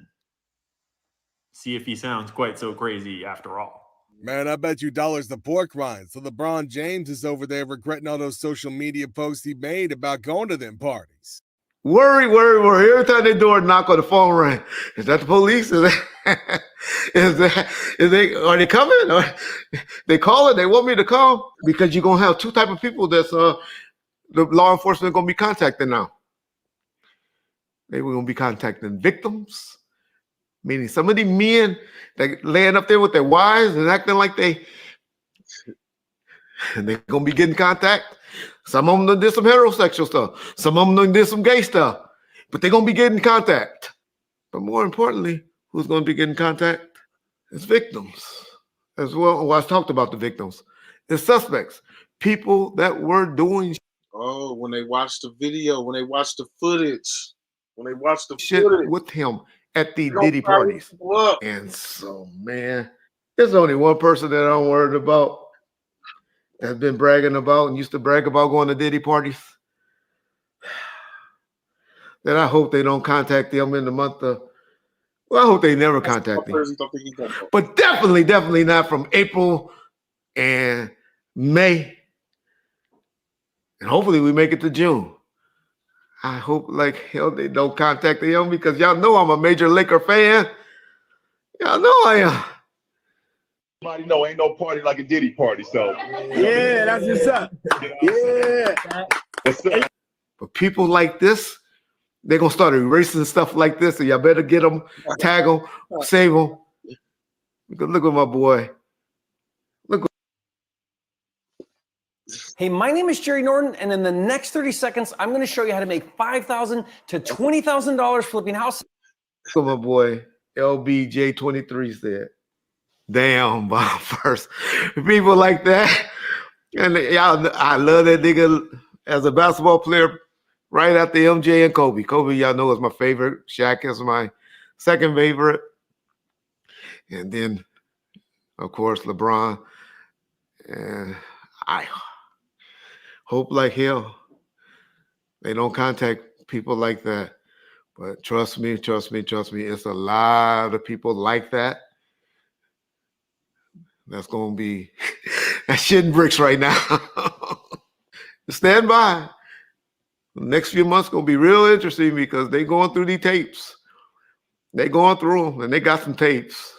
see if he sounds quite so crazy after all. Man, I bet you dollars the pork rind. So LeBron James is over there regretting all those social media posts he made about going to them parties. Worry. Every time they door knock on the phone ring, is that the police? Are they coming? Or they calling? They want me to come? Because you're gonna have two type of people that's the law enforcement gonna be contacting now. They were gonna be contacting victims, meaning some of the men that laying up there with their wives and acting like they're gonna be getting contact. Some of them done did some heterosexual stuff. Some of them done did some gay stuff. But they're going to be getting contact. But more importantly, who's going to be getting contact? It's victims as well. Well, I talked about the victims. It's suspects. People that were doing when they watch the video, when they watch the footage, shit with him at the Diddy parties. And so, man, there's only one person that I'm worried about, that's been bragging about and used to brag about going to Diddy parties. Then I hope they don't contact them in the month of, well, I hope they never contact him. But definitely not from April and May. And hopefully we make it to June. I hope like hell they don't contact him, because y'all know I'm a major Laker fan. Y'all know I am. Everybody know ain't no party like a Diddy party, so yeah, that's what's up. Yeah. What's up? But people like this, they're gonna start erasing stuff like this, so y'all better get them, tag them, save them. Because look at my boy. Look. Hey, my name is Jerry Norton, and in the next 30 seconds, I'm going to show you how to make $5,000 to $20,000 flipping houses. Look at my boy LBJ23 said. Damn, Bob first. People like that. And y'all, I love that nigga as a basketball player right after MJ and Kobe. Kobe, y'all know, is my favorite. Shaq is my second favorite. And then, of course, LeBron. And I hope like hell they don't contact people like that. But trust me, it's a lot of people like that. That's going to be that shit in bricks right now. Stand by. The next few months going to be real interesting, because they going through these tapes. They going through them, and they got some tapes.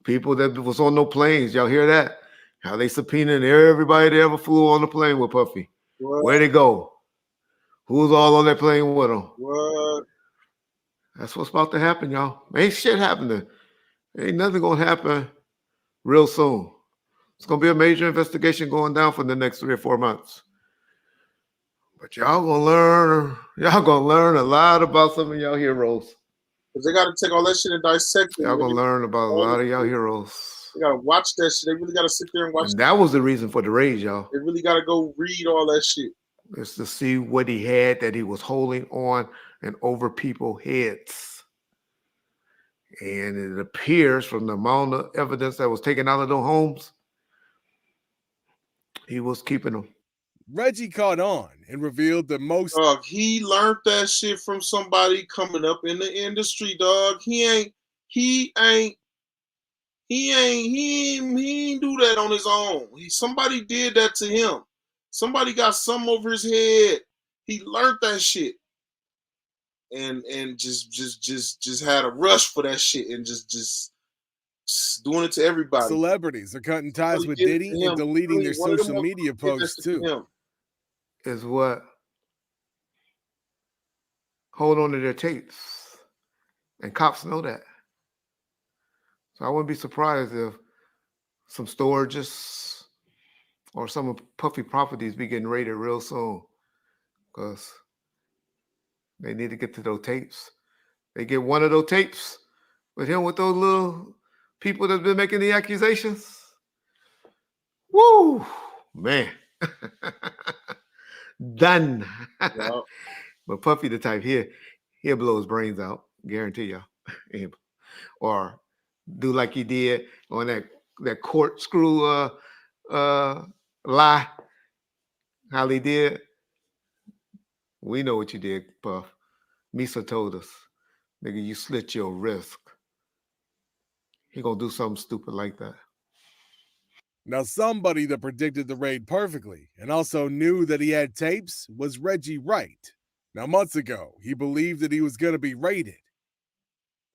People that was on no planes, y'all hear that? How they subpoenaed everybody that ever flew on the plane with Puffy. What? Where'd they go? Who's all on that plane with them? What? That's what's about to happen, y'all. Ain't shit happening. Ain't nothing gonna happen real soon. It's gonna be a major investigation going down for the next 3 or 4 months. But y'all gonna learn a lot about some of y'all heroes. Because they got to take all that shit and dissect it. Y'all gonna learn about a lot of y'all heroes. They got to watch that shit. They really got to sit there and watch. And that was the reason for the rage, y'all. They really got to go read all that shit. It's to see what he had that he was holding on and over people's heads. And it appears from the amount of evidence that was taken out of those homes, he was keeping them. Reggie caught on and revealed the most. Dog, he learned that shit from somebody coming up in the industry, dog. He ain't do that on his own. Somebody did that to him. Somebody got something over his head. He learned that shit. And just had a rush for that shit and just doing it to everybody. Celebrities are cutting ties with Diddy and deleting their social media posts too. Is what? Hold on to their tapes. And cops know that. So I wouldn't be surprised if some storages or some of Puffy properties be getting raided real soon. Because they need to get to those tapes. They get one of those tapes with him with those little people that's been making the accusations. Woo! Man. Done. Yep. But Puffy the type, he'll blow his brains out. Guarantee y'all. Or do like he did on that corkscrew lie. How he did. We know what you did, Puff. Misa told us, nigga, you slit your wrist. He gonna do something stupid like that. Now, somebody that predicted the raid perfectly and also knew that he had tapes was Reggie Wright. Now, months ago, he believed that he was going to be raided.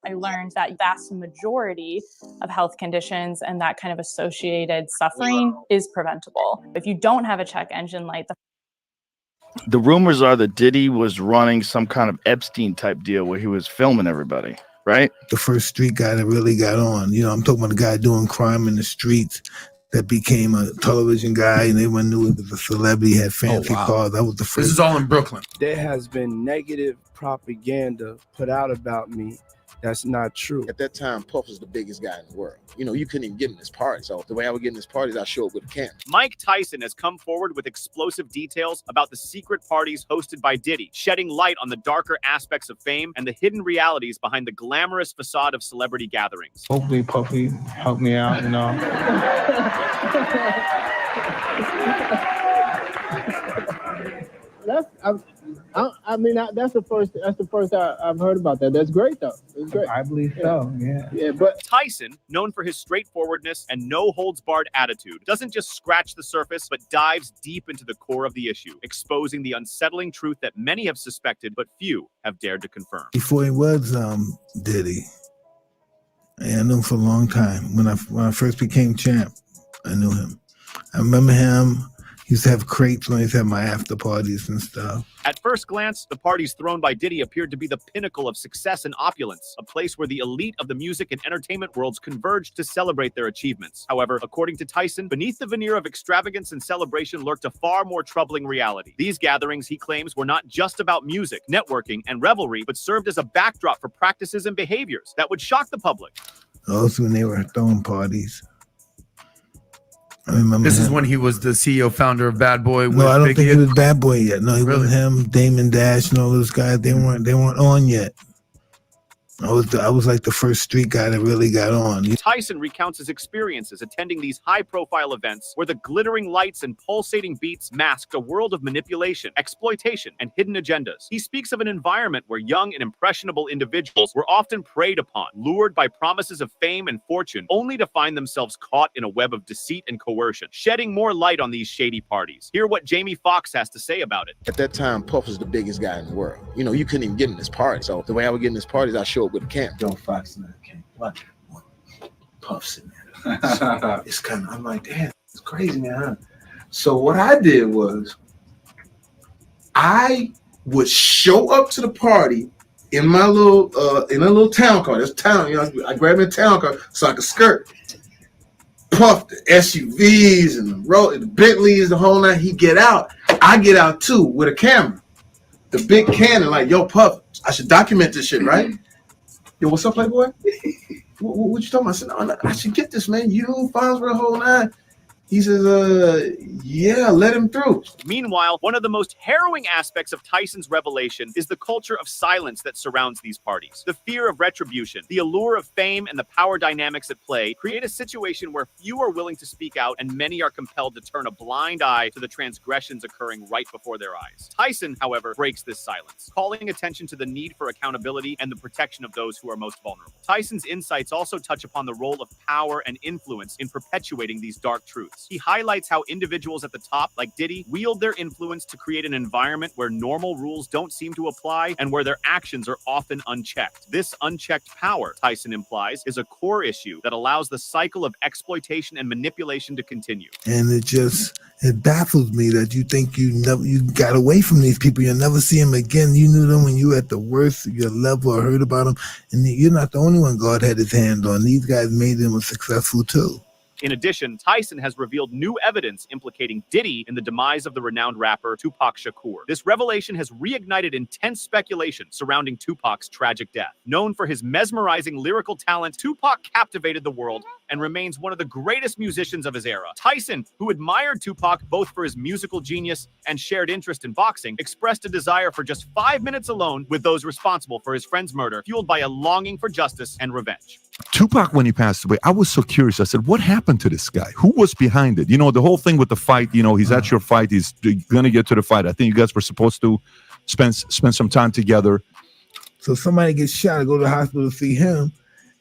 I learned that vast majority of health conditions and that kind of associated suffering is preventable. If you don't have a check engine light, the rumors are that Diddy was running some kind of Epstein type deal where he was filming everybody, right? The first street guy that really got on. You know, I'm talking about the guy doing crime in the streets that became a television guy, and everyone knew it was a celebrity, had fancy cars. That was the first. This is all in Brooklyn. There has been negative propaganda put out about me. That's not true. At that time, Puff was the biggest guy in the world. You know, you couldn't even get in this party. So the way I would get in this party is I show up with a camera. Mike Tyson has come forward with explosive details about the secret parties hosted by Diddy, shedding light on the darker aspects of fame and the hidden realities behind the glamorous facade of celebrity gatherings. Hopefully Puffy helped me out, you know. That's the first I've heard about that. That's great though. It's great. I believe so. Yeah. But Tyson, known for his straightforwardness and no-holds-barred attitude, doesn't just scratch the surface, but dives deep into the core of the issue, exposing the unsettling truth that many have suspected, but few have dared to confirm. Before he was Diddy, I knew him for a long time. When I first became champ, I knew him. I remember him. He used to have crepes when he used to have my after parties and stuff. At first glance, the parties thrown by Diddy appeared to be the pinnacle of success and opulence, a place where the elite of the music and entertainment worlds converged to celebrate their achievements. However, according to Tyson, beneath the veneer of extravagance and celebration lurked a far more troubling reality. These gatherings, he claims, were not just about music, networking, and revelry, but served as a backdrop for practices and behaviors that would shock the public. Also, when they were throwing parties. I remember this is when he was the CEO founder of Bad Boy. No, I don't think he was Bad Boy yet. No, he wasn't him. Damon Dash and all those guys. They weren't on yet. I was like the first street guy that really got on. Tyson recounts his experiences attending these high-profile events where the glittering lights and pulsating beats masked a world of manipulation, exploitation, and hidden agendas. He speaks of an environment where young and impressionable individuals were often preyed upon, lured by promises of fame and fortune, only to find themselves caught in a web of deceit and coercion, shedding more light on these shady parties. Hear what Jamie Foxx has to say about it. At that time, Puff was the biggest guy in the world. You know, you couldn't even get in this party. So the way I would get in this party is I show up with a camera. Joe Fox and I came. What? Puffs in there. So it's kind of, I'm like, damn, it's crazy, man. Huh? So what I did was I would show up to the party in my little town car. That's town, you know. I grabbed a town car so I could skirt. Puff the SUVs and the Bentleys, the whole night. He get out. I get out too with a camera. The big Canon, like, yo, Puff, I should document this shit, right? Yo, what's up, Playboy? What you talking about? I said, no, I should get this, man. You, Fonz, the whole nine. He says, yeah, let him through. Meanwhile, one of the most harrowing aspects of Tyson's revelation is the culture of silence that surrounds these parties. The fear of retribution, the allure of fame, and the power dynamics at play create a situation where few are willing to speak out and many are compelled to turn a blind eye to the transgressions occurring right before their eyes. Tyson, however, breaks this silence, calling attention to the need for accountability and the protection of those who are most vulnerable. Tyson's insights also touch upon the role of power and influence in perpetuating these dark truths. He highlights how individuals at the top, like Diddy, wield their influence to create an environment where normal rules don't seem to apply and where their actions are often unchecked. This unchecked power, Tyson implies, is a core issue that allows the cycle of exploitation and manipulation to continue. And it baffles me that you think you got away from these people. You'll never see them again. You knew them when you were at the worst of your level or heard about them. And you're not the only one God had his hand on. These guys made them successful too. In addition, Tyson has revealed new evidence implicating Diddy in the demise of the renowned rapper Tupac Shakur. This revelation has reignited intense speculation surrounding Tupac's tragic death. Known for his mesmerizing lyrical talent, Tupac captivated the world and remains one of the greatest musicians of his era. Tyson, who admired Tupac both for his musical genius and shared interest in boxing, expressed a desire for just 5 minutes alone with those responsible for his friend's murder, fueled by a longing for justice and revenge. Tupac, when he passed away, I was so curious. I said, what happened to this guy? Who was behind it? You know, the whole thing with the fight, you know, he's at your fight. He's going to get to the fight. I think you guys were supposed to spend some time together. So somebody gets shot, I go to the hospital to see him,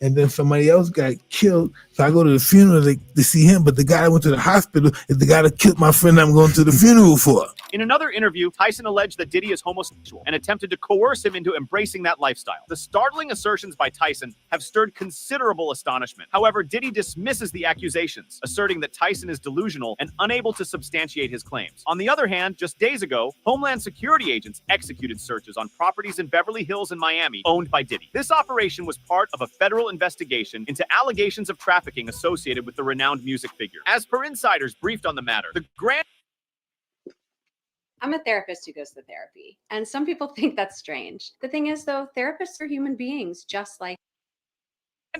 and then somebody else got killed. So I go to the funeral to see him, but the guy that went to the hospital is the guy that killed my friend I'm going to the funeral for. In another interview, Tyson alleged that Diddy is homosexual and attempted to coerce him into embracing that lifestyle. The startling assertions by Tyson have stirred considerable astonishment. However, Diddy dismisses the accusations, asserting that Tyson is delusional and unable to substantiate his claims. On the other hand, just days ago, Homeland Security agents executed searches on properties in Beverly Hills and Miami owned by Diddy. This operation was part of a federal investigation into allegations of trafficking associated with the renowned music figure. As per insiders briefed on the matter, the grand I'm a therapist who goes to therapy, and some people think that's strange. The thing is, though, therapists are human beings just like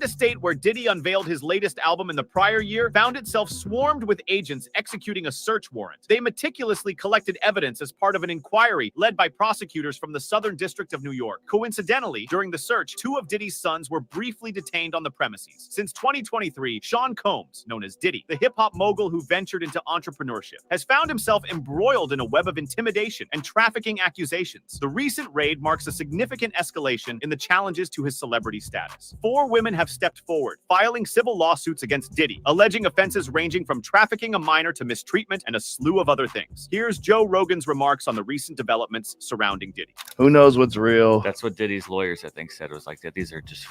estate where Diddy unveiled his latest album in the prior year found itself swarmed with agents executing a search warrant. They meticulously collected evidence as part of an inquiry led by prosecutors from the Southern District of New York. Coincidentally, during the search, 2 of Diddy's sons were briefly detained on the premises. Since 2023, Sean Combs, known as Diddy, the hip-hop mogul who ventured into entrepreneurship, has found himself embroiled in a web of intimidation and trafficking accusations. The recent raid marks a significant escalation in the challenges to his celebrity status. 4 women have stepped forward, filing civil lawsuits against Diddy, alleging offenses ranging from trafficking a minor to mistreatment and a slew of other things. Here's Joe Rogan's remarks on the recent developments surrounding Diddy. Who knows what's real? That's what Diddy's lawyers, I think, said. It was like that. These are just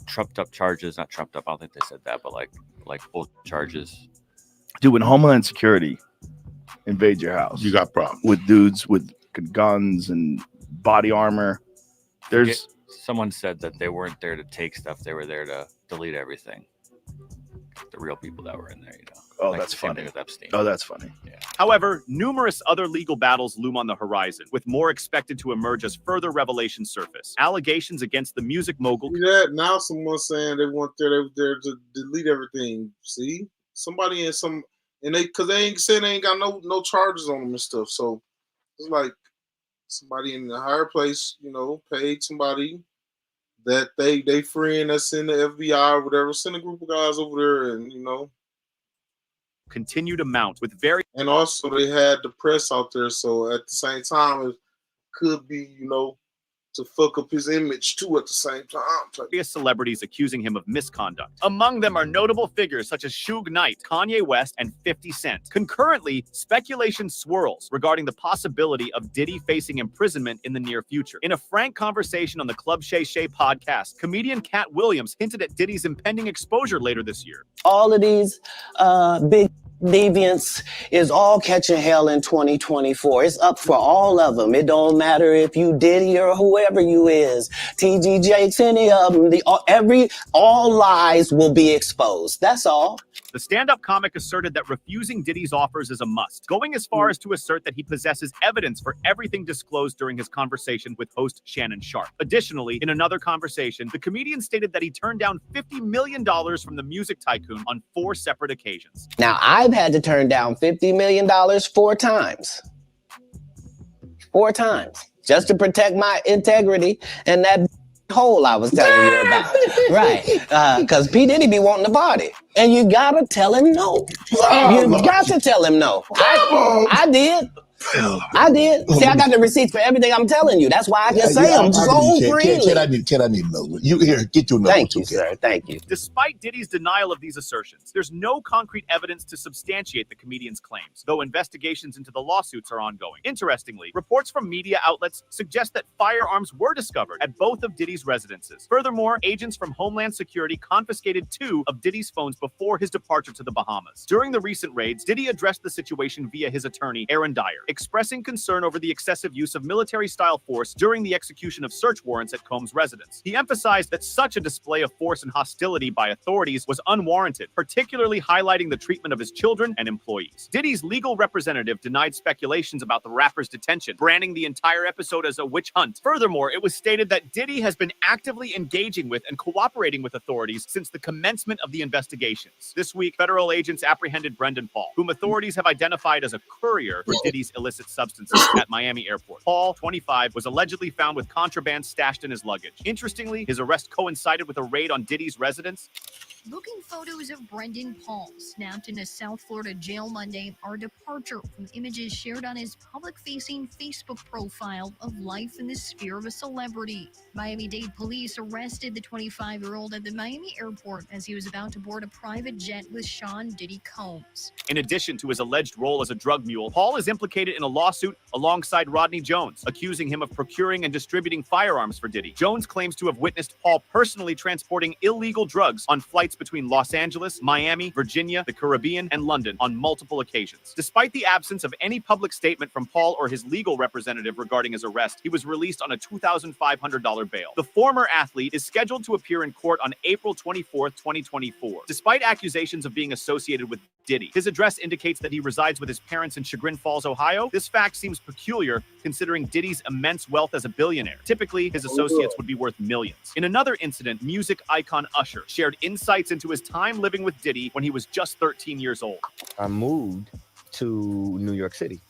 trumped up charges. Not trumped up. I don't think they said that, but like both charges. Dude, when Homeland Security invade your house, you got problems with dudes with guns and body armor. There's someone said that they weren't there to take stuff; they were there to delete everything. The real people that were in there, you know. Oh, like that's funny. With Epstein. Oh, that's funny. Yeah. However, numerous other legal battles loom on the horizon, with more expected to emerge as further revelations surface. Allegations against the music mogul. Yeah, now someone's saying they were there to delete everything. See, somebody in some, and because they ain't saying they ain't got no charges on them and stuff. So it's like somebody in a higher place, you know, paid somebody that they friend that's in the FBI or whatever, send a group of guys over there, and you know. Continue to mount with very, and also they had the press out there, so at the same time it could be, you know, to fuck up his image too at the same time. Various celebrities accusing him of misconduct. Among them are notable figures such as Suge Knight, Kanye West, and 50 Cent. Concurrently, speculation swirls regarding the possibility of Diddy facing imprisonment in the near future. In a frank conversation on the Club Shay Shay podcast, comedian Cat Williams hinted at Diddy's impending exposure later this year. All of these big deviants is all catching hell in 2024. It's up for all of them. It don't matter if you Diddy or whoever you is, TG Jakes, any of them. All lies will be exposed. That's all. The stand-up comic asserted that refusing Diddy's offers is a must, going as far as to assert that he possesses evidence for everything disclosed during his conversation with host Shannon Sharpe. Additionally, in another conversation, the comedian stated that he turned down $50 million from the music tycoon on 4 separate occasions. Now, I've had to turn down $50 million 4 times. 4 times. Just to protect my integrity and that hole I was telling you about. Right. Because P. Diddy be wanting to party. And you gotta tell him no. You got to tell him no. I did. I did. See, I got the receipts for everything I'm telling you. That's why I can say them so freely. Kid, I need another one. You here, get you another one. Thank you, sir. Thank you. Despite Diddy's denial of these assertions, there's no concrete evidence to substantiate the comedian's claims, though investigations into the lawsuits are ongoing. Interestingly, reports from media outlets suggest that firearms were discovered at both of Diddy's residences. Furthermore, agents from Homeland Security confiscated 2 of Diddy's phones before his departure to the Bahamas. During the recent raids, Diddy addressed the situation via his attorney, Aaron Dyer, expressing concern over the excessive use of military-style force during the execution of search warrants at Combs' residence. He emphasized that such a display of force and hostility by authorities was unwarranted, particularly highlighting the treatment of his children and employees. Diddy's legal representative denied speculations about the rapper's detention, branding the entire episode as a witch hunt. Furthermore, it was stated that Diddy has been actively engaging with and cooperating with authorities since the commencement of the investigations. This week, federal agents apprehended Brendan Paul, whom authorities have identified as a courier for Diddy's illicit substances at Miami Airport. Paul, 25, was allegedly found with contraband stashed in his luggage. Interestingly, his arrest coincided with a raid on Diddy's residence. Booking photos of Brendan Paul, snapped in a South Florida jail Monday, are a departure from images shared on his public-facing Facebook profile of life in the sphere of a celebrity. Miami-Dade police arrested the 25-year-old at the Miami airport as he was about to board a private jet with Sean Diddy Combs. In addition to his alleged role as a drug mule, Paul is implicated in a lawsuit alongside Rodney Jones, accusing him of procuring and distributing firearms for Diddy. Jones claims to have witnessed Paul personally transporting illegal drugs on flights between Los Angeles, Miami, Virginia, the Caribbean, and London on multiple occasions. Despite the absence of any public statement from Paul or his legal representative regarding his arrest, he was released on a $2,500 bail. The former athlete is scheduled to appear in court on April 24th, 2024. Despite accusations of being associated with Diddy, his address indicates that he resides with his parents in Chagrin Falls, Ohio. This fact seems peculiar considering Diddy's immense wealth as a billionaire. Typically, his associates would be worth millions. In another incident, music icon Usher shared insights into his time living with Diddy when he was just 13 years old. I moved to New York City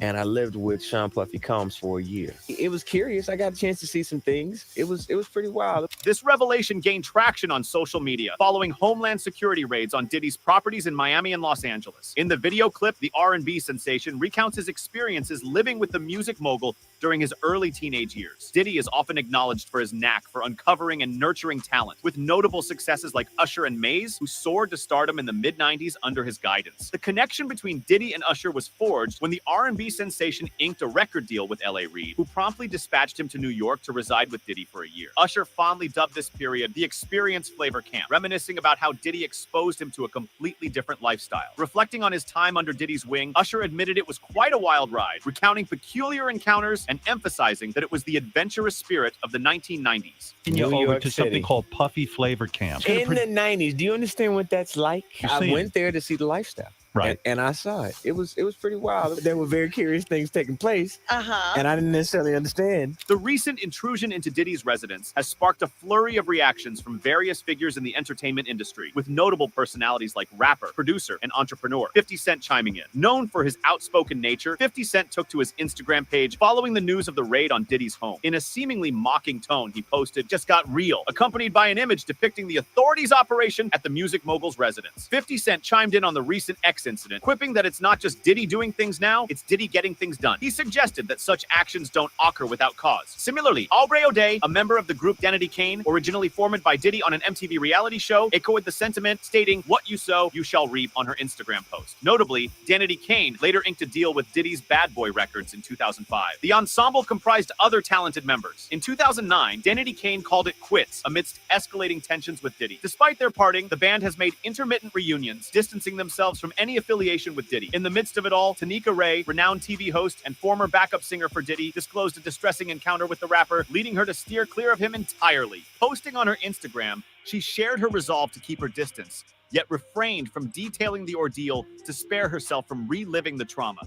and I lived with Sean Puffy Combs for a year. It was curious. I got a chance to see some things. It was pretty wild. This revelation gained traction on social media following Homeland Security raids on Diddy's properties in Miami and Los Angeles. In the video clip, the R&B sensation recounts his experiences living with the music mogul during his early teenage years. Diddy is often acknowledged for his knack for uncovering and nurturing talent, with notable successes like Usher and Maze, who soared to stardom in the mid-90s under his guidance. The connection between Diddy and Usher was forged when the R&B sensation inked a record deal with L.A. Reid, who promptly dispatched him to New York to reside with Diddy for a year. Usher fondly dubbed this period the Experience Flavor Camp, reminiscing about how Diddy exposed him to a completely different lifestyle. Reflecting on his time under Diddy's wing, Usher admitted it was quite a wild ride, recounting peculiar encounters and emphasizing that it was the adventurous spirit of the 1990s. Over to something called Puffy Flavor Camp. In the 90s, do you understand what that's like? I went there to see the lifestyle. Right. And I saw it. It was pretty wild. There were very curious things taking place. And I didn't necessarily understand. The recent intrusion into Diddy's residence has sparked a flurry of reactions from various figures in the entertainment industry, with notable personalities like rapper, producer, and entrepreneur 50 Cent chiming in. Known for his outspoken nature, 50 Cent took to his Instagram page following the news of the raid on Diddy's home. In a seemingly mocking tone, he posted, "Just got real," accompanied by an image depicting the authorities' operation at the music mogul's residence. 50 Cent chimed in on the recent incident, quipping that it's not just Diddy doing things now, it's Diddy getting things done. He suggested that such actions don't occur without cause. Similarly, Aubrey O'Day, a member of the group Danity Kane, originally formed by Diddy on an MTV reality show, echoed the sentiment, stating, "What you sow, you shall reap," on her Instagram post. Notably, Danity Kane later inked a deal with Diddy's Bad Boy Records in 2005. The ensemble comprised other talented members. In 2009, Danity Kane called it quits amidst escalating tensions with Diddy. Despite their parting, the band has made intermittent reunions, distancing themselves from any affiliation with Diddy. In the midst of it all, Tanika Ray, renowned TV host and former backup singer for Diddy, disclosed a distressing encounter with the rapper, leading her to steer clear of him entirely. Posting on her Instagram, she shared her resolve to keep her distance, yet refrained from detailing the ordeal to spare herself from reliving the trauma.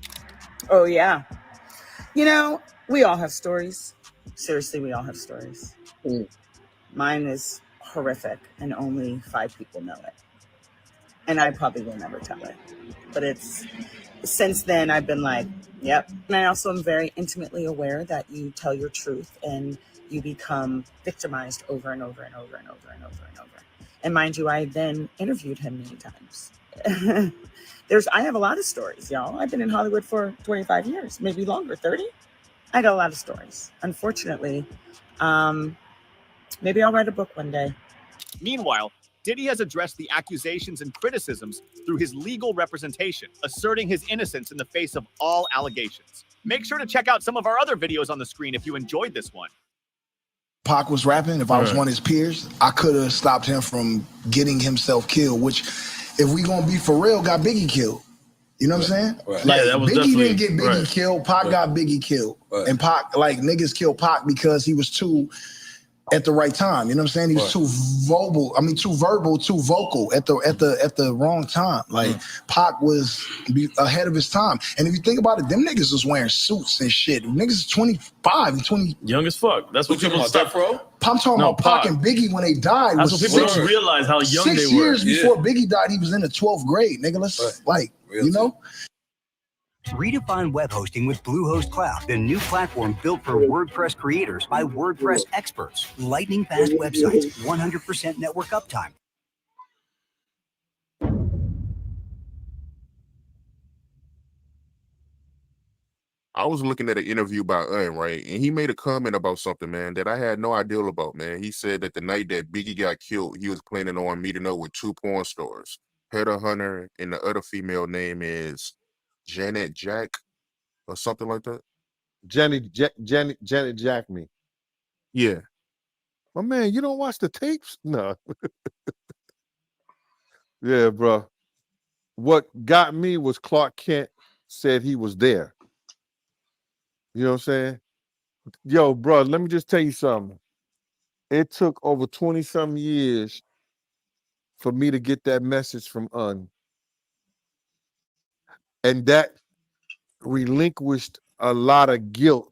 Oh, yeah. You know, we all have stories. Seriously, we all have stories. Mine is horrific, and only 5 people know it. And I probably will never tell it. But it's, since then, I've been like, yep. And I also am very intimately aware that you tell your truth and you become victimized over and over and over and over and over and over. And mind you, I then interviewed him many times. I have a lot of stories, y'all. I've been in Hollywood for 25 years, maybe longer, 30. I got a lot of stories. Unfortunately, maybe I'll write a book one day. Meanwhile, Diddy has addressed the accusations and criticisms through his legal representation, asserting his innocence in the face of all allegations. Make sure to check out some of our other videos on the screen if you enjoyed this one. Pac was rapping, if I was one of his peers, I could have stopped him from getting himself killed, which, if we gonna be for real, got Biggie killed. You know what I'm saying? Right. Like, Yeah, that was Biggie didn't definitely- get Biggie right. killed. Pac Right. got Biggie killed. Right. And Pac, like, niggas killed Pac because he was too at the right time. You know what I'm saying? He was too verbal, too vocal at the wrong time. Like, Pac was ahead of his time. And if you think about it, them niggas was wearing suits and shit. Niggas is 25 and 20. Young as fuck. That's what people start. I'm talking about Pac and Biggie when they died. That's was what people 6 don't realize how young they 6 were. years Yeah. before Biggie died, he was in the 12th grade, nigga. Let's you know. Redefine web hosting with Bluehost Cloud, the new platform built for WordPress creators by WordPress experts. Lightning fast websites, 100% network uptime. I was looking at an interview by right? And he made a comment about something, man, that I had no idea about, man. He said that the night that Biggie got killed, he was planning on meeting up with 2 porn stars, Heather Hunter, and the other female name is Janet Jack or something like that. Janet Jack me. Yeah. My man, you don't watch the tapes? No. Yeah, bro. What got me was Clark Kent said he was there. You know what I'm saying? Yo, bro, let me just tell you something. It took over 20-some years for me to get that message from Un. And that relinquished a lot of guilt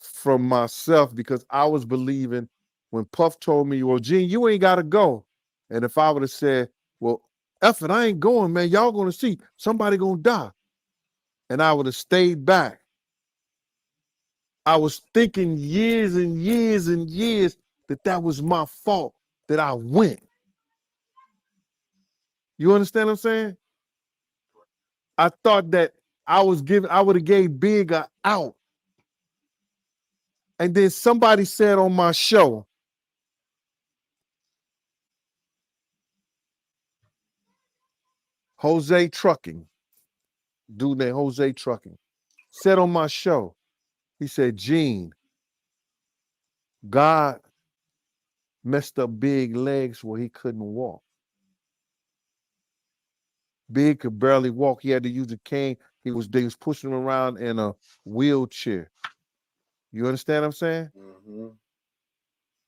from myself because I was believing when Puff told me, well, Gene, you ain't got to go. And if I would have said, well, F it, I ain't going, man. Y'all going to see. Somebody going to die. And I would have stayed back. I was thinking years and years and years that was my fault, that I went. You understand what I'm saying? I thought that I would have gave Big a out. And then somebody said on my show, Jose Trucking, dude named Jose Trucking, said on my show, he said, Gene, God messed up Big legs where he couldn't walk. Big could barely walk. He had to use a cane. They was pushing him around in a wheelchair. You understand what I'm saying? Mm-hmm.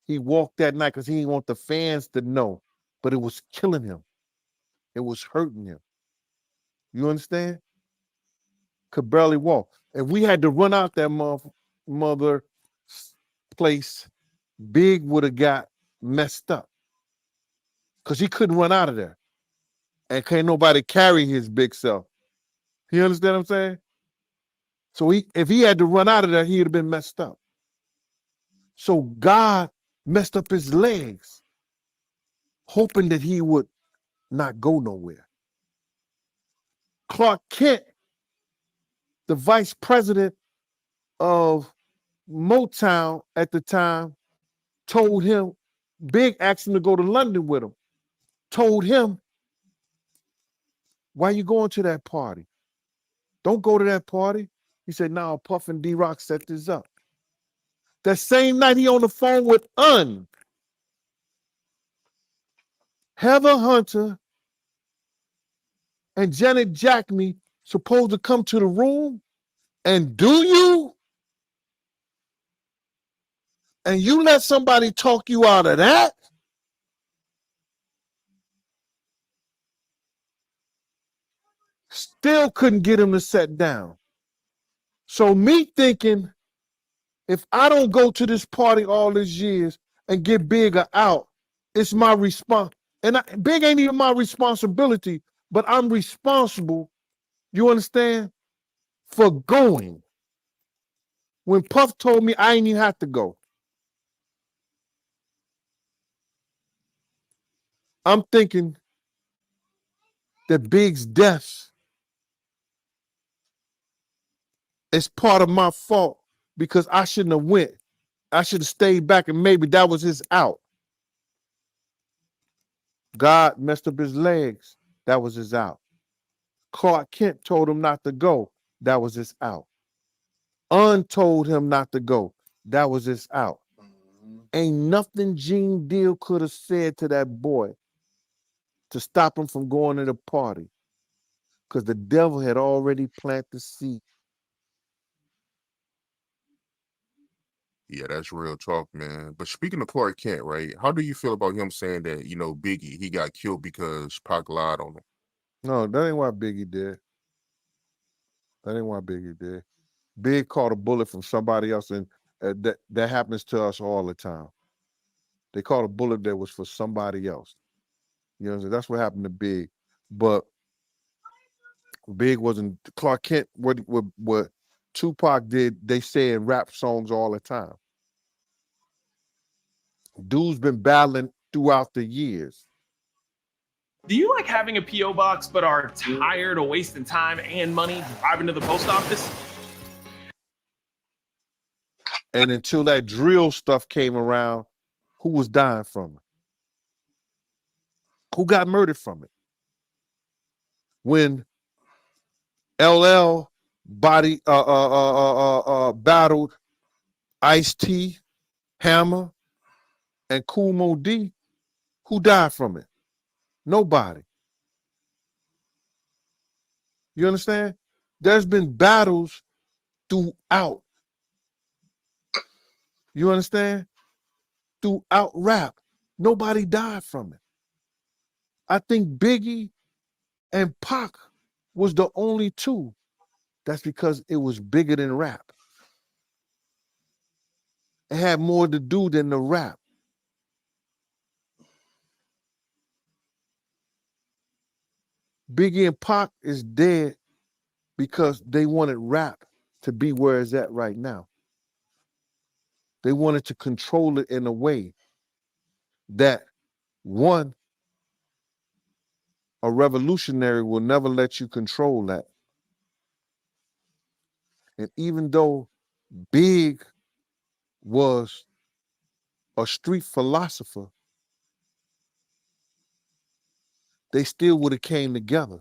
He walked that night because he didn't want the fans to know, but it was killing him. It was hurting him. You understand? Could barely walk. And we had to run out that mother place. Big would have got messed up because he couldn't run out of there. And can't nobody carry his big self. You understand what I'm saying? So if he had to run out of there, he'd have been messed up. So God messed up his legs, hoping that he would not go nowhere. Clark Kent, the vice president of Motown at the time, told him, Big asked him to go to London with him, told him, why you going to that party? Don't go to that party. He said, no, Puff and D-Rock set this up. That same night he on the phone with Un. Heather Hunter and Janet Jackme supposed to come to the room, and do you? And you let somebody talk you out of that? Still couldn't get him to sit down. So me thinking, if I don't go to this party all these years and get Bigger out, it's my response. And Big ain't even my responsibility, but I'm responsible, you understand, for going. When Puff told me I ain't even have to go, I'm thinking that Big's death is part of my fault because I shouldn't have went. I should have stayed back and maybe that was his out. God messed up his legs. That was his out. Clark Kent told him not to go. That was his out. Told him not to go. That was his out. Ain't nothing Gene Deal could have said to that boy to stop him from going to the party because the devil had already planted the seed. Yeah, that's real talk, man. But speaking of Clark Kent, right? How do you feel about him saying that, Biggie, he got killed because Pac lied on him? No, that ain't why Biggie did. That ain't why Biggie did. Big caught a bullet from somebody else, and that happens to us all the time. They caught a bullet that was for somebody else. You know what I'm saying? That's what happened to Big. But Big wasn't Clark Kent. What Tupac did, they say in rap songs all the time. Dude's been battling throughout the years. Do you like having a P.O. box but are tired of wasting time and money driving to the post office? And until that drill stuff came around, who was dying from it? Who got murdered from it? When LL battled Ice-T, Hammer, and Kool Moe Dee, who died from it? Nobody. You understand? There's been battles throughout. You understand? Throughout rap. Nobody died from it. I think Biggie and Pac was the only two. That's because it was bigger than rap. It had more to do than the rap. Biggie and Pac is dead because they wanted rap to be where it's at right now. They wanted to control it in a way that, one, a revolutionary will never let you control that. And even though Big was a street philosopher, they still would have came together.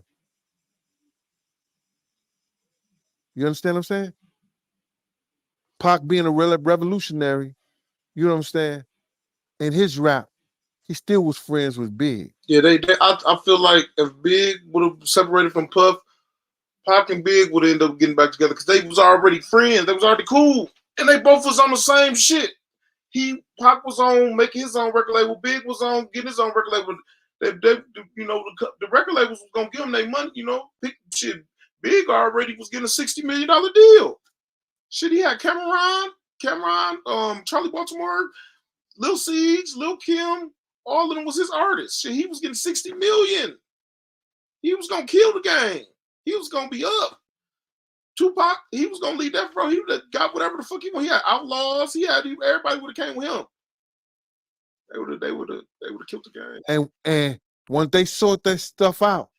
You understand what I'm saying? Pac being a revolutionary, you know what I'm saying? In his rap, he still was friends with Big. Yeah, I feel like if Big would have separated from Puff, Pac and Big would end up getting back together because they was already friends. They was already cool. And they both was on the same shit. Pac was on making his own record label. Big was on getting his own record label. The record labels was gonna give them their money. Shit. Big already was getting a $60 million deal. Shit, he had Cameron, Charlie Baltimore, Lil Siege, Lil Kim. All of them was his artists. Shit, he was getting $60 million. He was gonna kill the game. He was gonna be up. Tupac, he was gonna lead that, bro. He would have got whatever the fuck he wanted. He had Outlaws. Everybody would have came with him. They would have killed the game. And once they sort that stuff out,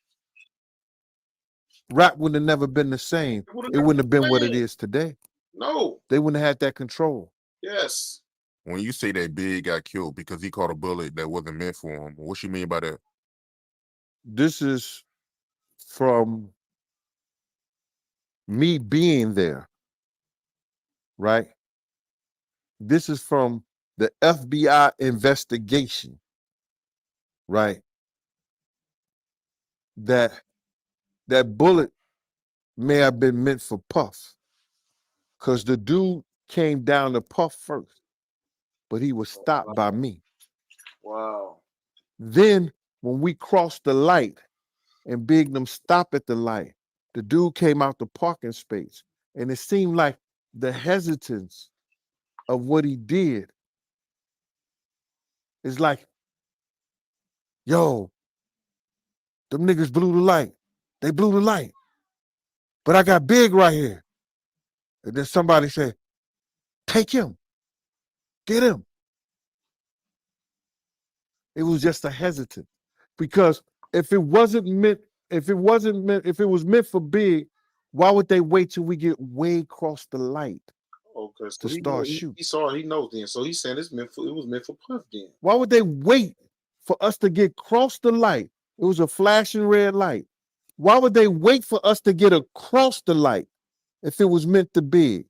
rap would have never been the same. It wouldn't have been what it is today. No. They wouldn't have had that control. Yes. When you say that Big got killed because he caught a bullet that wasn't meant for him, what you mean by that? This is from me being there, right? This is from the FBI investigation, right? That bullet may have been meant for Puff because the dude came down to Puff first, but he was stopped by me. Wow. Then when we crossed the light and Big them stopped at the light, the dude came out the parking space, and it seemed like the hesitance of what he did is like, yo, them niggas blew the light. They blew the light. But I got Big right here. And then somebody said, take him. Get him. It was just a hesitant. Because if it was meant for Big, why would they wait till we get way across the light Okay, so to start shooting? He saw it, he knows then. So he's saying it was meant for Puff then. Why would they wait for us to get across the light? It was a flashing red light. Why would they wait for us to get across the light if it was meant to be?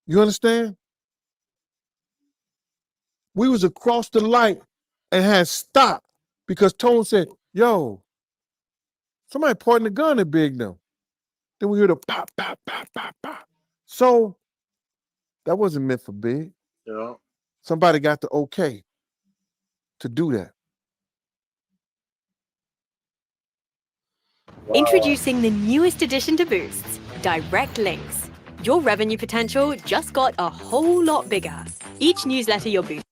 You understand? We was across the light and had stopped because Tone said, yo, somebody pointing a gun at Big now. Then we heard a pop, pop, pop, pop, pop. So that wasn't meant for Big. Yeah. Somebody got the okay to do that. Wow. Introducing the newest addition to Boosts, Direct Links. Your revenue potential just got a whole lot bigger. Each newsletter you're boosting.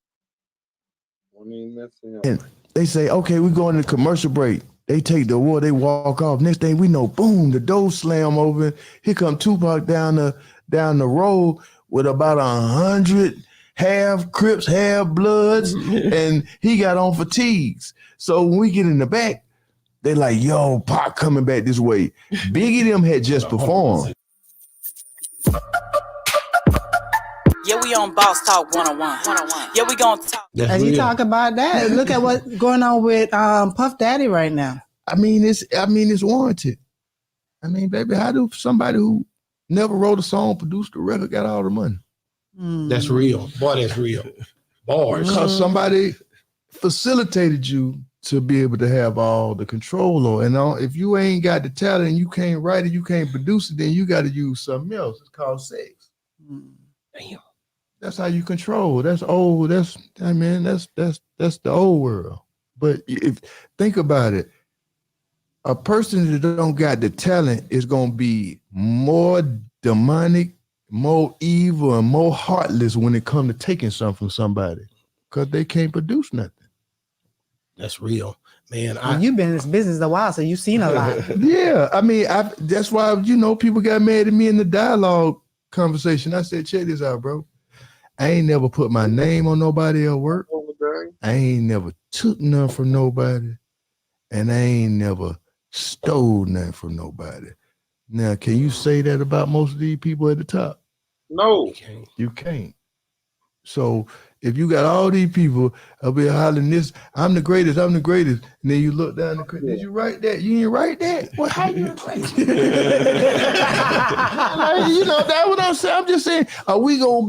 And they say, okay, we're going to commercial break. They take the award, they walk off. Next thing we know, boom, the door slam open. Here come Tupac down the road with about 100 half Crips, half Bloods, and he got on fatigues. So when we get in the back, they like, yo, Pac coming back this way. Biggie them had just performed. Yeah, we on Boss Talk 101. Yeah, we gonna talk. As you talk about that, look at what's going on with Puff Daddy right now. I mean, it's warranted. I mean, baby, how do somebody who never wrote a song, produced a record, got all the money? That's real. Boy, that's real. Bars. Because somebody facilitated you to be able to have all the control on. And if you ain't got the talent and you can't write it, you can't produce it, then you got to use something else. It's called sex. Damn. That's how you control. That's old. That's the old world. But if think about it, a person that don't got the talent is gonna be more demonic, more evil, and more heartless when it comes to taking something from somebody because they can't produce nothing. That's real, man. You've been in this business a while, so you've seen a lot. Yeah, I mean, that's why people got mad at me in the dialogue conversation. I said, check this out, bro. I ain't never put my name on nobody else's work. I ain't never took nothing from nobody, and I ain't never stole nothing from nobody. Now, can you say that about most of these people at the top? No. You can't. So if you got all these people up here hollering this, I'm the greatest, and then you look down did you write that? You didn't write that? Well, how you write that? That's what I'm saying. I'm just saying, are we gonna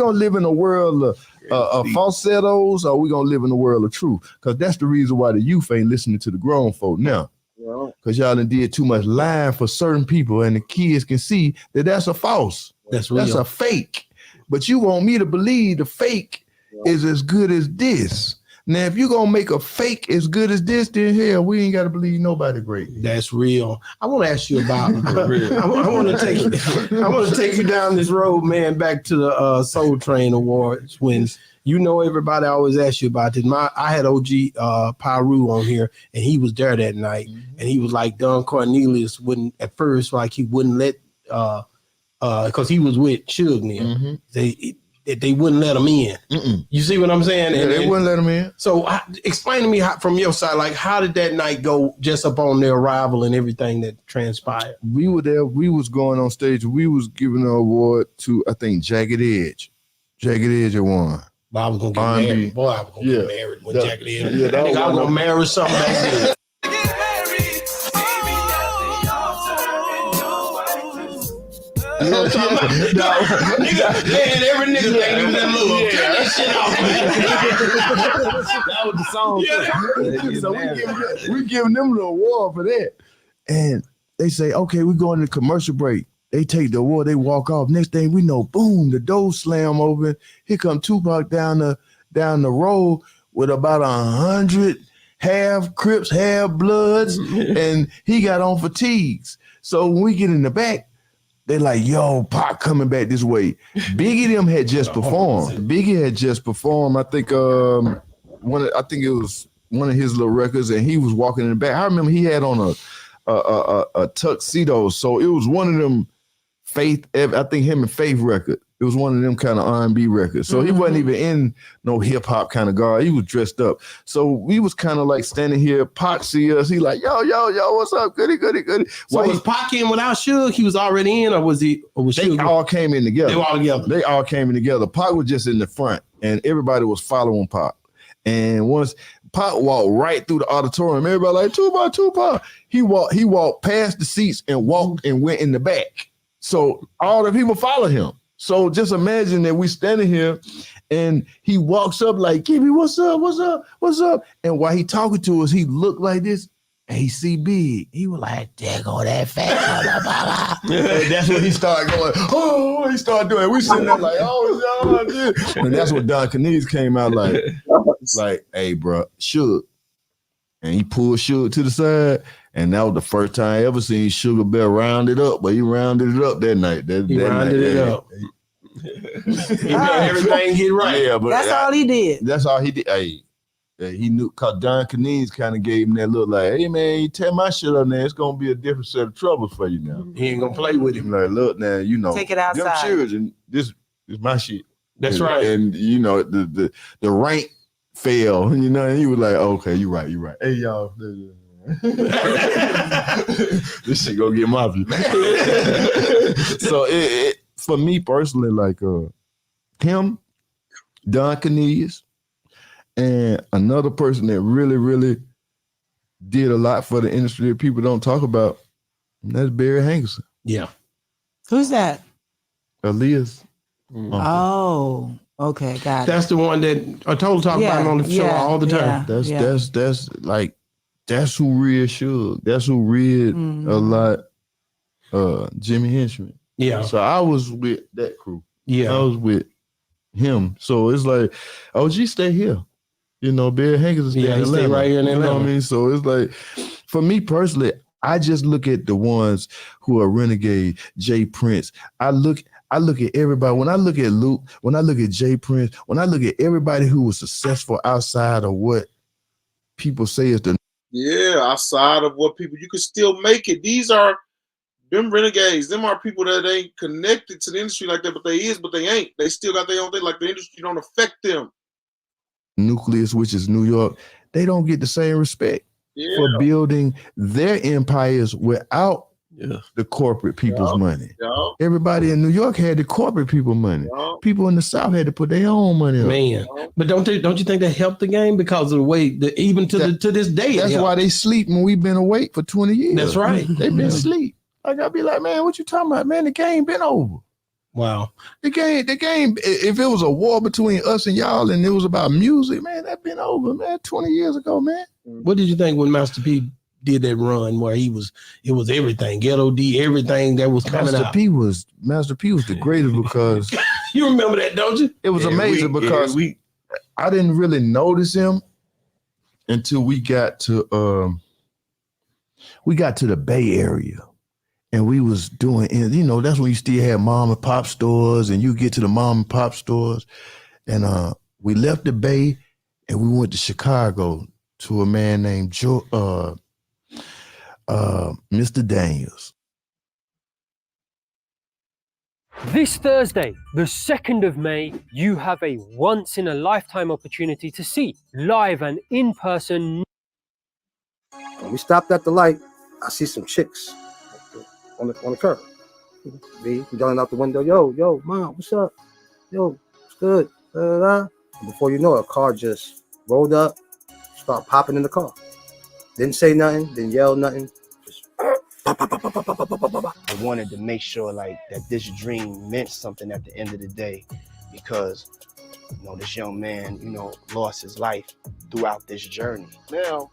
live in a world of falsettos, or are we gonna live in a world of truth? Because that's the reason why the youth ain't listening to the grown folk now. Because y'all done did too much lying for certain people, and the kids can see that that's a false. That's real. That's a fake. But you want me to believe the fake is as good as this. Now, if you're gonna make a fake as good as this, then hell, we ain't gotta believe nobody great. That's real. I want to ask you about. I want to take you down this road, man. Back to the Soul Train Awards when everybody always asks you about this. I had OG Pyru on here, and he was there that night, and he was like Don Cornelius wouldn't at first, like he wouldn't let because he was with Suge now. They wouldn't let him in. You see what I'm saying? Yeah, they wouldn't let him in. So explain to me from your side, like how did that night go just up on their arrival and everything that transpired? We were there. We was going on stage. We was giving an award to, I think, Jagged Edge. Jagged Edge had won. But I was going to get married. Boy, I was going to get married with Jagged Edge. I think I was going to marry something back then. You know what I'm talking about? Man, every nigga like you that little turn that shit off, man. That was the song. Yeah. So we giving them the award for that. And they say, okay, we're going to commercial break. They take the award, they walk off. Next thing we know, boom, the door slam open. Here come Tupac down the road with about 100 half Crips, half Bloods, and he got on fatigues. So when we get in the back, they like, yo, Pac coming back this way. Biggie them had just performed. Biggie had just performed. I think it was one of his little records, and he was walking in the back. I remember he had on a tuxedo. So it was one of them Faith. I think him and Faith record. It was one of them kind of R&B records. So he wasn't even in no hip hop kind of guard. He was dressed up. So we was kind of like standing here. Pac see us. He like, yo, what's up? Goody. So was Pac in without Suge? He was already in, or was he? Or was they all came in together. They were all together. They all came in together. Pac was just in the front, and everybody was following Pac. And once Pac walked right through the auditorium, everybody like Tupac. He walked past the seats and walked and went in the back. So all the people followed him. So just imagine that we standing here and he walks up like, Keefy, what's up? And while he talking to us, he looked like this and he see Big. He was like, there go that fat motherfucker. That's when he started going, he started doing it. We sitting there like, and that's what Don Canese came out like, hey, bro, Suge. And he pulled Suge to the side. And that was the first time I ever seen Sugar Bear rounded up, but he rounded it up that night. He rounded it up. He made everything get right. Yeah, but that's all he did. That's all he did. Hey, he knew, cause Don Canese kind of gave him that look like, hey man, you tear my shit up there, it's gonna be a different set of troubles for you now. He ain't gonna play with him. Like, look now, you know, take it outside. Them children, this is my shit. That's right. And you know, the rank fell. You know, and he was like, okay, you right. Hey y'all. This shit gonna get my view. So it for me personally, like him, Don Canese, and another person that really did a lot for the industry that people don't talk about, and that's Barry Hankerson. Yeah. Who's that? Aaliyah's. Oh, okay, got it. That's the one that I told talk about on the show all the time. That's like, that's who read Suge. That's who read a lot. Jimi Henchman. Yeah. So I was with that crew. Yeah. I was with him. So it's like, OG stay here. You know, Barry Hankerson stay in Atlanta. Stay right here in Atlanta. You know what I mean? So it's like, for me personally, I just look at the ones who are renegade, Jay Prince. I look at everybody. When I look at Luke, when I look at Jay Prince, when I look at everybody who was successful outside of what people say is the outside of what people, you can still make it. These are them renegades. Them are people that ain't connected to the industry like that, but they ain't. They still got their own thing. Like the industry don't affect them. nucleus, which is New York. They don't get the same respect for building their empires without the corporate people's money. Everybody in New York had the corporate people money. People in the South had to put their own money up. Man, but don't you think that helped the game because of the way that even to this day? That's why they sleep when we've been awake for 20 years. That's right. They've been asleep. I gotta be like, man, what you talking about? Man, the game been over. Wow. The game, if it was a war between us and y'all and it was about music, man, that been over, man, 20 years ago, man. What did you think when Master P did that run where it was everything, Ghetto D, everything that was coming out? Master P was the greatest because you remember that, don't you? It was amazing because I didn't really notice him until we got to the Bay Area. And we was doing, you know, that's when you still had mom and pop stores, and you get to the mom and pop stores. And we left the Bay and we went to Chicago to a man named Mr. Daniels. This Thursday, the 2nd of May, you have a once-in-a-lifetime opportunity to see live and in-person. When we stopped at the light, I see some chicks on the curb. Me yelling out the window, yo, mom, what's up? Yo, what's good? And before you know it, a car just rolled up, started popping in the car. Didn't say nothing, didn't yell nothing. Just pop, pop, pop, pop, pop, pop, pop, pop, pop. I wanted to make sure like that this dream meant something at the end of the day, because you know this young man, you know, lost his life throughout this journey. Now,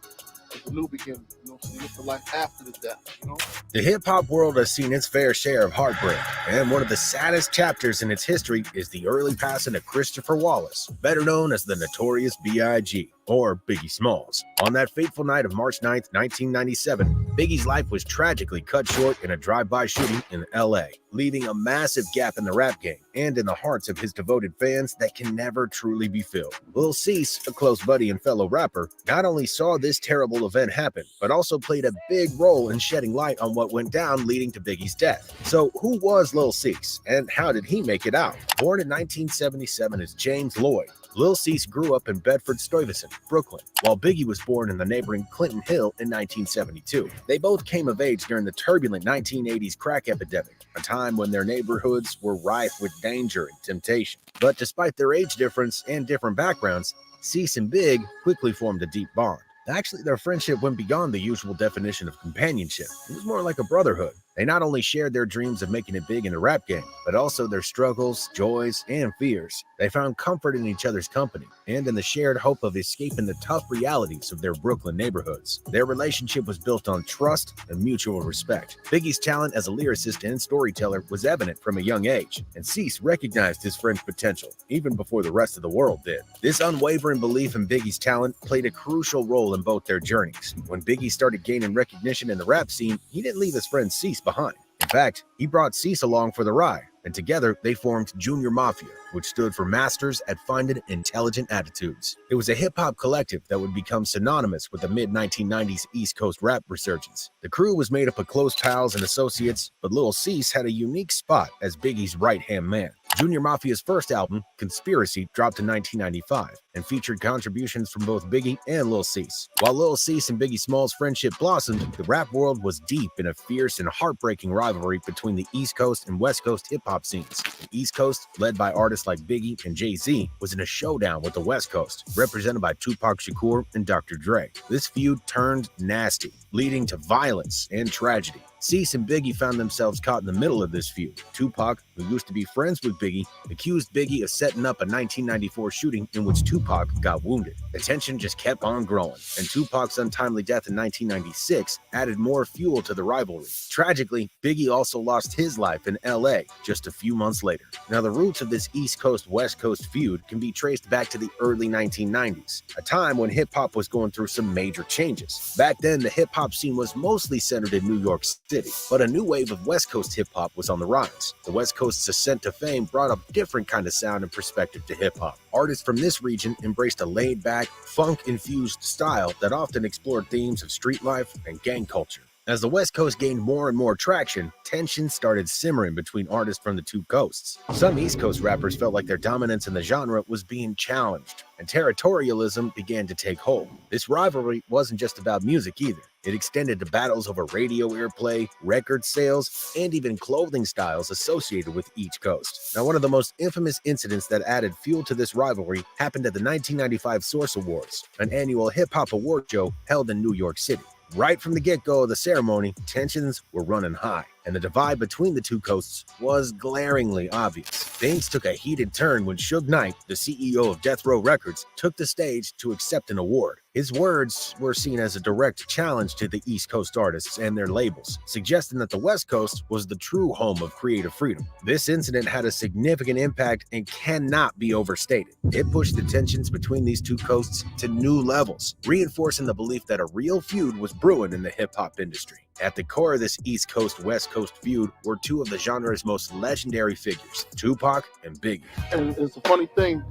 it's a new beginning. You know see what's the life after the death, you know? The hip-hop world has seen its fair share of heartbreak, and one of the saddest chapters in its history is the early passing of Christopher Wallace, better known as the Notorious B.I.G., or Biggie Smalls. On that fateful night of March 9th, 1997, Biggie's life was tragically cut short in a drive-by shooting in L.A., leaving a massive gap in the rap game and in the hearts of his devoted fans that can never truly be filled. Lil Cease, a close buddy and fellow rapper, not only saw this terrible event happen, but also played a big role in shedding light on what went down leading to Biggie's death. So who was Lil Cease, and how did he make it out? Born in 1977 as James Lloyd, Lil Cease grew up in Bedford-Stuyvesant, Brooklyn, while Biggie was born in the neighboring Clinton Hill in 1972. They both came of age during the turbulent 1980s crack epidemic, a time when their neighborhoods were rife with danger and temptation. But despite their age difference and different backgrounds, Cease and Big quickly formed a deep bond. Actually, their friendship went beyond the usual definition of companionship. It was more like a brotherhood. They not only shared their dreams of making it big in the rap game, but also their struggles, joys, and fears. They found comfort in each other's company and in the shared hope of escaping the tough realities of their Brooklyn neighborhoods. Their relationship was built on trust and mutual respect. Biggie's talent as a lyricist and storyteller was evident from a young age, and Cease recognized his friend's potential even before the rest of the world did. This unwavering belief in Biggie's talent played a crucial role in both their journeys. When Biggie started gaining recognition in the rap scene, he didn't leave his friend Cease behind. In fact, he brought Cease along for the ride, and together they formed Junior Mafia, which stood for Masters at Finding Intelligent Attitudes. It was a hip-hop collective that would become synonymous with the mid-1990s East Coast rap resurgence. The crew was made up of close pals and associates, but Lil Cease had a unique spot as Biggie's right-hand man. Junior Mafia's first album, Conspiracy, dropped in 1995 and featured contributions from both Biggie and Lil Cease. While Lil Cease and Biggie Smalls' friendship blossomed, the rap world was deep in a fierce and heartbreaking rivalry between the East Coast and West Coast hip-hop scenes. The East Coast, led by artists like Biggie and Jay-Z, was in a showdown with the West Coast, represented by Tupac Shakur and Dr. Dre. This feud turned nasty, leading to violence and tragedy. Cease and Biggie found themselves caught in the middle of this feud. Tupac, who used to be friends with Biggie, accused Biggie of setting up a 1994 shooting in which Tupac got wounded. The tension just kept on growing, and Tupac's untimely death in 1996 added more fuel to the rivalry. Tragically, Biggie also lost his life in LA just a few months later. Now, the roots of this East Coast-West Coast feud can be traced back to the early 1990s, a time when hip-hop was going through some major changes. Back then, the hip-hop scene was mostly centered in New York City, but a new wave of West Coast hip-hop was on the rise. The West Coast's ascent to fame brought a different kind of sound and perspective to hip-hop. Artists from this region embraced a laid-back, funk-infused style that often explored themes of street life and gang culture. As the West Coast gained more and more traction, tension started simmering between artists from the two coasts. Some East Coast rappers felt like their dominance in the genre was being challenged, and territorialism began to take hold. This rivalry wasn't just about music either. It extended to battles over radio airplay, record sales, and even clothing styles associated with each coast. Now, one of the most infamous incidents that added fuel to this rivalry happened at the 1995 Source Awards, an annual hip-hop award show held in New York City. Right from the get-go of the ceremony, tensions were running high, and the divide between the two coasts was glaringly obvious. Things took a heated turn when Suge Knight, the CEO of Death Row Records, took the stage to accept an award. His words were seen as a direct challenge to the East Coast artists and their labels, suggesting that the West Coast was the true home of creative freedom. This incident had a significant impact and cannot be overstated. It pushed the tensions between these two coasts to new levels, reinforcing the belief that a real feud was brewing in the hip-hop industry. At the core of this East Coast-West Coast feud were two of the genre's most legendary figures, Tupac and Biggie. And it's a funny thing,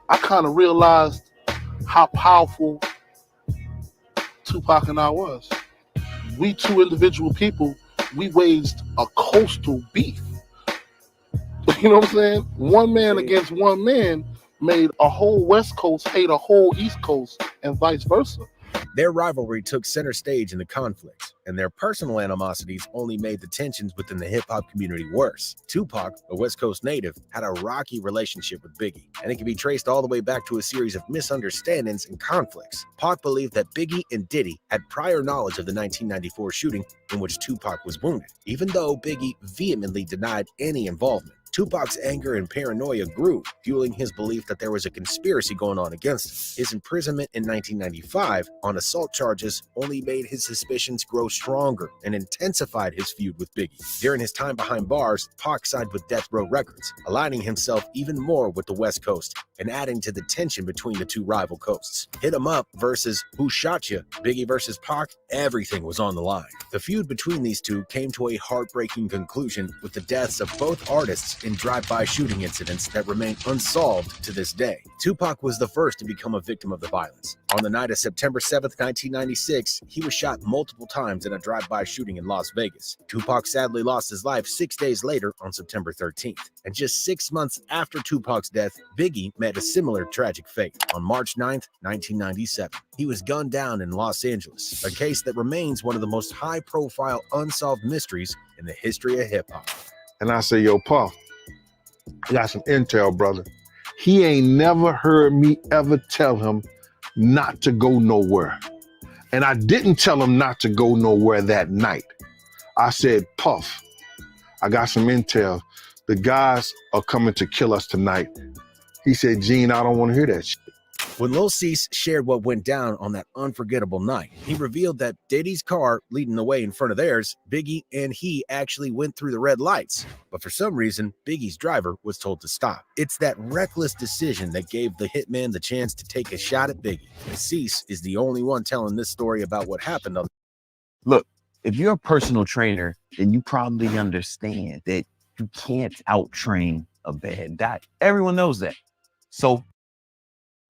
I kind of realized how powerful Tupac and I was. We two individual people, we waged a coastal beef. You know what I'm saying? One man against one man made a whole West Coast hate a whole East Coast and vice versa. Their rivalry took center stage in the conflict, and their personal animosities only made the tensions within the hip-hop community worse. Tupac, a West Coast native, had a rocky relationship with Biggie, and it can be traced all the way back to a series of misunderstandings and conflicts. Pac believed that Biggie and Diddy had prior knowledge of the 1994 shooting in which Tupac was wounded, even though Biggie vehemently denied any involvement. Tupac's anger and paranoia grew, fueling his belief that there was a conspiracy going on against him. His imprisonment in 1995 on assault charges only made his suspicions grow stronger and intensified his feud with Biggie. During his time behind bars, Pac signed with Death Row Records, aligning himself even more with the West Coast and adding to the tension between the two rival coasts. Hit 'em Up versus Who Shot Ya, Biggie versus Pac, everything was on the line. The feud between these two came to a heartbreaking conclusion with the deaths of both artists in drive-by shooting incidents that remain unsolved to this day. Tupac was the first to become a victim of the violence. On the night of September 7th, 1996, he was shot multiple times in a drive-by shooting in Las Vegas. Tupac sadly lost his life 6 days later on September 13th. And just 6 months after Tupac's death, Biggie met a similar tragic fate. On March 9th, 1997, he was gunned down in Los Angeles, a case that remains one of the most high-profile unsolved mysteries in the history of hip-hop. And I say, yo, Puff, I got some intel, brother. He ain't never heard me ever tell him not to go nowhere. And I didn't tell him not to go nowhere that night. I said, Puff, I got some intel. The guys are coming to kill us tonight. He said, Gene, I don't want to hear that shit. When Lil Cease shared what went down on that unforgettable night, he revealed that Diddy's car leading the way in front of theirs, Biggie and he actually went through the red lights. But for some reason, Biggie's driver was told to stop. It's that reckless decision that gave the hitman the chance to take a shot at Biggie. And Cease is the only one telling this story about what happened on. Look, if you're a personal trainer, then you probably understand that you can't out-train a bad diet. Everyone knows that. So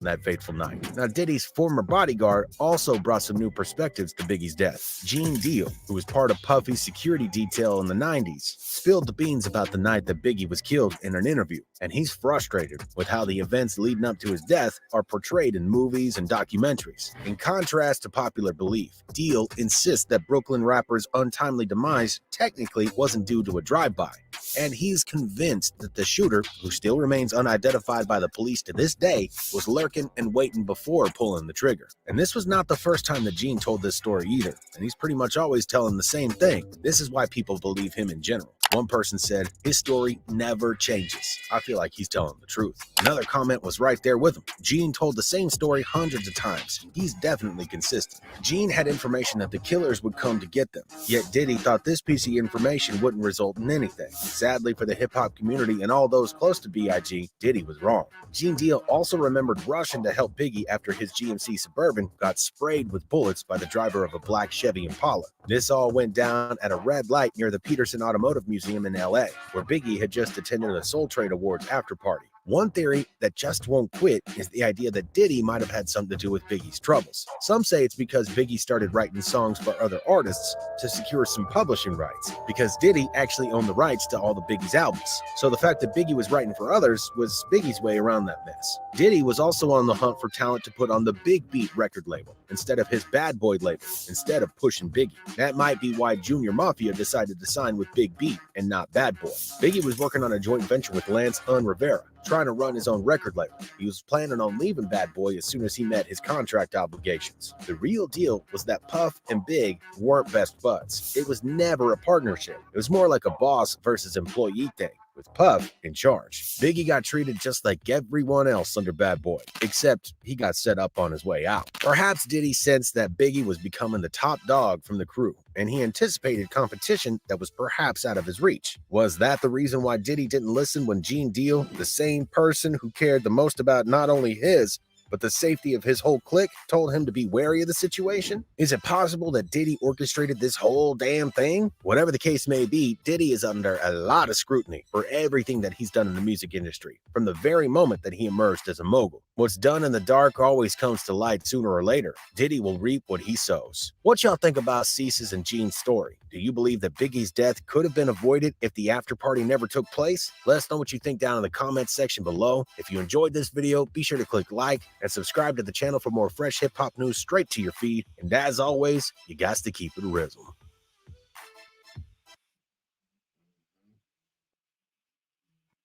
that fateful night. Now, Diddy's former bodyguard also brought some new perspectives to Biggie's death. Gene Deal, who was part of Puffy's security detail in the 90s, spilled the beans about the night that Biggie was killed in an interview, and he's frustrated with how the events leading up to his death are portrayed in movies and documentaries. In contrast to popular belief, Deal insists that Brooklyn rapper's untimely demise technically wasn't due to a drive-by, and he's convinced that the shooter, who still remains unidentified by the police to this day, was lurking and waiting before pulling the trigger. And this was not the first time that Gene told this story either, and he's pretty much always telling the same thing. This is why people believe him in general. One person said, his story never changes. I feel like he's telling the truth. Another comment was right there with him. Gene told the same story hundreds of times. He's definitely consistent. Gene had information that the killers would come to get them, yet Diddy thought this piece of information wouldn't result in anything. Sadly for the hip-hop community and all those close to B.I.G., Diddy was wrong. Gene Deal also remembered rushing to help Biggie after his GMC Suburban got sprayed with bullets by the driver of a black Chevy Impala. This all went down at a red light near the Peterson Automotive Museum in LA, where Biggie had just attended a Soul Train Awards after party. One theory that just won't quit is the idea that Diddy might have had something to do with Biggie's troubles. Some say it's because Biggie started writing songs for other artists to secure some publishing rights, because Diddy actually owned the rights to all the Biggie's albums. So the fact that Biggie was writing for others was Biggie's way around that mess. Diddy was also on the hunt for talent to put on the Big Beat record label instead of his Bad Boy label, instead of pushing Biggie. That might be why Junior Mafia decided to sign with Big Beat and not Bad Boy. Biggie was working on a joint venture with Lance Rivera, trying to run his own record label. He was planning on leaving Bad Boy as soon as he met his contract obligations. The real deal was that Puff and Big weren't best buds. It was never a partnership. It was more like a boss versus employee thing, with Puff in charge. Biggie got treated just like everyone else under Bad Boy, except he got set up on his way out. Perhaps Diddy sensed that Biggie was becoming the top dog from the crew, and he anticipated competition that was perhaps out of his reach. Was that the reason why Diddy didn't listen when Gene Deal, the same person who cared the most about not only his, but the safety of his whole clique, told him to be wary of the situation? Is it possible that Diddy orchestrated this whole damn thing? Whatever the case may be, Diddy is under a lot of scrutiny for everything that he's done in the music industry, from the very moment that he emerged as a mogul. What's done in the dark always comes to light sooner or later. Diddy will reap what he sows. What y'all think about Cease's and Gene's story? Do you believe that Biggie's death could have been avoided if the after party never took place? Let us know what you think down in the comments section below. If you enjoyed this video, be sure to click like and subscribe to the channel for more fresh hip-hop news straight to your feed. And as always, you guys to keep it rizzle.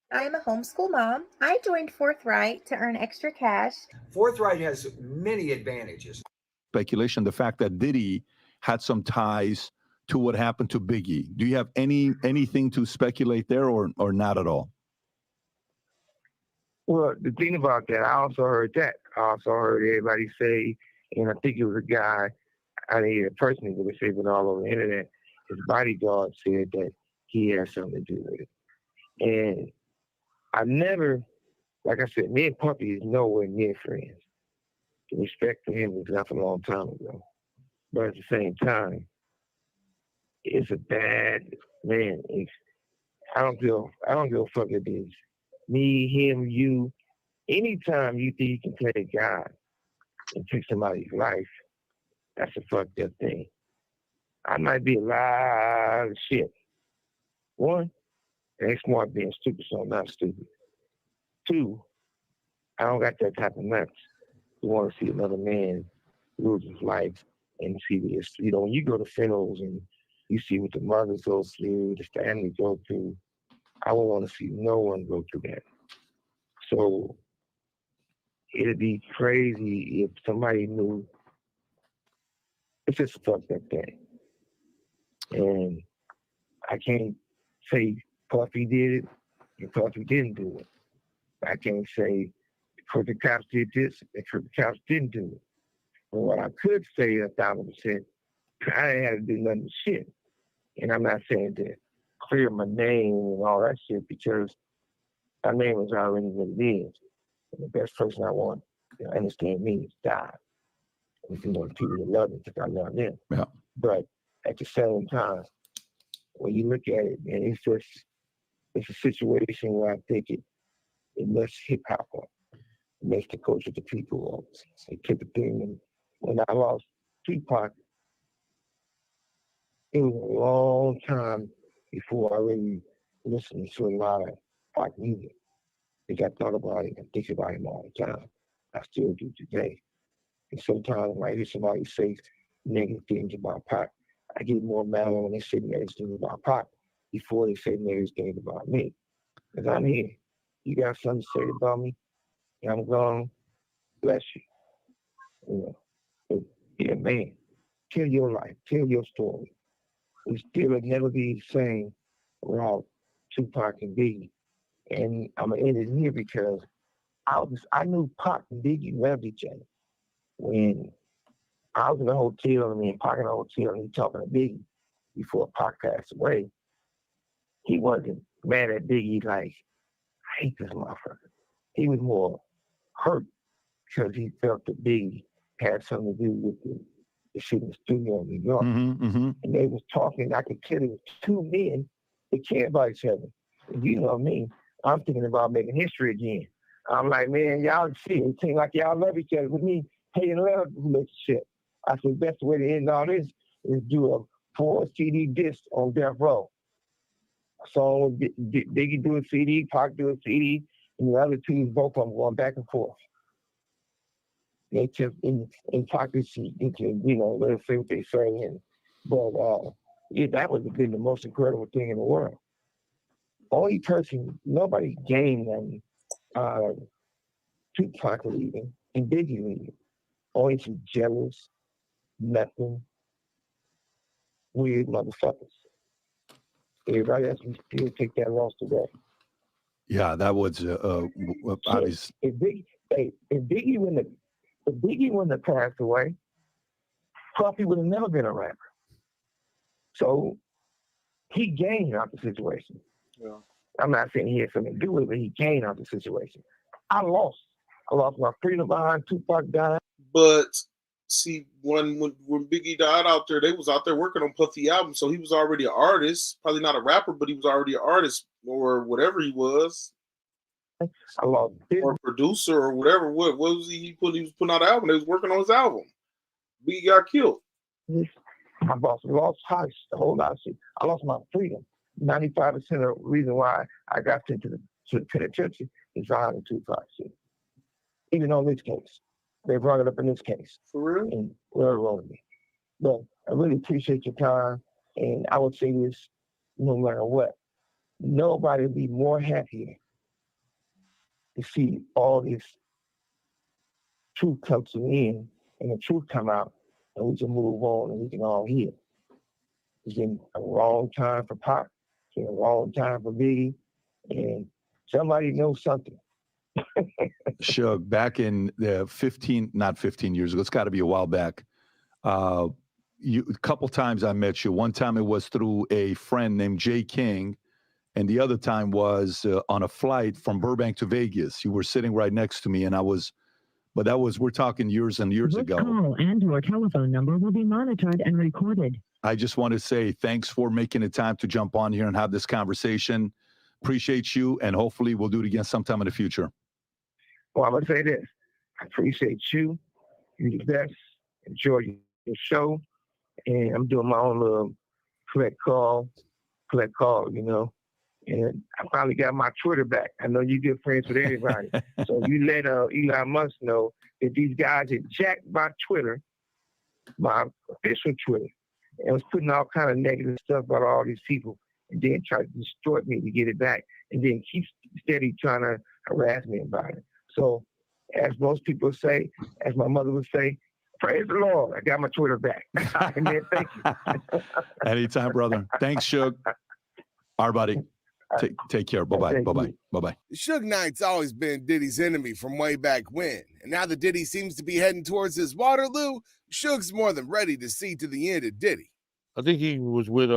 I'm a homeschool mom. I joined Forthright to earn extra cash. Forthright has many advantages. Speculation, the fact that Diddy had some ties to what happened to Biggie. Do you have anything to speculate there or not at all? Well, the thing about that, I also heard that. I also heard everybody say, and I think it was a guy, I didn't hear it personally, but they say it all over the internet, his bodyguard said that he had something to do with it. And I never, like I said, me and Puppy is nowhere near friends. The respect for him was left a long time ago. But at the same time, it's a bad man. I don't give a fuck if it's me, him, you. Anytime you think you can play God and take somebody's life, that's a fucked up thing. I might be a lot of shit. One, I ain't smart being stupid, so I'm not stupid. Two, I don't got that type of nuts to want to see another man lose his life and see this. You know, when you go to funerals and you see what the mothers go through, the family go through, I would want to see no one go through that. So it'd be crazy if somebody knew. It's just a fucked up thing. And I can't say Puffy did it and Puffy didn't do it. I can't say the cops did this and the cops didn't do it. But what I could say 1,000%, I ain't had to do nothing but shit. And I'm not saying to clear my name and all that shit because my name is already what it is. And the best person I want to understand me is God. And you know, the people that love me because I love them. Yeah. But at the same time, when you look at it, man, it's a situation where I think it lets hip hop up. It makes the culture to people up. It kept the thing. And when I lost Tupac, it was a long time before I really listened to a lot of Pac music. I think I thought about it and think about him all the time. I still do today. And sometimes when I hear somebody say negative things about Pac, I get more mad when they say negative things about Pac before they say negative things about me. Because I'm here. You got something to say about me, and I'm gone. Bless you. You know, but yeah, man, tell your life, tell your story. We still will never be the same without Tupac and Biggie. And I'm gonna end it here because I knew Pac and Biggie loved each other. When I was in a hotel and me and Pac in a hotel and he talking to Biggie before Pac passed away, he wasn't mad at Biggie like, I hate this motherfucker. He was more hurt because he felt that Biggie had something to do with the shit in the studio in New York. And they was talking, I could tell it was two men that cared about each other. And you know me, I'm thinking about making history again. I'm like, man, y'all see, it seems like y'all love each other. With me, hating love relationship. I said, the best way to end all this is do a 4 CD disc on Death Row. A song with Biggie do a CD, Pac do a CD, and the other two, both of them going back and forth. They just in pockets, you know, let us say what they say. But yeah, that would have been the most incredible thing in the world. Only person, nobody gained on Tupac leaving and Biggie leaving. Only some jealous, nothing, weird motherfuckers. Everybody else can still take that loss today. Yeah, that was obvious. If Biggie wouldn't have passed away, Puffy would have never been a rapper. So he gained out the situation. Yeah. I'm not saying he had something to do with it, but he gained out the situation. I lost my freedom behind Tupac died. But see, when Biggie died out there, they was out there working on Puffy album, so he was already an artist. Probably not a rapper, but he was already an artist or whatever he was. I lost or a producer or whatever. What was he? He was putting out an album. They was working on his album. Biggie got killed. I lost house, a whole lot of shit. I lost my freedom. 95% of the reason why I got into the penitentiary is behind the Tupac shit. Even on this case. They brought it up in this case. For real? And whatever wrong with me. But I really appreciate your time. And I would say this no matter what. Nobody would be more happier to see all this truth come to the end and the truth come out and we can move on and we can all heal. It's been a wrong time for Pac. It's been a wrong time for Biggie. And somebody knows something. Shug, back in the not 15 years ago, it's got to be a while back. A couple times I met you. One time it was through a friend named Jay King, and the other time was on a flight from Burbank to Vegas. You were sitting right next to me, and we're talking years and years ago. Call and your telephone number will be monitored and recorded. I just want to say thanks for making the time to jump on here and have this conversation. Appreciate you, and hopefully we'll do it again sometime in the future. Well, I'm going to say this. I appreciate you. You're the best. Enjoy your show. And I'm doing my own little collect call, you know. And I finally got my Twitter back. I know you good friends with everybody. So you let Elon Musk know that these guys had jacked my Twitter, my official Twitter, and was putting all kind of negative stuff about all these people, and then tried to distort me to get it back, and then keep steady trying to harass me about it. So, as most people say, as my mother would say, praise the Lord, I got my Twitter back. Amen. Thank you. Anytime, brother. Thanks, Shug. All right, buddy. Take care. Bye-bye. Bye-bye. Bye-bye. Suge Knight's always been Diddy's enemy from way back when. And now that Diddy seems to be heading towards his Waterloo, Suge's more than ready to see to the end of Diddy. I think he was with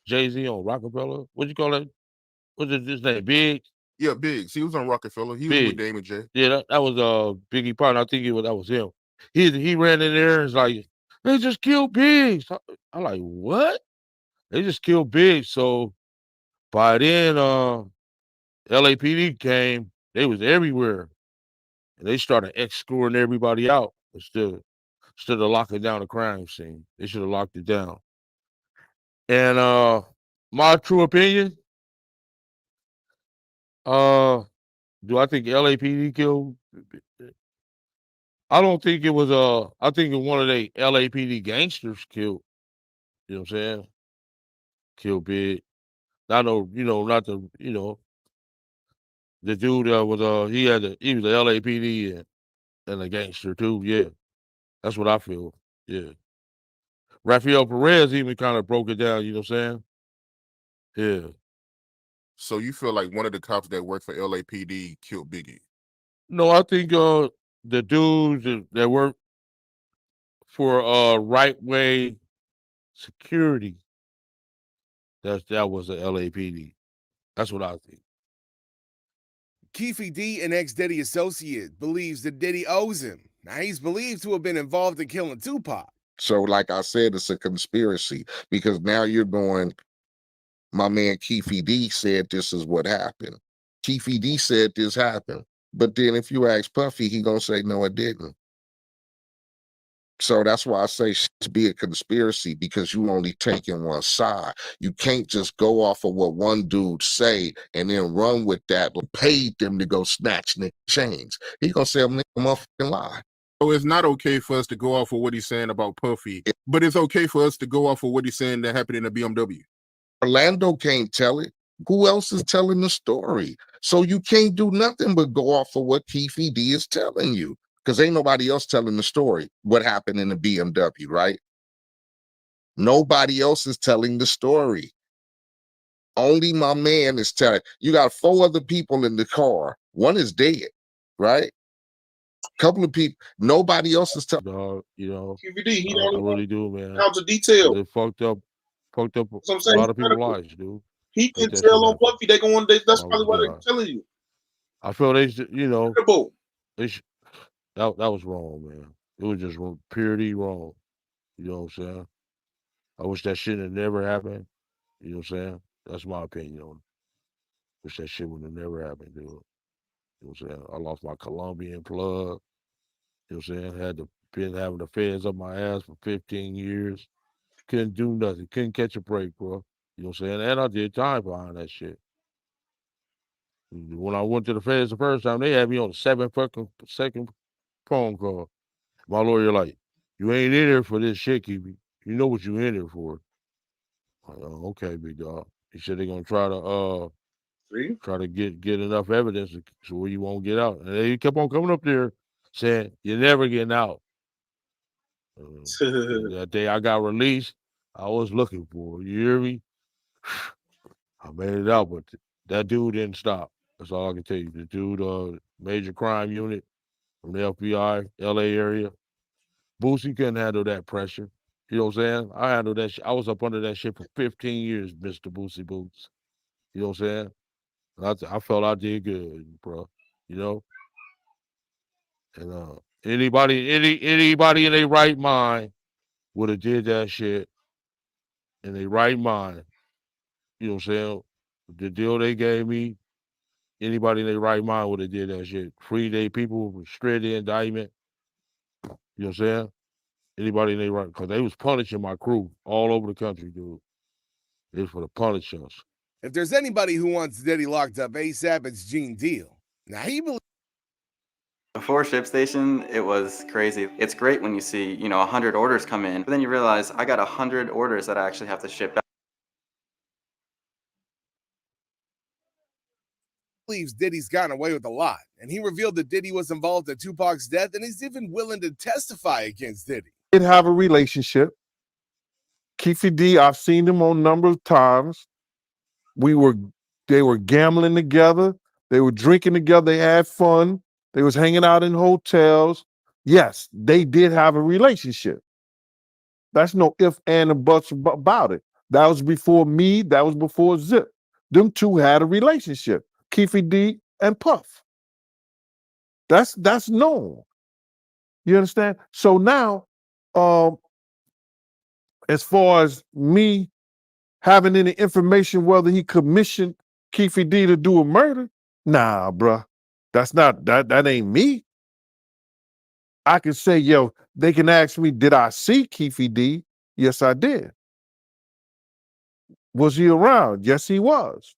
Jay-Z on Rockefeller. What'd you call that? What's his name? Big? Yeah, Biggs. He was on Rockefeller. He was with Damon J. Yeah, that was Biggie partner. I think that was him. He ran in there and was like, they just killed Biggs. I'm like, what? They just killed Biggs. So by then, LAPD came. They was everywhere. And they started escorting everybody out instead of locking down the crime scene. They should have locked it down. And my true opinion, do I think LAPD killed? I don't think it was I think it was one of the LAPD gangsters killed. You know what I'm saying? Killed Big. I know, not the, the dude that was he was the LAPD and a gangster too. Yeah. That's what I feel. Yeah. Rafael Perez even kind of broke it down, you know what I'm saying? Yeah. So you feel like one of the cops that worked for LAPD killed Biggie? No, I think the dudes that work for right way security, that was the LAPD. That's what I think. Keefy D, an ex-Diddy associate, believes that Diddy owes him. Now, he's believed to have been involved in killing Tupac. So, like I said, it's a conspiracy because now you're going, my man Keefy D said this is what happened. Keefy D said this happened. But then if you ask Puffy, he gonna say, no, it didn't. So that's why I say to be a conspiracy, because you only taking one side. You can't just go off of what one dude say and then run with that, but paid them to go snatch Nick chains. He gonna say, I'm a motherfucking lie. So it's not okay for us to go off of what he's saying about Puffy, but it's okay for us to go off of what he's saying that happened in the BMW. Orlando can't tell it. Who else is telling the story? So you can't do nothing but go off of what Keefy D is telling you, because ain't nobody else telling the story, what happened in the BMW, right? Nobody else is telling the story. Only my man is telling. You got 4 other people in the car. One is dead, right? Couple of people. Nobody else is telling. Keefy D, he I really do, man. down to detail. It fucked up That's what I'm a saying. lot of people's lives, dude. He can tell on Puffy. They going. That's probably why they're telling you. I feel they should, that was wrong, man. It was just purely wrong. You know what I'm saying? I wish that shit had never happened. You know what I'm saying? That's my opinion on it. Wish that shit would have never happened, dude. You know what I'm saying? I lost my Colombian plug. You know what I'm saying? Been having the feds up my ass for 15 years. Couldn't do nothing. Couldn't catch a break, bro. You know what I'm saying? And I did time behind that shit. When I went to the feds the first time, they had me on the second phone call. My lawyer like, you ain't in here for this shit, Keefy. You know what you in here for. I'm like, oh, okay, big dog. He said they're gonna try to get enough evidence so you won't get out. And he kept on coming up there saying, you're never getting out. That day I got released, I was looking for it. You hear me? I made it out, but that dude didn't stop. That's all I can tell you. The dude, major crime unit from the FBI, LA area. Boosie couldn't handle that pressure. You know what I'm saying? I handled that shit. I was up under that shit for 15 years, Mr. Boosie Boots. You know what I'm saying? I felt I did good, bro. You know? And anybody in their right mind would have did that shit in their right mind. You know what I'm saying? The deal they gave me, anybody in their right mind would have did that shit. Free their people, straight the indictment. You know what I'm saying? Anybody in their right, because they was punishing my crew all over the country, dude. It was for the punish us. If there's anybody who wants Diddy locked up ASAP, it's Gene Deal. Now he believes. Before ShipStation, it was crazy. It's great when you see, 100 orders come in, but then you realize I got 100 orders that I actually have to ship out. Believes Diddy's gotten away with a lot, and he revealed that Diddy was involved in Tupac's death, and he's even willing to testify against Diddy. Did have a relationship. Keefy D, I've seen them on a number of times. They were gambling together. They were drinking together. They had fun. They was hanging out in hotels. Yes, they did have a relationship. That's no if, and, or buts about it. That was before me. That was before Zip. Them two had a relationship. Keefy D and Puff. That's known. You understand? So now, as far as me having any information whether he commissioned Keefy D to do a murder, nah, bruh. That ain't me. I can say, they can ask me, did I see Keefy D? Yes, I did. Was he around? Yes, he was.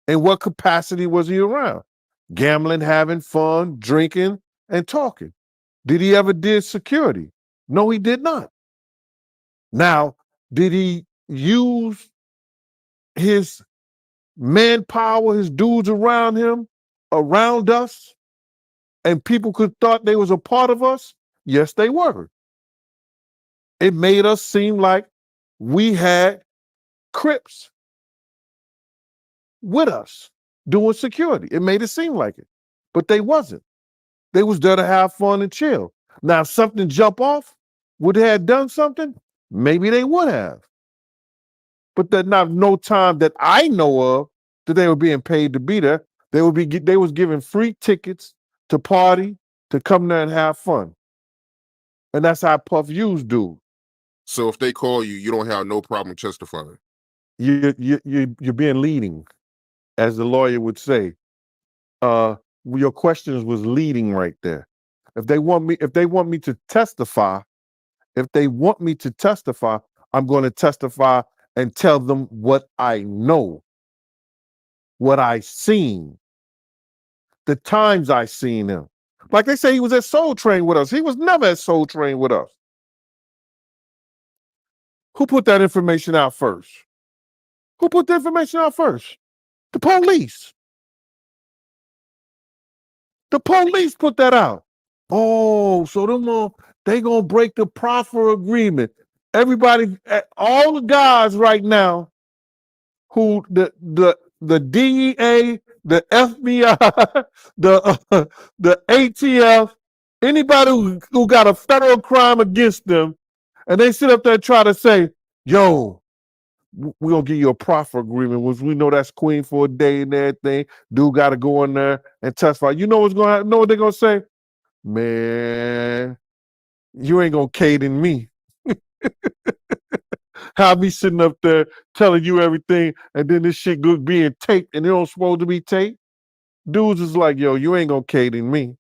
In what capacity was he around? Gambling, having fun, drinking, and talking. Did he ever did security? No, he did not. Now, did he use his manpower, his dudes around him, around us, and people could thought they was a part of us? Yes, they were. It made us seem like we had Crips with us doing security. It made it seem like it, but they wasn't. They was there to have fun and chill. Now, if something jump off, would they have done something? Maybe they would have. But there's not no time that I know of that they were being paid to be there. They was giving free tickets to party, to come there and have fun. And that's how Puff used dude. So if they call you, you don't have no problem testifying. You're being leading, as the lawyer would say. Your questions was leading right there. If they want me to testify, I'm going to testify and tell them what I know, what I seen, the times I seen him. Like they say, he was at Soul Train with us. He was never at Soul Train with us. Who put that information out first? Who put the information out first? The police. The police put that out. Oh, so they gonna break the proffer agreement. Everybody, all the guys right now, who the DEA, the FBI, the ATF, anybody who got a federal crime against them, and they sit up there and try to say, "Yo, we're gonna give you a proffer agreement," which we know that's Queen for a day and everything. Dude got to go in there and testify. You know what's gonna happen? Know what they're gonna say? Man, you ain't gonna cade in me. Have me sitting up there telling you everything, and then this shit being taped, and it don't supposed to be taped. Dudes is like, yo, you ain't gonna cade in me.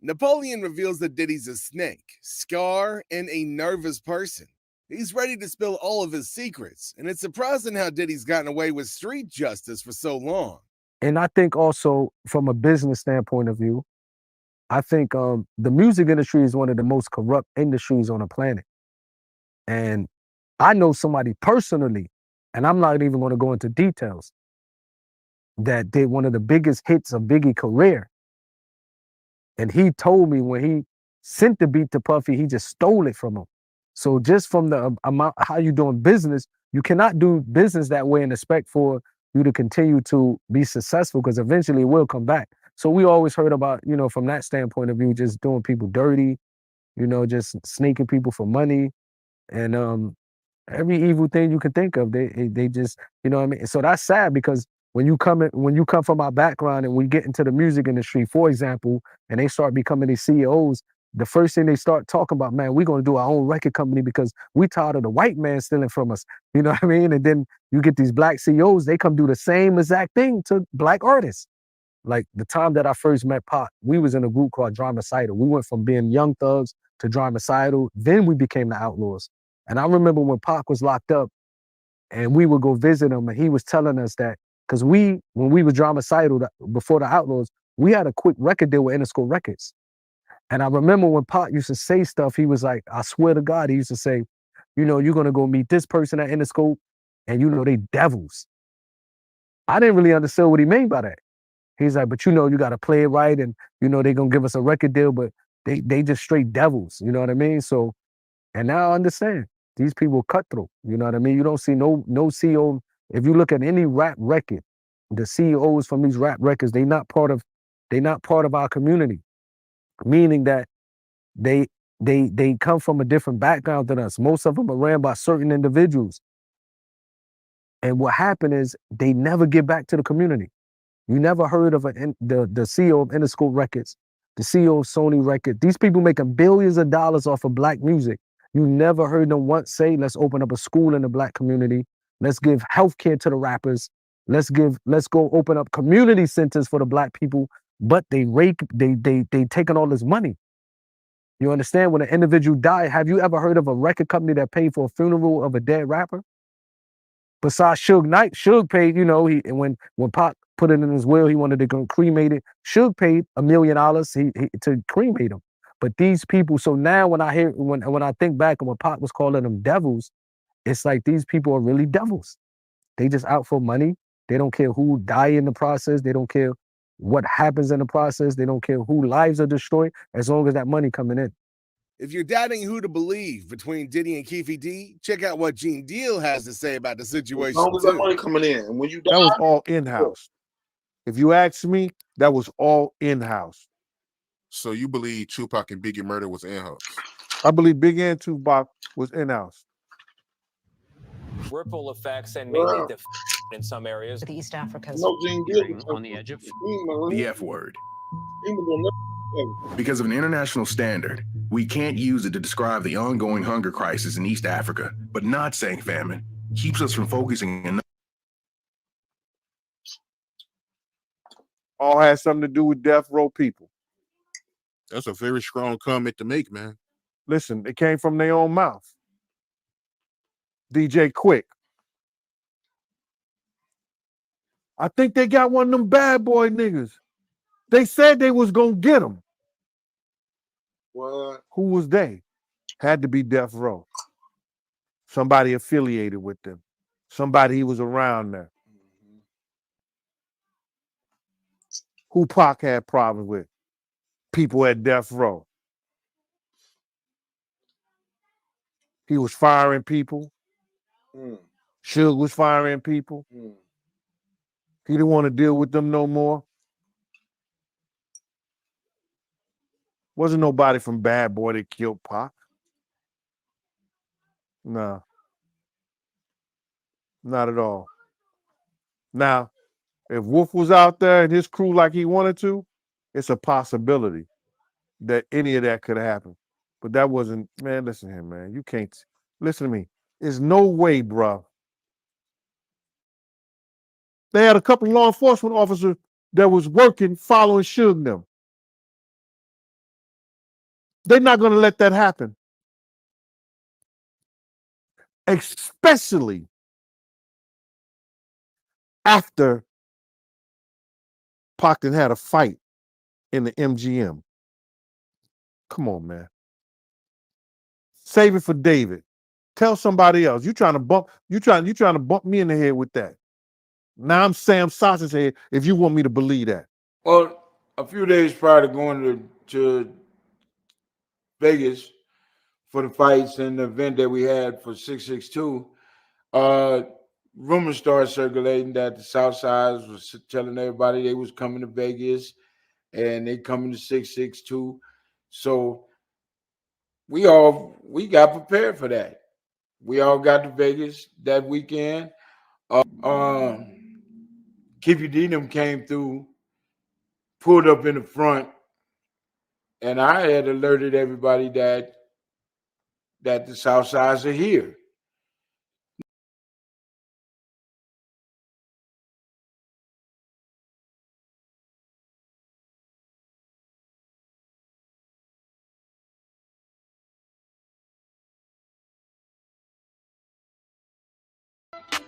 Napoleon reveals that Diddy's a snake, scar, and a nervous person. He's ready to spill all of his secrets, and it's surprising how Diddy's gotten away with street justice for so long. And I think also from a business standpoint of view, I think the music industry is one of the most corrupt industries on the planet. And I know somebody personally, and I'm not even going to go into details, that did one of the biggest hits of Biggie's career. And he told me when he sent the beat to Puffy, he just stole it from him. So just from the amount, how you doing business, you cannot do business that way and expect for, you to continue to be successful, because eventually it will come back. So we always heard about, you know, from that standpoint of view, just doing people dirty, you know, just snaking people for money, and every evil thing you can think of. They just, you know what I mean? So that's sad, because when you come from our background and we get into the music industry, for example, and they start becoming these CEOs, the first thing they start talking about, man, we're going to do our own record company because we tired of the white man stealing from us. You know what I mean? And then you get these black CEOs, they come do the same exact thing to black artists. Like the time that I first met Pac, we was in a group called Dramacidal. We went from being young thugs to Dramacidal. Then we became the Outlaws. And I remember when Pac was locked up and we would go visit him, and he was telling us that, because when we were Dramacidal before the Outlaws, we had a quick record deal with Interscope Records. And I remember when Pac used to say stuff, he was like, I swear to God, he used to say, you know, you're going to go meet this person at Interscope, and you know, they devils. I didn't really understand what he meant by that. He's like, but you know, you got to play it right, and you know, they're going to give us a record deal, but they just straight devils, you know what I mean? So, and now I understand. These people cutthroat, you know what I mean? You don't see no CEO. If you look at any rap record, the CEOs from these rap records, they not part of our community. Meaning that they come from a different background than us. Most of them are ran by certain individuals. And what happened is they never give back to the community. You never heard of the CEO of Interscope Records, the CEO of Sony Records. These people making billions of dollars off of black music. You never heard them once say, let's open up a school in the black community. Let's give healthcare to the rappers. Let's go open up community centers for the black people. But they taking all this money. You understand? When an individual died, have you ever heard of a record company that paid for a funeral of a dead rapper? Besides Suge Knight, Suge paid, you know, when Pac put it in his will, he wanted to go cremate it. Suge paid $1 million to cremate him. But these people, so now when I think back on when Pac was calling them devils, it's like these people are really devils. They just out for money. They don't care who die in the process. They don't care what happens in the process. They don't care who lives are destroyed, as long as that money coming in. If you're doubting who to believe between Diddy and Keefy D, check out what Gene Deal has to say about the situation. As long as that money coming in, and when you die, That was all in-house. If you ask me, that was all in-house. So you believe Tupac and Biggie murder was in-house? I believe Biggie and Tupac was in-house. Ripple effects and maybe in some areas. The East Africans on the edge of the F word. Because of an international standard, we can't use it to describe the ongoing hunger crisis in East Africa, but not saying famine keeps us from focusing enough. All had something to do with death row people. That's a very strong comment to make, man. Listen, it came from their own mouth. DJ Quick. I think they got one of them bad boy niggas. They said they was gonna get him. What? Who was they? Had to be Death Row. Somebody affiliated with them. Somebody he was around there. Who Pac had problems with? People at Death Row. He was firing people. Suge was firing people. He didn't want to deal with them no more. Wasn't nobody from Bad Boy that killed Pac. No. Not at all. Now, if Wolf was out there and his crew like he wanted to, it's a possibility that any of that could happen. But that wasn't, man, listen here, man. You can't, listen to me. There's no way, bro. They had a couple of law enforcement officers that was working, following Suge them. They're not going to let that happen. Especially after Pac had a fight in the MGM. Come on, man. Save it for David. Tell somebody else. You trying to bump me in the head with that. Now I'm Sam Sausage head if you want me to believe that. Well, a few days prior to going to Vegas for the fights and the event that we had for 662, rumors started circulating that the Southside was telling everybody they was coming to Vegas and they coming to 662. So we got prepared for that. We all got to Vegas that weekend. Keefy D them came through, pulled up in the front, and I had alerted everybody that the Southsides are here.